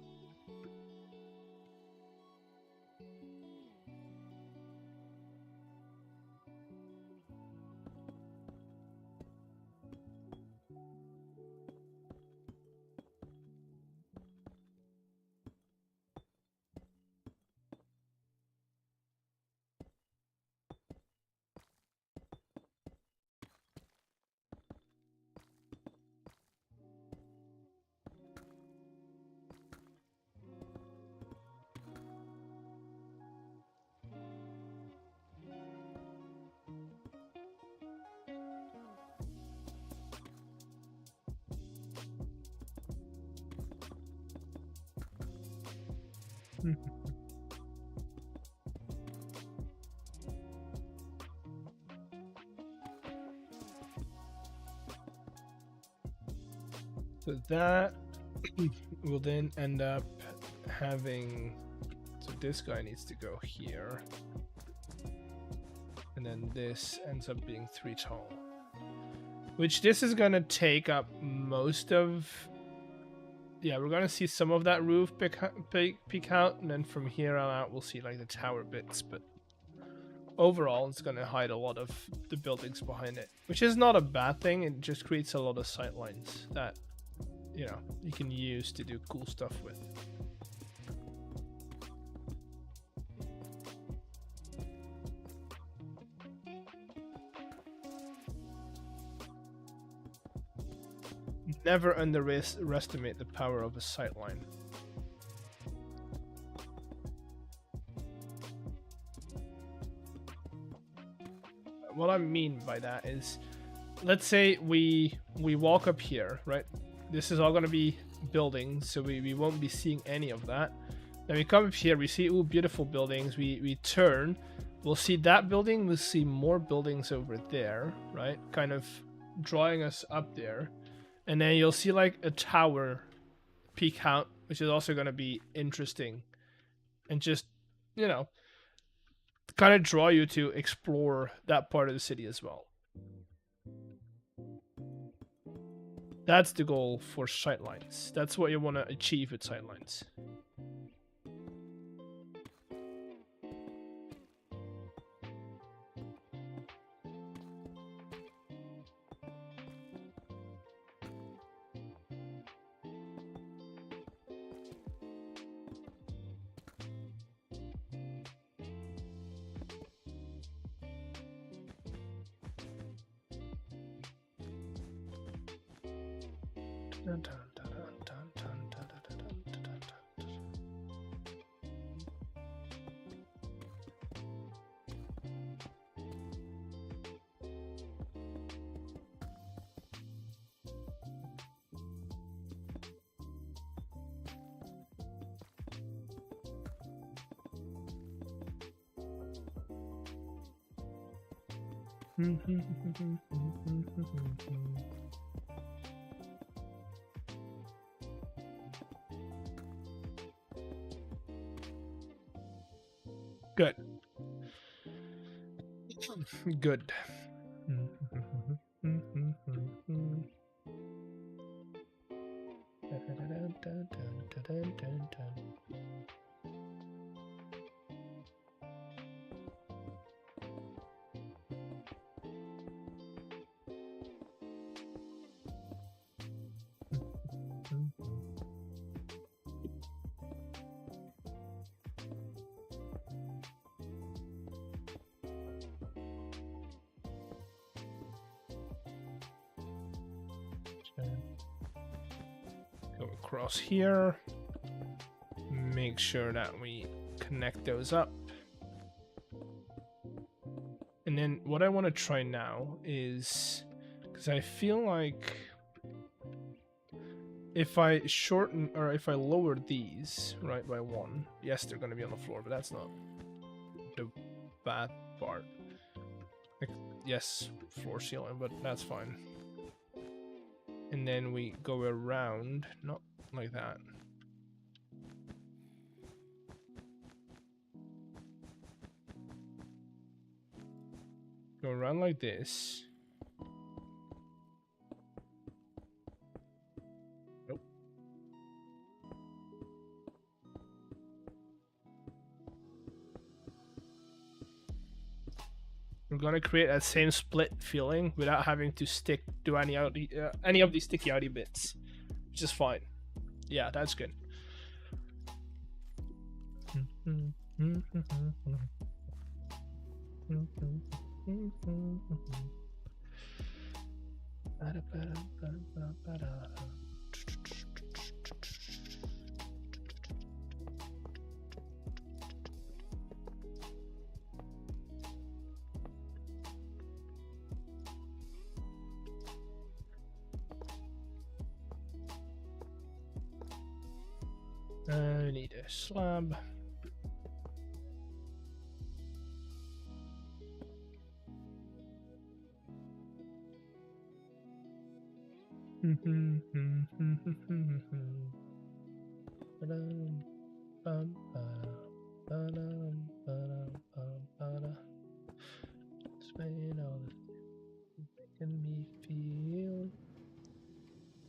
So that will then end up having, so this guy needs to go here, and then this ends up being 3 tall, which this is gonna take up most of. Yeah, we're gonna see some of that roof peek out, and then from here on out we'll see like the tower bits, but overall it's gonna hide a lot of the buildings behind it, which is not a bad thing. It just creates a lot of sight lines that, you know, you can use to do cool stuff with. Never underestimate the power of a sightline. What I mean by that is, let's say we walk up here, right? This is all going to be buildings, so we won't be seeing any of that. Then we come up here, we see, ooh, beautiful buildings. We turn, we'll see that building, we'll see more buildings over there, right? Kind of drawing us up there. And then you'll see like a tower peek out, which is also going to be interesting. And just, you know, kind of draw you to explore that part of the city as well. That's the goal for sightlines. That's what you want to achieve with sightlines. Good. Good. Go across here. Make sure that we connect those up. And then what I want to try now is, because I feel like if I shorten or if I lower these right by 1, yes, they're going to be on the floor, but that's not the bad part. Like, yes, floor ceiling, but that's fine. And then we go around, not like that. Go around like this. Nope. We're gonna create that same split feeling without having to do any of these sticky outy bits, which is fine. Yeah, that's good. I need a slab.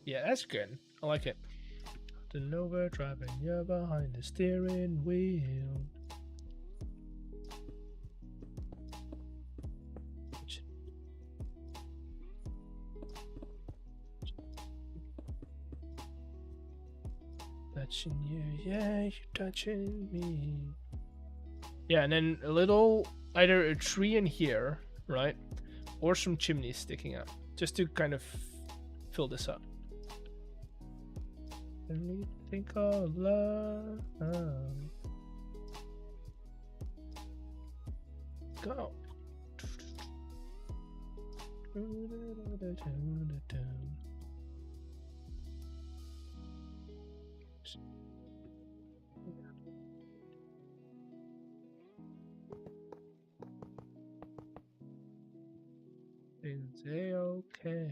Yeah, that's good. I like it. The Nova driving, you're behind the steering wheel. Touching you, yeah, you're touching me. Yeah, and then a little, either a tree in here, right? Or some chimneys sticking up, just to kind of fill this up. And we think of love. Go. Is it okay?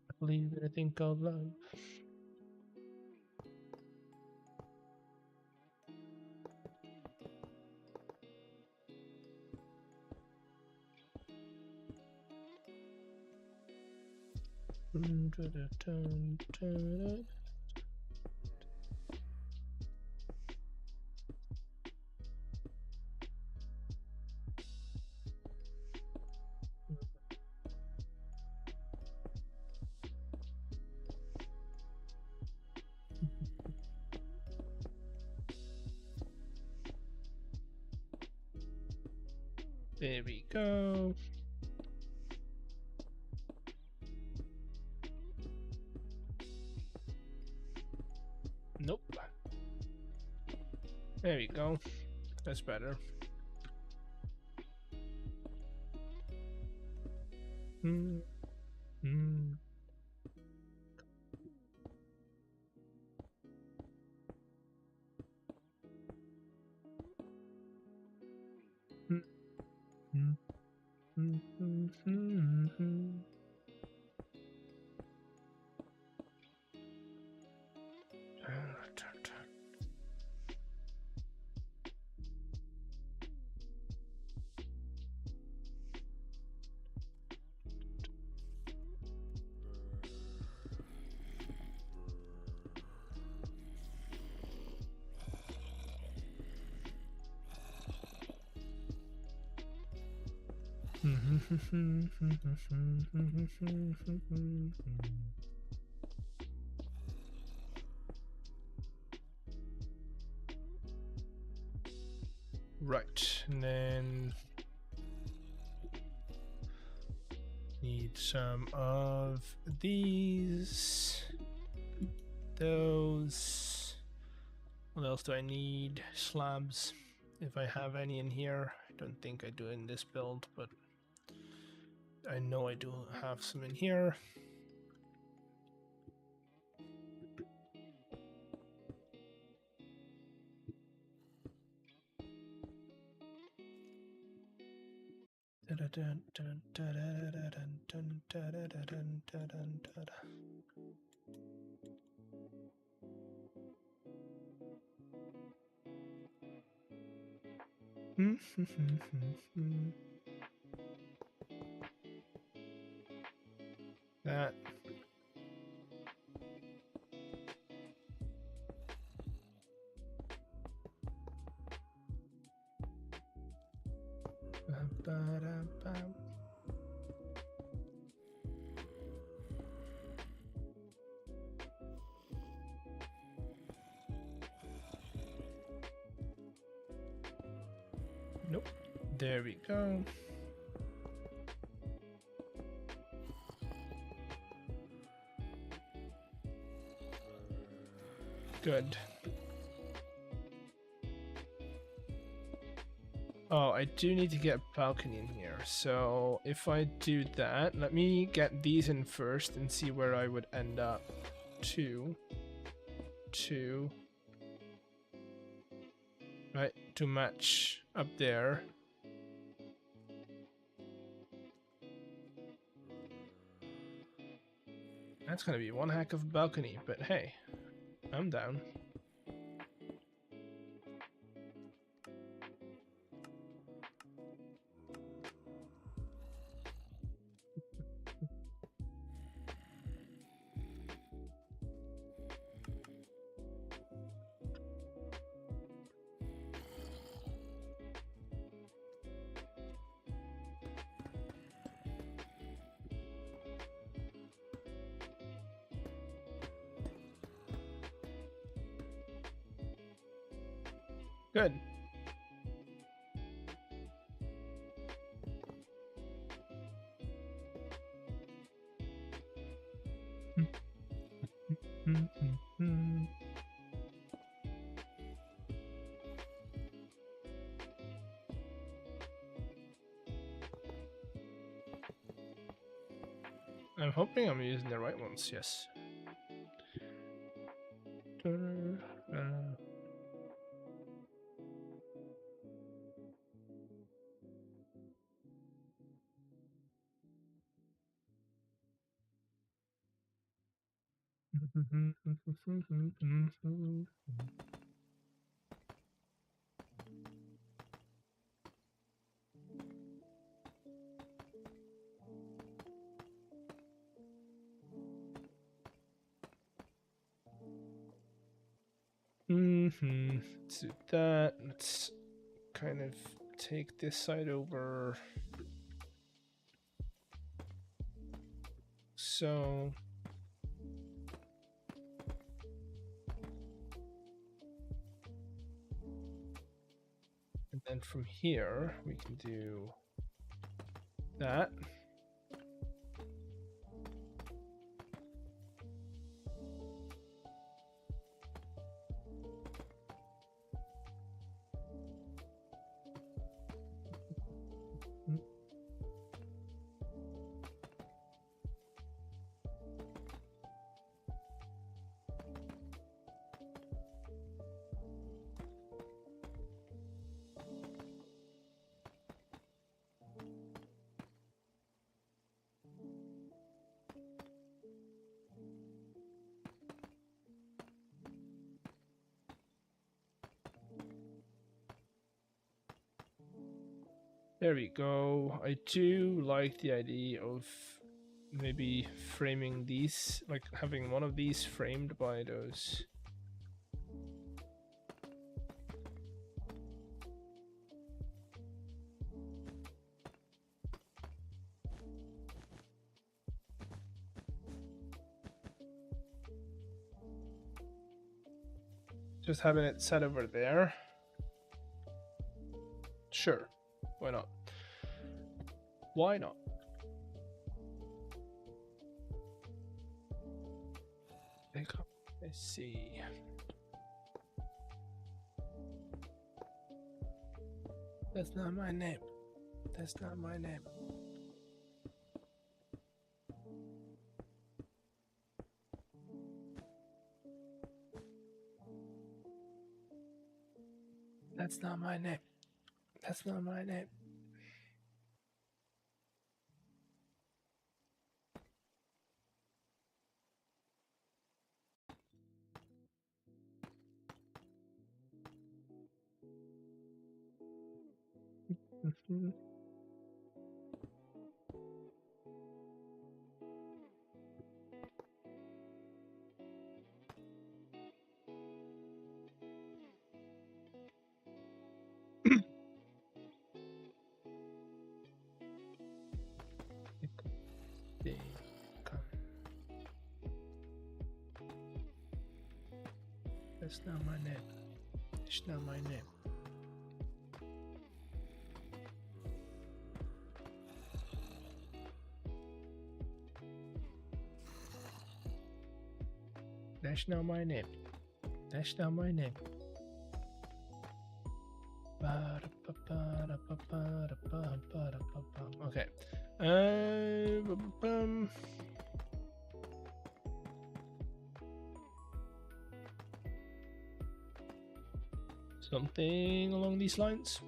I believe that I think of love. There we go. Nope. There we go. That's better. Right, and then need some of these. Those. What else do I need? Slabs, if I have any in here. I don't think I do in this build, but I know I do have some in here. That. Nope. There we go. Good. Oh, I do need to get a balcony in here. So if I do that, let me get these in first and see where I would end up. 2, 2. Right, to match up there. That's gonna be one heck of a balcony, but hey, I'm down. Good. I'm hoping I'm using the right ones, yes. Let's do that. Let's kind of take this side over. So and then from here we can do that. There we go. I do like the idea of maybe framing these, like having one of these framed by those. just having it set over there. Sure, why not? Why not? Let's see. That's not my name. That's not my name. That's not my name. That's not my name. That's not my name. It's not my name. That's not my name. That's not my name. Okay. Something along these lines.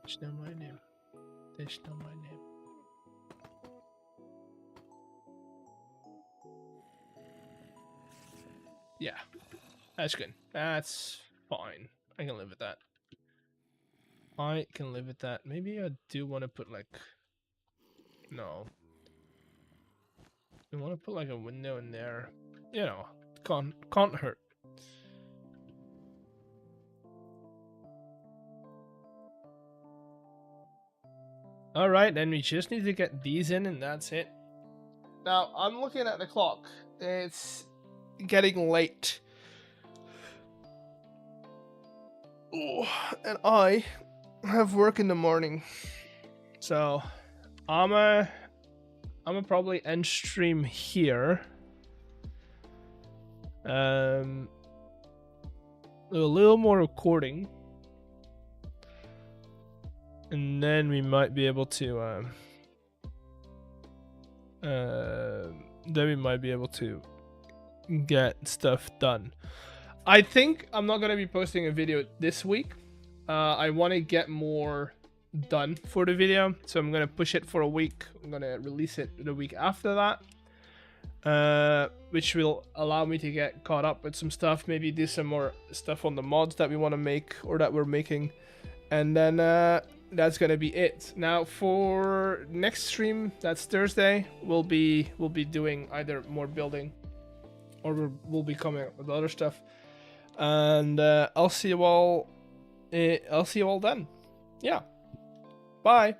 That's not my name. That's not my name. Yeah, that's good. That's fine. I can live with that. I can live with that. Maybe I do want to put like... No. I want to put like a window in there. You know, can't hurt. Alright, then we just need to get these in and that's it. Now, I'm looking at the clock. It's getting late. Ooh, and I have work in the morning. So, I'm probably end stream here. A little more recording. And then we might be able to get stuff done. I think I'm not gonna be posting a video this week. I want to get more done for the video, so I'm gonna push it for a week. I'm gonna release it the week after that, which will allow me to get caught up with some stuff. Maybe do some more stuff on the mods that we want to make or that we're making, and then that's gonna be it. Now for next stream, that's Thursday, we'll be doing either more building or we'll be coming up with other stuff, and I'll see you all then. Yeah, bye.